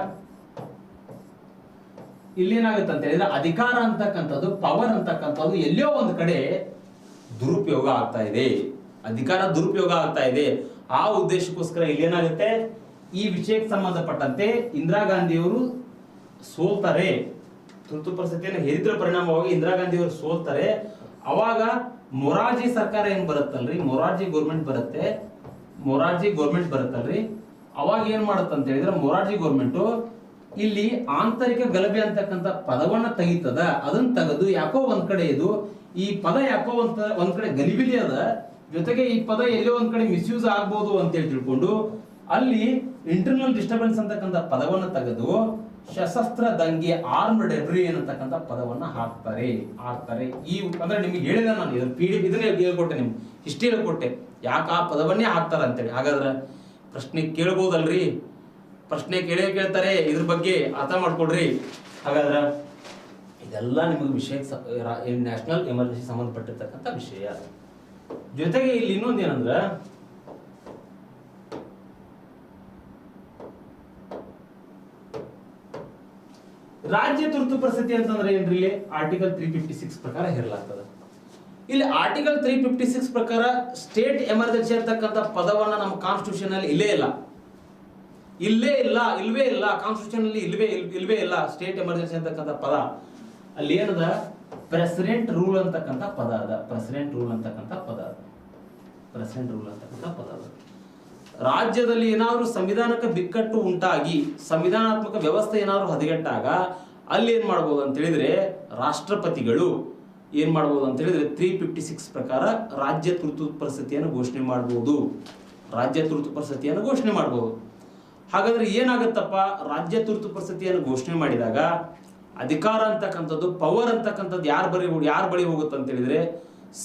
ಅಧಿಕಾರ ಅಂತಕ್ಕಂಥದ್ದು, ಪವರ್ ಅಂತಕ್ಕಂಥದ್ದು ಎಲ್ಲೋ ಒಂದು ಕಡೆ ದುರುಪಯೋಗ ಆಗ್ತಾ ಇದೆ, ಅಧಿಕಾರ ದುರುಪಯೋಗ ಆಗ್ತಾ ಇದೆ. ಆ ಉದ್ದೇಶಕ್ಕೋಸ್ಕರ ಇಲ್ಲಿ ಏನಾಗುತ್ತೆ, ಈ ವಿಷಯಕ್ಕೆ ಸಂಬಂಧಪಟ್ಟಂತೆ ಇಂದಿರಾ ಗಾಂಧಿಯವರು ಸೋಲ್ತಾರೆ. ತುರ್ತು ಪರಿಸ್ಥಿತಿಯನ್ನು ಹೇರಿದ್ರ ಪರಿಣಾಮವಾಗಿ ಇಂದಿರಾ ಗಾಂಧಿಯವರು ಸೋಲ್ತಾರೆ. ಅವಾಗ ಮೊರಾರ್ಜಿ ಸರ್ಕಾರ ಏನ್ ಬರುತ್ತಲ್ರಿ, ಮೊರಾರ್ಜಿ ಗೌರ್ಮೆಂಟ್ ಬರುತ್ತಲ್ರಿ, ಅವಾಗ ಏನ್ ಮಾಡುತ್ತಂತ ಹೇಳಿದ್ರೆ ಮೊರಾರ್ಜಿ ಗೌರ್ಮೆಂಟ್ ಇಲ್ಲಿ ಆಂತರಿಕ ಗಲಭೆ ಅಂತಕ್ಕಂಥ ಪದವನ್ನ ತೆಗಿತದ. ಅದನ್ನ ತೆಗೆದು ಯಾಕೋ ಒಂದ್ ಕಡೆ ಈ ಪದ ಯಾಕೋ ಒಂದ್ ಕಡೆ ಗಲಿಬಿಲಿ ಅದ, ಜೊತೆಗೆ ಈ ಪದ ಎಲ್ಲೋ ಒಂದ್ ಕಡೆ ಮಿಸ್ಯೂಸ್ ಆಗ್ಬೋದು ಅಂತ ಹೇಳಿ ತಿಳ್ಕೊಂಡು ಅಲ್ಲಿ ಇಂಟರ್ನಲ್ ಡಿಸ್ಟರ್ಬೆನ್ಸ್ ಅಂತಕ್ಕಂಥ ಪದವನ್ನ ತೆಗೆದು ಸಶಸ್ತ್ರ ದಂಗೆ ಆರ್ಮ್ಡ್ ರೆಬೆಲಿಯನ್ ಅಂತಕ್ಕಂಥ ಪದವನ್ನ ಹಾಕ್ತಾರೆ. ಈ ಅಂದ್ರೆ ನಿಮ್ಗೆ ಹೇಳಿದ ನಾನು ಇದನ್ನೇ ಹೇಳ್ಕೊಟ್ಟೆ, ನಿಮ್ಗೆ ಹಿಸ್ಟ್ರಿ ಹೇಳ್ಕೊಟ್ಟೆ ಯಾಕೆ ಆ ಪದವನ್ನೇ ಹಾಕ್ತಾರ ಅಂತೇಳಿ. ಹಾಗಾದ್ರೆ ಪ್ರಶ್ನೆ ಕೇಳ್ಬೋದಲ್ರಿ, ಪ್ರಶ್ನೆ ಕೇಳ್ತಾರೆ, ಇದ್ರ ಬಗ್ಗೆ ಅರ್ಥ ಮಾಡ್ಕೊಡ್ರಿ. ಹಾಗಾದ್ರೆ ಇದೆಲ್ಲ ನಿಮಗೆ ವಿಷಯಕ್ಕೆ ನ್ಯಾಷನಲ್ ಎಮರ್ಜೆನ್ಸಿ ಸಂಬಂಧಪಟ್ಟಿರ್ತಕ್ಕಂಥ ವಿಷಯ. ಜೊತೆಗೆ ಇಲ್ಲಿ ಇನ್ನೊಂದೇನಂದ್ರ ರಾಜ್ಯ ತುರ್ತು ಪರಿಸ್ಥಿತಿ ಅಂತಂದ್ರೆ ಏನ್ರಿ, ಇಲ್ಲಿ ಆರ್ಟಿಕಲ್ 356 ಪ್ರಕಾರ ಹೇರಲಾಗ್ತದೆ. ಇಲ್ಲಿ ಆರ್ಟಿಕಲ್ 356 ಪ್ರಕಾರ ಸ್ಟೇಟ್ ಎಮರ್ಜೆನ್ಸಿ ಅಂತಕ್ಕಂಥ ಪದವನ್ನ ನಮ್ಮ ಕಾನ್ಸ್ಟಿಟ್ಯೂಷನ್ ಅಲ್ಲಿ ಇಲ್ವೇ ಇಲ್ಲ. ಕಾನ್ಸ್ಟಿಟ್ಯೂಷನ್ ಅಲ್ಲಿ ಇಲ್ವೇ ಇಲ್ಲ ಸ್ಟೇಟ್ ಎಮರ್ಜೆನ್ಸಿ ಅಂತಕ್ಕಂಥ ಪದ. ಅಲ್ಲಿ ಏನದ, ಪ್ರೆಸಿಡೆಂಟ್ ರೂಲ್ ಅಂತಕ್ಕಂಥ ಪದ ಅದ. ಪ್ರೆಸಿಡೆಂಟ್ ರೂಲ್ ಅಂತಕ್ಕಂಥ ಪದ ಅದ. ರಾಜ್ಯದಲ್ಲಿ ಏನಾದ್ರೂ ಸಂವಿಧಾನಕ್ಕೆ ಬಿಕ್ಕಟ್ಟು ಉಂಟಾಗಿ ಸಂವಿಧಾನಾತ್ಮಕ ವ್ಯವಸ್ಥೆ ಏನಾದ್ರೂ ಹದಗೆಟ್ಟಾಗ ಅಲ್ಲಿ ಏನ್ ಮಾಡ್ಬೋದು ಅಂತ ಹೇಳಿದ್ರೆ ರಾಷ್ಟ್ರಪತಿಗಳು ಏನ್ ಮಾಡ್ಬೋದು ಅಂತ ಹೇಳಿದ್ರೆ 356 ಪ್ರಕಾರ ರಾಜ್ಯ ತುರ್ತು ಪರಿಸ್ಥಿತಿಯನ್ನು ಘೋಷಣೆ ಮಾಡಬಹುದು. ಹಾಗಾದ್ರೆ ಏನಾಗುತ್ತಪ್ಪ, ರಾಜ್ಯ ತುರ್ತು ಪರಿಸ್ಥಿತಿಯನ್ನು ಘೋಷಣೆ ಮಾಡಿದಾಗ ಅಧಿಕಾರ ಅಂತಕ್ಕಂಥದ್ದು, ಪವರ್ ಅಂತಕ್ಕಂಥದ್ದು ಯಾರ ಬಳಿ ಹೋಗುತ್ತೆ ಅಂತ ಹೇಳಿದ್ರೆ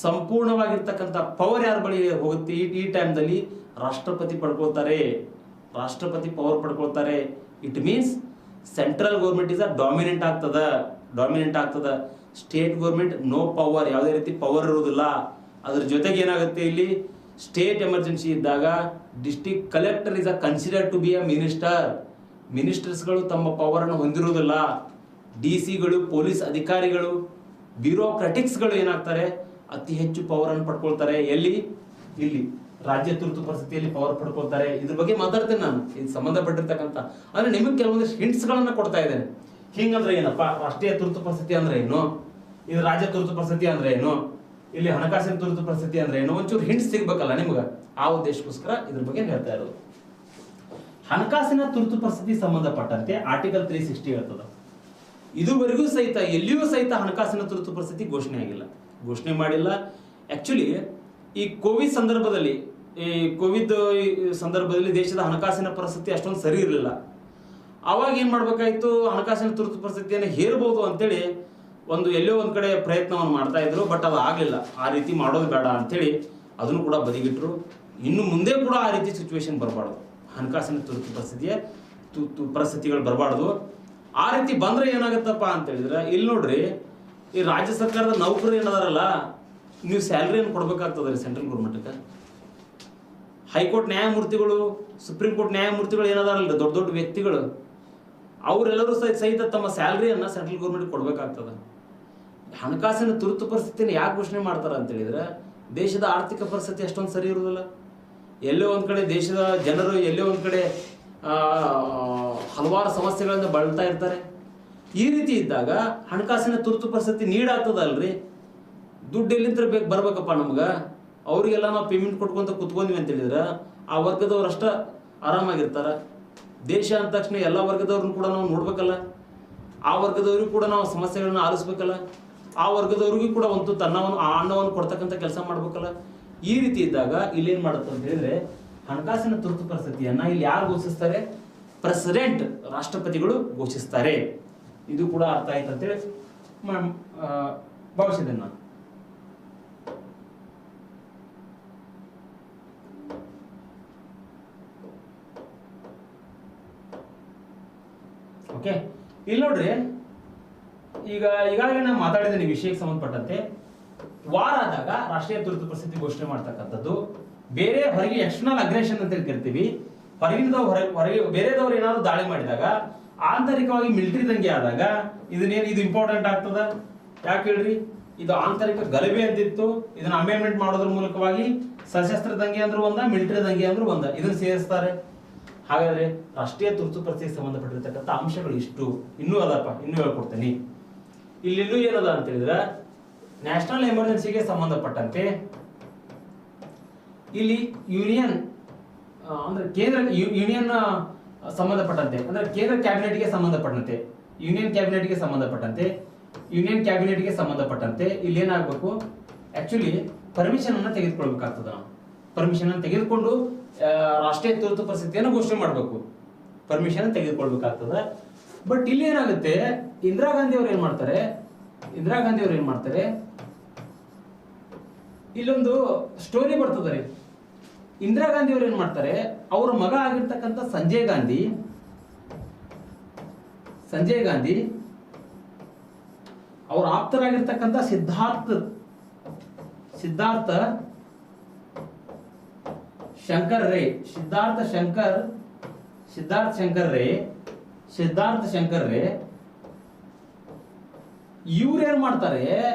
ಸಂಪೂರ್ಣವಾಗಿರ್ತಕ್ಕಂಥ ಪವರ್ ಯಾರ ಬಳಿ ಹೋಗುತ್ತೆ, ಈ ಟೈಮ್ದಲ್ಲಿ ರಾಷ್ಟ್ರಪತಿ ಪವರ್ ಪಡ್ಕೊಳ್ತಾರೆ. It means central government is dominant ಆಗ್ತದ. ಸ್ಟೇಟ್ ಗೌರ್ಮೆಂಟ್ ನೋ ಪವರ್, ಯಾವುದೇ ರೀತಿ ಪವರ್ ಇರುವುದಿಲ್ಲ. ಅದ್ರ ಜೊತೆಗೆ ಏನಾಗುತ್ತೆ, ಇಲ್ಲಿ ಸ್ಟೇಟ್ ಎಮರ್ಜೆನ್ಸಿ ಇದ್ದಾಗ district collector is considered to be a ಮಿನಿಸ್ಟರ್ಸ್ಗಳು ತಮ್ಮ ಪವರ್ ಅನ್ನು ಹೊಂದಿರುವುದಿಲ್ಲ. ಡಿಸಿಗಳು, ಪೊಲೀಸ್ ಅಧಿಕಾರಿಗಳು, ಬ್ಯೂರೋಕ್ರಾಟಿಕ್ಸ್ಗಳು ಏನಾಗ್ತಾರೆ, ಅತಿ ಹೆಚ್ಚು ಪವರ್ ಅನ್ನು ಪಡ್ಕೊಳ್ತಾರೆ. ಇಲ್ಲಿ ರಾಜ್ಯ ತುರ್ತು ಪರಿಸ್ಥಿತಿಯಲ್ಲಿ ಪವರ್ ಪಡ್ಕೊಳ್ತಾರೆ. ಇದ್ರ ಬಗ್ಗೆ ಮಾತಾಡ್ತೇನೆ ನಾನು, ಇದು ಸಂಬಂಧಪಟ್ಟಿರ್ತಕ್ಕಂಥ ಅಂದ್ರೆ ನಿಮಗೆ ಕೆಲವೊಂದಿಷ್ಟು ಹಿಂಟ್ಸ್ ಗಳನ್ನ ಕೊಡ್ತಾ ಇದ್ದೇನೆ. ಹಿಂಗಂದ್ರೆ ಏನಪ್ಪ, ರಾಷ್ಟ್ರೀಯ ತುರ್ತು ಪರಿಸ್ಥಿತಿ ಅಂದ್ರೆ ಏನು, ಇದು ರಾಜ್ಯ ತುರ್ತು ಪರಿಸ್ಥಿತಿ ಅಂದ್ರೆ ಏನು, ಇಲ್ಲಿ ಹಣಕಾಸಿನ ತುರ್ತು ಪರಿಸ್ಥಿತಿ ಅಂದ್ರೆ ಏನು, ಒಂಚೂರು ಹಿಂಟ್ಸ್ ಸಿಗ್ಬೇಕಲ್ಲ ನಿಮ್ಗೆ. ಆ ಉದ್ದೇಶಕ್ಕೋಸ್ಕರ ಇದ್ರ ಬಗ್ಗೆ ಹೇಳ್ತಾ ಇರೋದು. ಹಣಕಾಸಿನ ತುರ್ತು ಪರಿಸ್ಥಿತಿ ಸಂಬಂಧಪಟ್ಟಂತೆ ಆರ್ಟಿಕಲ್ 360 ಹೇಳ್ತದ. ಇದುವರೆಗೂ ಸಹಿತ ಎಲ್ಲಿಯೂ ಸಹಿತ ಹಣಕಾಸಿನ ತುರ್ತು ಪರಿಸ್ಥಿತಿ ಘೋಷಣೆ ಮಾಡಿಲ್ಲ. ಆಕ್ಚುಲಿ ಈ ಕೋವಿಡ್ ಸಂದರ್ಭದಲ್ಲಿ ದೇಶದ ಹಣಕಾಸಿನ ಪರಿಸ್ಥಿತಿ ಅಷ್ಟೊಂದು ಸರಿ ಇರಲಿಲ್ಲ. ಅವಾಗ ಏನ್ ಮಾಡ್ಬೇಕಾಯ್ತು, ಹಣಕಾಸಿನ ತುರ್ತು ಪರಿಸ್ಥಿತಿಯನ್ನು ಹೇರಬಹುದು ಅಂತೇಳಿ ಎಲ್ಲೋ ಒಂದ್ ಕಡೆ ಪ್ರಯತ್ನವನ್ನು ಮಾಡ್ತಾ ಇದ್ರು. ಬಟ್ ಅದು ಆಗ್ಲಿಲ್ಲ. ಆ ರೀತಿ ಮಾಡೋದು ಬೇಡ ಅಂತೇಳಿ ಅದನ್ನು ಕೂಡ ಬದಿಗಿಟ್ರು. ಇನ್ನು ಮುಂದೆ ಕೂಡ ಆ ರೀತಿ ಸಿಚುವೇಶನ್ ಬರಬಾರ್ದು, ಹಣಕಾಸಿನ ತುರ್ತು ಪರಿಸ್ಥಿತಿಗಳು ಬರಬಾರ್ದು. ಆ ರೀತಿ ಬಂದ್ರೆ ಏನಾಗುತ್ತಪ್ಪ ಅಂತ ಹೇಳಿದ್ರೆ, ಇಲ್ಲಿ ನೋಡ್ರಿ, ಈ ರಾಜ್ಯ ಸರ್ಕಾರದ ನೌಕರರು ಏನದಾರಲ್ಲ, ನೀವು ಸ್ಯಾಲರಿಯನ್ನು ಕೊಡ್ಬೇಕಾಗ್ತದ್ರಿ ಸೆಂಟ್ರಲ್ ಗೌರ್ಮೆಂಟ್ಗೆ. ಹೈಕೋರ್ಟ್ ನ್ಯಾಯಮೂರ್ತಿಗಳು, ಸುಪ್ರೀಂ ಕೋರ್ಟ್ ನ್ಯಾಯಮೂರ್ತಿಗಳು ಏನದಾರಲ್ಲ, ದೊಡ್ಡ ವ್ಯಕ್ತಿಗಳು, ಅವರೆಲ್ಲರೂ ಸಹಿತ ತಮ್ಮ ಸ್ಯಾಲರಿಯನ್ನ ಸೆಂಟ್ರಲ್ ಗೌರ್ಮೆಂಟ್ ಕೊಡ್ಬೇಕಾಗ್ತದ. ಹಣಕಾಸಿನ ತುರ್ತು ಪರಿಸ್ಥಿತಿಯನ್ನು ಯಾಕೆ ಘೋಷಣೆ ಮಾಡ್ತಾರ ಅಂತ ಹೇಳಿದ್ರೆ, ದೇಶದ ಆರ್ಥಿಕ ಪರಿಸ್ಥಿತಿ ಅಷ್ಟೊಂದು ಸರಿ ಇರುವುದಿಲ್ಲ. ಎಲ್ಲೋ ಒಂದ್ ಕಡೆ ದೇಶದ ಜನರು ಎಲ್ಲೋ ಒಂದ್ ಕಡೆ ಹಲವಾರು ಸಮಸ್ಯೆಗಳಿಂದ ಬಳಲ್ತಾ ಇರ್ತಾರೆ. ಈ ರೀತಿ ಇದ್ದಾಗ ಹಣಕಾಸಿನ ತುರ್ತು ಪರಿಸ್ಥಿತಿ ನೀಡಾಗ್ತದಲ್ರಿ, ದುಡ್ಡು ಎಲ್ಲಿಂದ ಬರ್ಬೇಕಪ್ಪ ನಮ್ಗ. ಅವರಿಗೆಲ್ಲ ನಾವು ಪೇಮೆಂಟ್ ಕೊಟ್ಕೊಂತ ಕುತ್ಕೊಂಡ್ವಿ ಅಂತ ಹೇಳಿದ್ರೆ ಆ ವರ್ಗದವ್ರಷ್ಟ ಆರಾಮಾಗಿರ್ತಾರ. ದೇಶ ಅಂದ ತಕ್ಷಣ ಎಲ್ಲ ವರ್ಗದವ್ರನ್ನ ಕೂಡ ನಾವು ನೋಡ್ಬೇಕಲ್ಲ, ಆ ವರ್ಗದವ್ರಿಗೂ ಕೂಡ ನಾವು ಸಮಸ್ಯೆಗಳನ್ನ ಆಲಿಸ್ಬೇಕಲ್ಲ, ಆ ವರ್ಗದವ್ರಿಗೂ ಕೂಡ ಒಂದು ಅನ್ನವನ್ನು ಕೊಡ್ತಕ್ಕಂಥ ಕೆಲಸ ಮಾಡ್ಬೇಕಲ್ಲ. ಈ ರೀತಿ ಇದ್ದಾಗ ಇಲ್ಲೇನ್ ಮಾಡುತ್ತೆ ಅಂತ ಹೇಳಿದ್ರೆ, ಹಣಕಾಸಿನ ತುರ್ತು ಪರಿಸ್ಥಿತಿಯನ್ನ ಇಲ್ಲಿ ಯಾರು ಘೋಷಿಸ್ತಾರೆ, ಪ್ರೆಸಿಡೆಂಟ್, ರಾಷ್ಟ್ರಪತಿಗಳು ಘೋಷಿಸ್ತಾರೆ. ಇದು ಕೂಡ ಅರ್ಥ ಆಯ್ತು ಅಂತೇಳಿ ಭಾವಿಸಿದ್ದೇನೆ ನಾನು. ಓಕೆ, ಇಲ್ಲಿ ನೋಡ್ರಿ, ಈಗಾಗಲೇ ನಾನು ಮಾತಾಡಿದ್ದೇನೆ ವಿಷಯಕ್ಕೆ ಸಂಬಂಧಪಟ್ಟಂತೆ. ವಾರ ಆದಾಗ ರಾಷ್ಟ್ರೀಯ ತುರ್ತು ಪರಿಸ್ಥಿತಿ ಘೋಷಣೆ ಮಾಡ್ತಕ್ಕಂಥದ್ದು, ಬೇರೆ ಹೊರಗೆ ಎಕ್ಸ್ಟರ್ನಲ್ ಅಗ್ರೆಷನ್ ಅಂತ ಕರಿತೀವಿ. ಹೊರಗೆ ಬೇರೆದವ್ರು ಏನಾದ್ರು ದಾಳಿ ಮಾಡಿದಾಗ, ಆಂತರಿಕವಾಗಿ ಮಿಲಿಟರಿ ದಂಗೆ ಆದಾಗ ಇದು ಇಂಪಾರ್ಟೆಂಟ್ ಆಗ್ತದ. ಯಾಕೆ ಹೇಳ್ರಿ, ಇದು ಆಂತರಿಕ ಗಲಭೆ ಅಂತಿತ್ತು. ಇದನ್ನ ಅಮೆಂಡ್ಮೆಂಟ್ ಮಾಡೋದ್ರ ಮೂಲಕವಾಗಿ ಸಶಸ್ತ್ರ ದಂಗೆ ಅಂದ್ರೂ ಒಂದ, ಮಿಲಿಟರಿ ದಂಗೆ ಅಂದ್ರೂ ಒಂದ, ಇದನ್ನ ಸೇರಿಸ್ತಾರೆ. ಹಾಗಾದ್ರೆ ರಾಷ್ಟ್ರೀಯ ತುರ್ತು ಪರಿಸ್ಥಿತಿಗೆ ಸಂಬಂಧಪಟ್ಟಿರ್ತಕ್ಕಂಥ ಅಂಶಗಳು ಇಷ್ಟು. ಇನ್ನೂ ಅದಪ್ಪ, ಇನ್ನೂ ಹೇಳ್ಕೊಡ್ತೇನೆ. ಇಲ್ಲಿನ್ನೂ ಏನದ ಅಂತ ಹೇಳಿದ್ರೆ, ನ್ಯಾಷನಲ್ ಎಮರ್ಜೆನ್ಸಿಗೆ ಸಂಬಂಧಪಟ್ಟಂತೆ ಇಲ್ಲಿ ಯೂನಿಯನ್ ಅಂದ್ರೆ ಕೇಂದ್ರ ಯೂನಿಯನ್ ಸಂಬಂಧಪಟ್ಟಂತೆ, ಅಂದ್ರೆ ಕೇಂದ್ರ ಕ್ಯಾಬಿನೆಟ್ಗೆ ಸಂಬಂಧಪಟ್ಟಂತೆ, ಯೂನಿಯನ್ ಕ್ಯಾಬಿನೆಟ್ಗೆ ಸಂಬಂಧಪಟ್ಟಂತೆ ಇಲ್ಲಿ ಏನಾಗಬೇಕು, ಆಕ್ಚುಲಿ ಪರ್ಮಿಷನ್ ಅನ್ನ ತೆಗೆದುಕೊಳ್ಬೇಕಾಗ್ತದ. ನಾವು ಪರ್ಮಿಷನ್ ಅನ್ನು ತೆಗೆದುಕೊಂಡು ರಾಷ್ಟ್ರೀಯ ತುರ್ತು ಪರಿಸ್ಥಿತಿಯನ್ನು ಘೋಷಣೆ ಮಾಡಬೇಕು. ಪರ್ಮಿಷನ್ ತೆಗೆದುಕೊಳ್ಬೇಕಾಗ್ತದ. ಬಟ್ ಇಲ್ಲಿ ಏನಾಗುತ್ತೆ, ಇಂದಿರಾ ಗಾಂಧಿ ಅವ್ರು ಏನ್ ಮಾಡ್ತಾರೆ, ಇಲ್ಲೊಂದು ಸ್ಟೋರಿ ಬರ್ತದೆ ರೀ. ಇಂದಿರಾ ಗಾಂಧಿ ಅವ್ರು ಏನ್ ಮಾಡ್ತಾರೆ, ಅವ್ರ ಮಗ ಆಗಿರ್ತಕ್ಕಂಥ ಸಂಜಯ್ ಗಾಂಧಿ ಅವ್ರ ಆಪ್ತರಾಗಿರ್ತಕ್ಕಂಥ ಸಿದ್ಧಾರ್ಥ ಶಂಕರ್ ರೇ ಇವ್ರು ಏನ್ ಮಾಡ್ತಾರೆ,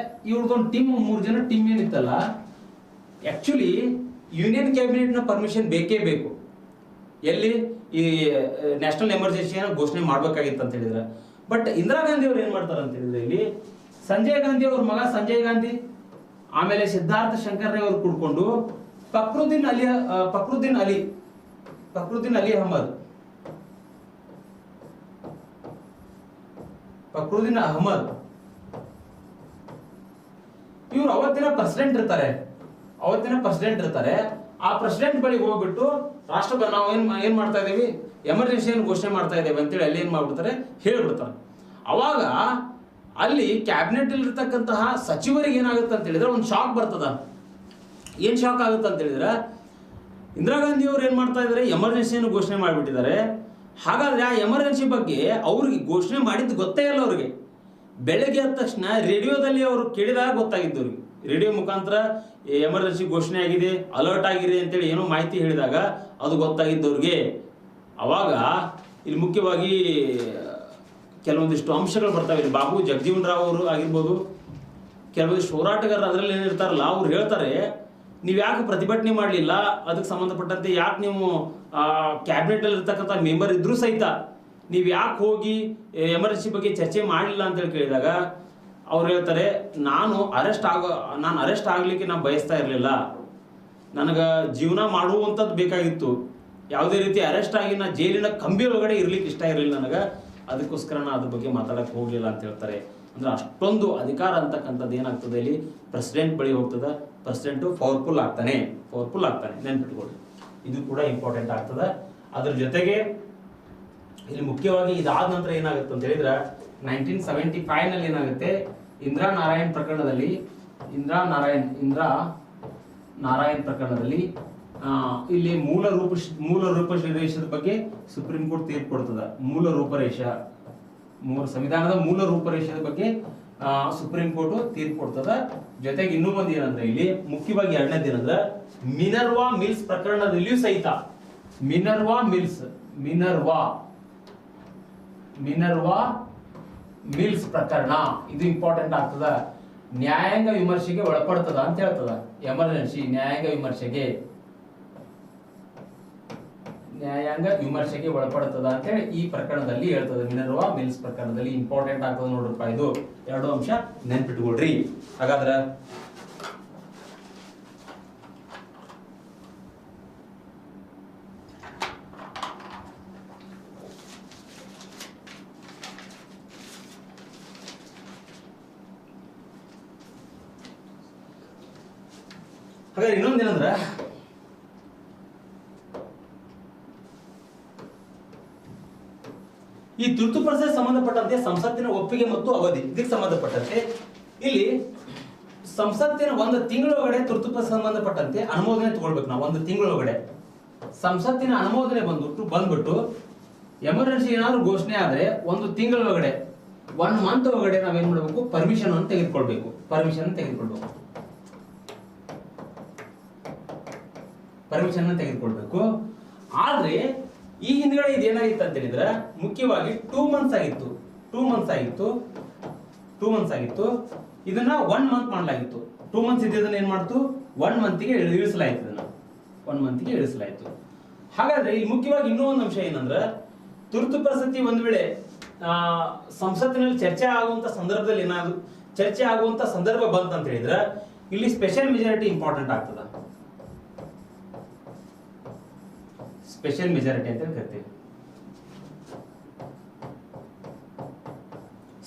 ಇವ್ರದೊಂದು ಟೀಮ್, 3 ಜನ ಟೀಮ್ ಏನಿತ್ತಲ್ಲ, ಆಕ್ಚುಲಿ ಯೂನಿಯನ್ ಕ್ಯಾಬಿನೆಟ್ ನ ಪರ್ಮಿಷನ್ ಬೇಕೇ ಬೇಕು. ಎಲ್ಲಿ ಈ ನ್ಯಾಷನಲ್ ಎಮರ್ಜೆನ್ಸಿಯನ್ನು ಘೋಷಣೆ ಮಾಡ್ಬೇಕಾಗಿತ್ತು ಅಂತ ಹೇಳಿದ್ರೆ. ಬಟ್ ಇಂದಿರಾ ಗಾಂಧಿ ಅವ್ರು ಏನ್ ಮಾಡ್ತಾರೆ ಅಂತ ಹೇಳಿದ್ರೆ, ಇಲ್ಲಿ ಸಂಜಯ್ ಗಾಂಧಿ ಅವ್ರ ಮಗ ಸಂಜಯ್ ಗಾಂಧಿ, ಆಮೇಲೆ ಸಿದ್ಧಾರ್ಥ ಶಂಕರ್ ರೇ ಅವ್ರು ಕೂಡ್ಕೊಂಡು ಫಕ್ರುದ್ದೀನ್ ಅಹಮದ್ ಇವ್ರು ಅವತ್ತಿನ ಪ್ರೆಸಿಡೆಂಟ್ ಇರ್ತಾರೆ. ಆ ಪ್ರೆಸಿಡೆಂಟ್ ಬಳಿ ಹೋಗ್ಬಿಟ್ಟು ನಾವು ಏನ್ ಮಾಡ್ತಾ ಇದೀವಿ, ಎಮರ್ಜೆನ್ಸಿಯನ್ನು ಘೋಷಣೆ ಮಾಡ್ತಾ ಇದ್ದೇವೆ ಅಂತೇಳಿ ಅಲ್ಲಿ ಏನ್ ಮಾಡ್ಬಿಡ್ತಾರೆ, ಹೇಳ್ಬಿಡ್ತಾರೆ. ಅವಾಗ ಅಲ್ಲಿ ಕ್ಯಾಬಿನೆಟ್ ಇರ್ತಕ್ಕಂತಹ ಸಚಿವರಿಗೆ ಏನಾಗುತ್ತೆ ಅಂತ ಹೇಳಿದ್ರೆ ಒಂದು ಶಾಕ್ ಬರ್ತದ. ಏನ್ ಶಾಕ್ ಆಗುತ್ತೆ ಅಂತ ಹೇಳಿದ್ರೆ, ಇಂದಿರಾ ಗಾಂಧಿ ಅವ್ರು ಏನ್ ಮಾಡ್ತಾ ಇದಾರೆ, ಎಮರ್ಜೆನ್ಸಿಯನ್ನು ಘೋಷಣೆ ಮಾಡಿಬಿಟ್ಟಿದ್ದಾರೆ. ಹಾಗಾದ್ರೆ ಆ ಎಮರ್ಜೆನ್ಸಿ ಬಗ್ಗೆ ಅವ್ರಿಗೆ ಘೋಷಣೆ ಮಾಡಿದ್ದು ಗೊತ್ತೇ ಇಲ್ಲ. ಅವ್ರಿಗೆ ಬೆಳಗ್ಗೆ ಆದ ತಕ್ಷಣ ರೇಡಿಯೋದಲ್ಲಿ ಅವರು ಕೇಳಿದಾಗ ಗೊತ್ತಾಗಿದ್ದು. ಅವ್ರಿಗೆ ರೇಡಿಯೋ ಮುಖಾಂತರ ಎಮರ್ಜೆನ್ಸಿ ಘೋಷಣೆ ಆಗಿದೆ, ಅಲರ್ಟ್ ಆಗಿದೆ ಅಂತೇಳಿ ಏನೋ ಮಾಹಿತಿ ಹೇಳಿದಾಗ ಅದು ಗೊತ್ತಾಗಿದ್ದವ್ರಿಗೆ. ಅವಾಗ ಇಲ್ಲಿ ಮುಖ್ಯವಾಗಿ ಕೆಲವೊಂದಿಷ್ಟು ಅಂಶಗಳು ಬರ್ತಾವೆ. ಇಲ್ಲಿ ಬಾಬು ಜಗಜೀವನ್ ರಾವ್ ಅವರು ಆಗಿರ್ಬೋದು, ಕೆಲವೊಂದಿಷ್ಟು ಹೋರಾಟಗಾರರು ಅದರಲ್ಲಿ ಏನಿರ್ತಾರಲ್ಲ, ಅವ್ರು ಹೇಳ್ತಾರೆ, ನೀವು ಯಾಕೆ ಪ್ರತಿಭಟನೆ ಮಾಡಲಿಲ್ಲ, ಅದಕ್ಕೆ ಸಂಬಂಧಪಟ್ಟಂತೆ ಯಾಕೆ ನೀವು ಕ್ಯಾಬಿನೆಟ್ ಅಲ್ಲಿ ಇರ್ತಕ್ಕಂಥ ಮೆಂಬರ್ ಇದ್ರೂ ಸಹಿತ ನೀವು ಯಾಕೆ ಹೋಗಿ ಎಮರ್ಜೆನ್ಸಿ ಬಗ್ಗೆ ಚರ್ಚೆ ಮಾಡಲಿಲ್ಲ ಅಂತೇಳಿ ಕೇಳಿದಾಗ ಅವ್ರು ಹೇಳ್ತಾರೆ, ನಾನು ಅರೆಸ್ಟ್ ಆಗ್ಲಿಕ್ಕೆ ನಾನು ಬಯಸ್ತಾ ಇರಲಿಲ್ಲ. ನನಗೆ ಜೀವನ ಮಾಡುವಂಥದ್ದು ಬೇಕಾಗಿತ್ತು. ಯಾವುದೇ ರೀತಿ ಅರೆಸ್ಟ್ ಆಗಿ ನಾ ಜೈಲಿನ ಕಂಬಿ ಒಳಗಡೆ ಇರ್ಲಿಕ್ಕೆ ಇಷ್ಟ ಇರಲಿಲ್ಲ ನನಗೆ. ಅದಕ್ಕೋಸ್ಕರ ನಾನು ಅದ್ರ ಬಗ್ಗೆ ಮಾತಾಡಕ್ಕೆ ಹೋಗಲಿಲ್ಲ ಅಂತ ಹೇಳ್ತಾರೆ. ಅಂದ್ರೆ ಅಷ್ಟೊಂದು ಅಧಿಕಾರ ಅಂತಕ್ಕಂಥದ್ದು ಏನಾಗ್ತದೆ, ಇಲ್ಲಿ ಪ್ರೆಸಿಡೆಂಟ್ ಬಳಿ ಹೋಗ್ತದೆ. ಪ್ರೆಸಿಡೆಂಟು ಪವರ್ಫುಲ್ ಆಗ್ತಾನೆ, ನೆನ್ಪಿಟ್ಕೊಳ್ಳಿ. ಇದು ಕೂಡ ಇಂಪಾರ್ಟೆಂಟ್ ಆಗ್ತದೆ. ಅದ್ರ ಜೊತೆಗೆ ಇಲ್ಲಿ ಮುಖ್ಯವಾಗಿ ಇದಾದ ನಂತರ ಏನಾಗುತ್ತೆ ಅಂತ ಹೇಳಿದ್ರೆ, 1975 ನಲ್ಲಿ ಏನಾಗುತ್ತೆ, ಇಂದಿರಾ ನಾರಾಯಣ್ ಪ್ರಕರಣದಲ್ಲಿ ಇಲ್ಲಿ ಮೂಲ ರೂಪರೇಷದ ಬಗ್ಗೆ ಸುಪ್ರೀಂ ಕೋರ್ಟ್ ತೀರ್ಪು ಕೊಡ್ತದ. ಸಂವಿಧಾನದ ಮೂಲ ರೂಪರೇಷದ ಬಗ್ಗೆ ಸುಪ್ರೀಂ ಕೋರ್ಟ್ ತೀರ್ಪು ಕೊಡ್ತದ. ಜೊತೆಗೆ ಇನ್ನೂ ಒಂದು ಏನಂದ್ರೆ, ಇಲ್ಲಿ ಮುಖ್ಯವಾಗಿ ಎರಡನೇದು ಏನಂದ್ರೆ, ಮಿನರ್ವಾ ಮಿಲ್ಸ್ ಪ್ರಕರಣದಲ್ಲಿಯೂ ಸಹಿತ ಮಿನರ್ವಾ ಮಿಲ್ಸ್ ಪ್ರಕರಣ ಇದು ಇಂಪಾರ್ಟೆಂಟ್ ಆಗ್ತದ. ನ್ಯಾಯಾಂಗ ವಿಮರ್ಶೆಗೆ ಒಳಪಡ್ತದ ಅಂತ ಹೇಳ್ತದ. ಎಮರ್ಜೆನ್ಸಿ ನ್ಯಾಯಾಂಗ ವಿಮರ್ಶೆಗೆ ಒಳಪಡುತ್ತದ ಅಂತ ಹೇಳಿ ಈ ಪ್ರಕರಣದಲ್ಲಿ ಹೇಳ್ತದೆ. ಮಿನರ್ವಾ ಮಿಲ್ಸ್ ಪ್ರಕರಣದಲ್ಲಿ ಇಂಪಾರ್ಟೆಂಟ್ ಆಗ್ತದೆ ನೋಡ್ರಪ್ಪ. ಇದು 2 ಅಂಶ ನೆನ್ಪಿಟ್ಕೊಳ್ರಿ. ಹಾಗಾದ್ರೆ ಇನ್ನೊಂದೇನಂದ್ರ, ಈ ತುರ್ತು ಪರಿಸ್ಥಿತಿಗೆ ಸಂಬಂಧಪಟ್ಟಂತೆ ಸಂಸತ್ತಿನ ಒಪ್ಪಿಗೆ ಮತ್ತು ಅವಧಿ ಇದಕ್ಕೆ ಸಂಬಂಧಪಟ್ಟಂತೆ ಇಲ್ಲಿ ಸಂಸತ್ತಿನ 1 ತಿಂಗಳೊಳಗಡೆ ತುರ್ತು ಪರಿಸ್ಥಿತಿಗೆ ಸಂಬಂಧಪಟ್ಟಂತೆ ಅನುಮೋದನೆ ತಗೊಳ್ಬೇಕು. ನಾವು 1 ತಿಂಗಳೊಳಗಡೆ ಸಂಸತ್ತಿನ ಅನುಮೋದನೆ ಬಂದ್ಬಿಟ್ಟು ಎಮರ್ಜೆನ್ಸಿ ಏನಾದ್ರು ಘೋಷಣೆ ಆದ್ರೆ 1 ತಿಂಗಳೊಳಗಡೆ 1 ಮಂತ್ ಒಳಗಡೆ ನಾವೇನ್ ಮಾಡಬೇಕು, ಪರ್ಮಿಷನ್ ಅನ್ನು ತೆಗೆದುಕೊಳ್ಬೇಕು. ಪರ್ಮಿಷನ್ ತೆಗೆದುಕೊಳ್ಬೇಕು. ಆದ್ರೆ ಈ ಹಿಂದ್ಗಡೆ ಇದೇನಾಗಿತ್ತು ಅಂತ ಹೇಳಿದ್ರೆ ಮುಖ್ಯವಾಗಿ 2 months ಆಗಿತ್ತು. 2 months ಆಗಿತ್ತು. ಇದನ್ನ 1 month ಮಾಡಲಾಗಿತ್ತು. 2 months ಇದ್ದದನ್ನ ಏನ್ ಮಾಡ್ತು, 1 monthಗೆ ಇಳಿಸಲಾಯ್ತು. ಇದನ್ನ 1 monthಗೆ ಇಳಿಸಲಾಯ್ತು. ಹಾಗಾದ್ರೆ ಇಲ್ಲಿ ಮುಖ್ಯವಾಗಿ ಇನ್ನೂ ಒಂದು ಅಂಶ ಏನಂದ್ರೆ, ತುರ್ತು ಪರಿಸ್ಥಿತಿ ಒಂದ್ ವೇಳೆ ಸಂಸತ್ತಿನಲ್ಲಿ ಚರ್ಚೆ ಆಗುವಂತ ಸಂದರ್ಭದಲ್ಲಿ ಏನಾದ್ರು ಚರ್ಚೆ ಆಗುವಂತ ಸಂದರ್ಭ ಬಂತಂತ ಹೇಳಿದ್ರೆ ಇಲ್ಲಿ ಸ್ಪೆಷಲ್ ಮೆಜಾರಿಟಿ ಇಂಪಾರ್ಟೆಂಟ್ ಆಗ್ತದ. ಸ್ಪೆಷಲ್ ಮೆಜಾರಿಟಿ ಅಂತ ಕರಿತೀವಿ.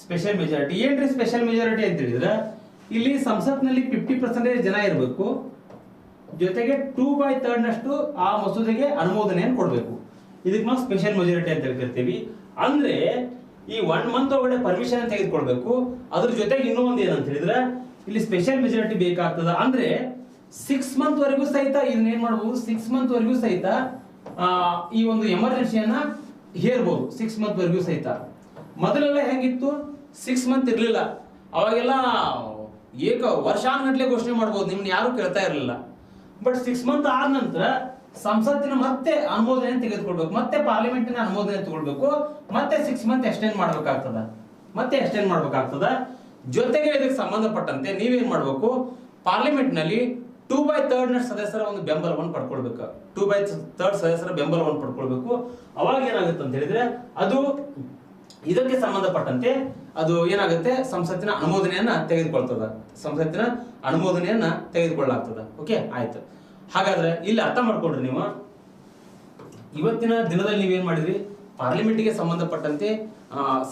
ಸ್ಪೆಷಲ್ ಮೆಜಾರಿಟಿ ಏನ್ರಿ ಸ್ಪೆಷಲ್ ಮೆಜಾರಿಟಿ ಅಂತ ಹೇಳಿದ್ರೆ, ಇಲ್ಲಿ ಸಂಸತ್ನಲ್ಲಿ 50% ಜನ ಇರಬೇಕು, ಜೊತೆಗೆ 2/3 ನಷ್ಟು ಆ ಮಸೂದೆಗೆ ಅನುಮೋದನೆಯನ್ನು ಕೊಡಬೇಕು. ಇದಕ್ಕೆ ನಾವು ಸ್ಪೆಷಲ್ ಮೆಜಾರಿಟಿ ಅಂತ ಕರಿತೀವಿ. ಅಂದ್ರೆ ಈ 1 month ಒಳಗಡೆ ಪರ್ಮಿಷನ್ ತೆಗೆದುಕೊಳ್ಬೇಕು. ಅದ್ರ ಜೊತೆಗೆ ಇನ್ನೂ ಒಂದು ಏನಂತ ಹೇಳಿದ್ರೆ ಇಲ್ಲಿ ಸ್ಪೆಷಲ್ ಮೆಜಾರಿಟಿ ಬೇಕಾಗ್ತದ. ಅಂದ್ರೆ 6 month ವರೆಗೂ ಸಹಿತ ಇದನ್ನ ಏನ್ ಮಾಡಬಹುದು, 6 month ವರೆಗೂ ಸಹಿತ ಈ ಒಂದು ಎಮರ್ಜೆನ್ಸಿಯನ್ನ ಹೇರ್ಬಹುದು. 6 month ವರೆಗೂ ಸಹಿತ. ಮೊದಲೆಲ್ಲ ಹೆಂಗಿತ್ತು, 6 month ಇರ್ಲಿಲ್ಲ. ಅವಾಗೆಲ್ಲ ವರ್ಷಾನುಗಟ್ಲೆ ಘೋಷಣೆ ಮಾಡಬಹುದು, ನಿಮ್ನ ಯಾರು ಕೇಳ್ತಾ ಇರಲಿಲ್ಲ. ಬಟ್ 6 month ಆದ ನಂತರ ಸಂಸತ್ತಿನ ಮತ್ತೆ ಅನುಮೋದನೆ ತೆಗೆದುಕೊಳ್ಬೇಕು, ಮತ್ತೆ ಪಾರ್ಲಿಮೆಂಟಿನ ಅನುಮೋದನೆ ತಗೊಳ್ಬೇಕು, ಮತ್ತೆ 6 month ಎಕ್ಸ್ಟೆಂಡ್ ಮಾಡ್ಬೇಕಾಗ್ತದ. ಜೊತೆಗೆ ಇದಕ್ಕೆ ಸಂಬಂಧಪಟ್ಟಂತೆ ನೀವೇನ್ ಮಾಡ್ಬೇಕು, ಪಾರ್ಲಿಮೆಂಟ್ ನಲ್ಲಿ 2/3 ಸದಸ್ಯರ ಒಂದು ಬೆಂಬಲವನ್ನು ಪಡ್ಕೊಳ್ಬೇಕು. 2/3 ಸದಸ್ಯರ ಬೆಂಬಲವನ್ನು ಪಡ್ಕೊಳ್ಬೇಕು. ಅವಾಗ ಏನಾಗುತ್ತೆ ಅಂತ ಹೇಳಿದ್ರೆ ಅದು ಇದಕ್ಕೆ ಸಂಬಂಧಪಟ್ಟಂತೆ ಅದು ಏನಾಗುತ್ತೆ, ಸಂಸತ್ತಿನ ಅನುಮೋದನೆಯನ್ನ ತೆಗೆದುಕೊಳ್ಳಲಾಗ್ತದ. ಓಕೆ, ಆಯ್ತು. ಹಾಗಾದ್ರೆ ಇಲ್ಲಿ ಅರ್ಥ ಮಾಡ್ಕೊಳ್ರಿ ನೀವು, ಇವತ್ತಿನ ದಿನದಲ್ಲಿ ನೀವೇನ್ ಮಾಡಿದ್ರಿ, ಪಾರ್ಲಿಮೆಂಟ್ಗೆ ಸಂಬಂಧಪಟ್ಟಂತೆ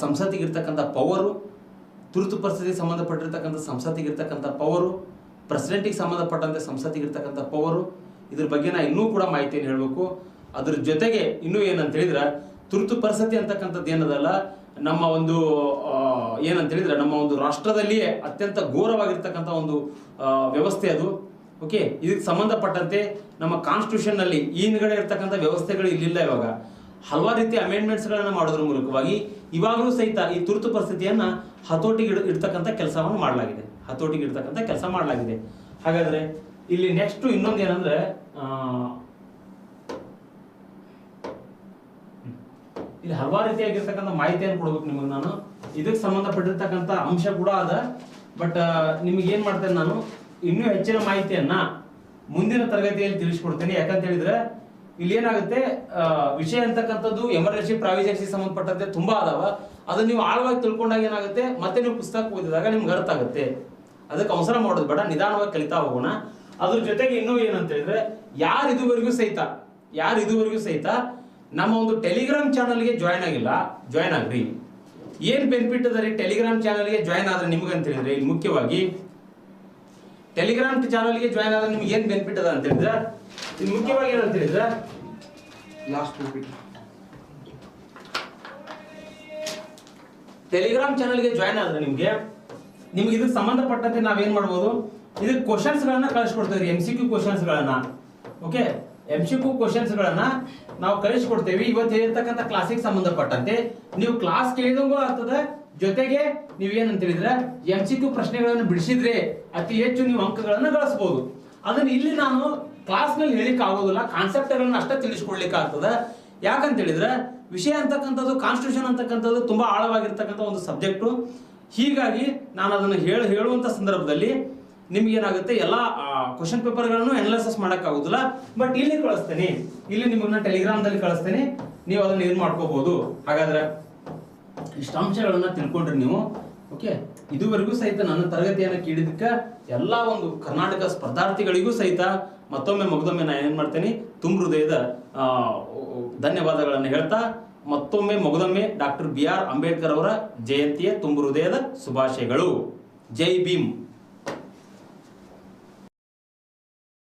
ಸಂಸತ್ತಿಗೆ ಇರ್ತಕ್ಕಂಥ ಪವರು, ತುರ್ತು ಪರಿಸ್ಥಿತಿಗೆ ಸಂಬಂಧಪಟ್ಟಿರ್ತಕ್ಕಂಥ ಸಂಸತ್ತಿಗೆ ಇರ್ತಕ್ಕಂಥ ಪವರು, ಪ್ರೆಸಿಡೆಂಟಿಗೆ ಸಂಬಂಧಪಟ್ಟಂತೆ ಸಂಸತ್ತಿಗೆ ಇರ್ತಕ್ಕಂಥ ಪವರು, ಇದ್ರ ಬಗ್ಗೆ ನಾ ಇನ್ನೂ ಕೂಡ ಮಾಹಿತಿಯನ್ನು ಹೇಳಬೇಕು. ಅದ್ರ ಜೊತೆಗೆ ಇನ್ನೂ ಏನಂತ ಹೇಳಿದ್ರೆ, ತುರ್ತು ಪರಿಸ್ಥಿತಿ ಅಂತಕ್ಕಂಥದ್ದು ಏನದಲ್ಲ, ನಮ್ಮ ಒಂದು ಏನಂತ ಹೇಳಿದ್ರೆ ನಮ್ಮ ಒಂದು ರಾಷ್ಟ್ರದಲ್ಲಿಯೇ ಅತ್ಯಂತ ಘೋರವಾಗಿರ್ತಕ್ಕಂಥ ಒಂದು ವ್ಯವಸ್ಥೆ ಅದು. ಓಕೆ, ಇದಕ್ಕೆ ಸಂಬಂಧಪಟ್ಟಂತೆ ನಮ್ಮ ಕಾನ್ಸ್ಟಿಟ್ಯೂಷನ್ ನಲ್ಲಿ ಈ ಹಿಂದ್ಗಡೆ ಇರ್ತಕ್ಕಂಥ ವ್ಯವಸ್ಥೆಗಳು ಇಲ್ಲಿಲ್ಲ. ಇವಾಗ ಹಲವಾರು ರೀತಿಯ ಅಮೆಂಡ್ಮೆಂಟ್ಸ್ ಗಳನ್ನ ಮಾಡೋದ್ರ ಮೂಲಕವಾಗಿ ಇವಾಗಲೂ ಸಹಿತ ಈ ತುರ್ತು ಪರಿಸ್ಥಿತಿಯನ್ನ ಹತೋಟಿಗೆ ಇಡ್ತಕ್ಕಂಥ ಕೆಲಸವನ್ನು ಮಾಡಲಾಗಿದೆ. ಹಾಗಾದ್ರೆ ಇಲ್ಲಿ ನೆಕ್ಸ್ಟ್ ಇನ್ನೊಂದು ಏನಂದ್ರೆ, ಇಲ್ಲಿ ಹಲವಾರು ರೀತಿಯಾಗಿರ್ತಕ್ಕಂಥ ಮಾಹಿತಿಯನ್ನು ಕೊಡ್ಬೇಕು ನಿಮಗೆ ನಾನು. ಇದಕ್ಕೆ ಸಂಬಂಧಪಟ್ಟಿರ್ತಕ್ಕಂಥ ಅಂಶ ಕೂಡ ಅದ. ಬಟ್ ನಿಮ್ಗೆ ಏನ್ ಮಾಡ್ತೇನೆ ನಾನು, ಇನ್ನೂ ಹೆಚ್ಚಿನ ಮಾಹಿತಿಯನ್ನ ಮುಂದಿನ ತರಗತಿಯಲ್ಲಿ ತಿಳಿಸ್ಕೊಡ್ತೇನೆ. ಯಾಕಂತ ಹೇಳಿದ್ರೆ ಇಲ್ಲಿ ಏನಾಗುತ್ತೆ, ವಿಷಯ ಅಂತಕ್ಕಂಥದ್ದು ಎಮರ್ಜೆನ್ಸಿ ಪ್ರಾವಿಜನ್ಸಿ ಸಂಬಂಧಪಟ್ಟಂತೆ ತುಂಬಾ ಅದಾವ. ಅದನ್ನ ನೀವು ಆಳವಾಗಿ ತಿಳ್ಕೊಂಡಾಗ ಏನಾಗುತ್ತೆ, ಮತ್ತೆ ನೀವು ಪುಸ್ತಕ ಓದಿದಾಗ ನಿಮ್ಗೆ ಅರ್ಥ ಆಗುತ್ತೆ. ಅದಕ್ಕೆ ಅವಸರ ಮಾಡೋದು ಬೇಡ, ನಿಧಾನವಾಗಿ ಕಲಿತಾ ಹೋಗೋಣ. ಅದ್ರ ಜೊತೆಗೆ ಇನ್ನೂ ಏನಂತ ಹೇಳಿದ್ರೆ, ಯಾರು ಇದುವರೆಗೂ ಸಹಿತ ನಮ್ಮ ಒಂದು ಟೆಲಿಗ್ರಾಮ್ ಚಾನಲ್ಗೆ ಜಾಯ್ನ್ ಆಗಿಲ್ಲ, ಜಾಯ್ನ್ ಆಗ್ರಿ. ಏನ್ ಬೆನಿಫಿಟ್ ಅದ ರೀ ಟೆಲಿಗ್ರಾಮ್ ಚಾನಲ್ಗೆ ಜಾಯ್ನ್ ಆದ್ರೆ ನಿಮ್ಗೆ ಅಂತ ಹೇಳಿದ್ರೆ, ಇಲ್ಲಿ ಮುಖ್ಯವಾಗಿ ಟೆಲಿಗ್ರಾಮ್ ಚಾನಲ್ಗೆ ಜಾಯ್ನ್ ಆದ್ರೆ ನಿಮ್ಗೆ ಏನ್ ಬೆನಿಫಿಟ್ ಅದ ಅಂತ ಹೇಳಿದ್ರೆ, ಇಲ್ಲಿ ಮುಖ್ಯವಾಗಿ ಏನಂತ ಹೇಳಿದ್ರೆ, ಟೆಲಿಗ್ರಾಮ್ ಚಾನಲ್ಗೆ ಜಾಯ್ನ್ ಆದ್ರೆ ನಿಮ್ಗೆ ಇದಕ್ಕೆ ಸಂಬಂಧಪಟ್ಟಂತೆ ನಾವೇನ್ ಮಾಡ್ಬೋದು, ಇದಕ್ಕೆ ಕ್ವಶನ್ಸ್ ಗಳನ್ನ ಕಳಿಸ್ಕೊಡ್ತೇವೆ, MCQ ಕ್ವಶನ್ಸ್ ಗಳನ್ನ. ಓಕೆ, MCQ ಕ್ವಶನ್ಸ್ ಗಳನ್ನ ನಾವು ಕಳಿಸ್ಕೊಡ್ತೇವೆ. ಇವತ್ತು ಹೇಳಿರ್ತಕ್ಕಂಥ ಕ್ಲಾಸಿಗೆ ಸಂಬಂಧಪಟ್ಟಂತೆ ನೀವು ಕ್ಲಾಸ್ ಕೇಳಿದಂಗೂ ಆಗ್ತದೆ, ಜೊತೆಗೆ ನೀವೇನಂತ ಹೇಳಿದ್ರೆ MCQ ಪ್ರಶ್ನೆಗಳನ್ನು ಬಿಡಿಸಿದ್ರೆ ಅತಿ ಹೆಚ್ಚು ನೀವು ಅಂಕಗಳನ್ನು ಗಳಿಸಬಹುದು. ಅದನ್ನ ಇಲ್ಲಿ ನಾನು ಕ್ಲಾಸ್ ನಲ್ಲಿ ಹೇಳಿಕ್ ಆಗೋದಿಲ್ಲ, ಕಾನ್ಸೆಪ್ಟ್ ಗಳನ್ನ ಅಷ್ಟೇ ತಿಳಿಸ್ಕೊಡ್ಲಿಕ್ಕೆ ಆಗ್ತದೆ. ಯಾಕಂತ ಹೇಳಿದ್ರೆ ವಿಷಯ ಅಂತಕ್ಕಂಥದ್ದು, ಕಾನ್ಸ್ಟಿಟ್ಯೂಷನ್ ಅಂತಕ್ಕಂಥದ್ದು ತುಂಬಾ ಆಳವಾಗಿರ್ತಕ್ಕಂಥ ಒಂದು ಸಬ್ಜೆಕ್ಟು. ಹೀಗಾಗಿ ನಾನು ಅದನ್ನು ಹೇಳುವಂತ ಸಂದರ್ಭದಲ್ಲಿ ನಿಮ್ಗೆ ಏನಾಗುತ್ತೆ, ಎಲ್ಲ ಕ್ವಶನ್ ಪೇಪರ್ಗಳನ್ನು ಅನಾಲಿಸಿಸ್ ಮಾಡಕ್ ಆಗುದಿಲ್ಲ. ಬಟ್ ಇಲ್ಲಿ ಕಳಿಸ್ತೇನೆ, ಇಲ್ಲಿ ನಿಮ್ಮನ್ನ ಟೆಲಿಗ್ರಾಮ್ದಲ್ಲಿ ಕಳಿಸ್ತೇನೆ, ನೀವು ಅದನ್ನ ಏನ್ ಮಾಡ್ಕೋಬಹುದು. ಹಾಗಾದ್ರೆ ಇಷ್ಟ ಅಂಶಗಳನ್ನ ತಿಳ್ಕೊಂಡ್ರಿ ನೀವು. ಓಕೆ, ಇದುವರೆಗೂ ಸಹಿತ ನನ್ನ ತರಗತಿಯನ್ನು ಕೇಳಿದಕ್ಕೆ ಎಲ್ಲ ಒಂದು ಕರ್ನಾಟಕ ಸ್ಪರ್ಧಾರ್ಥಿಗಳಿಗೂ ಸಹಿತ ಮತ್ತೊಮ್ಮೆ ನಾನು ಏನ್ ಮಾಡ್ತೇನೆ, ತುಂಬ ಹೃದಯದ ಧನ್ಯವಾದಗಳನ್ನು ಹೇಳ್ತಾ, ಮತ್ತೊಮ್ಮೆ ಡಾಕ್ಟರ್ BR ಅಂಬೇಡ್ಕರ್ ಅವರ ಜಯಂತಿಯ ತುಂಬ ಹೃದಯದ ಶುಭಾಶಯಗಳು. ಜೈ ಭೀಮ್.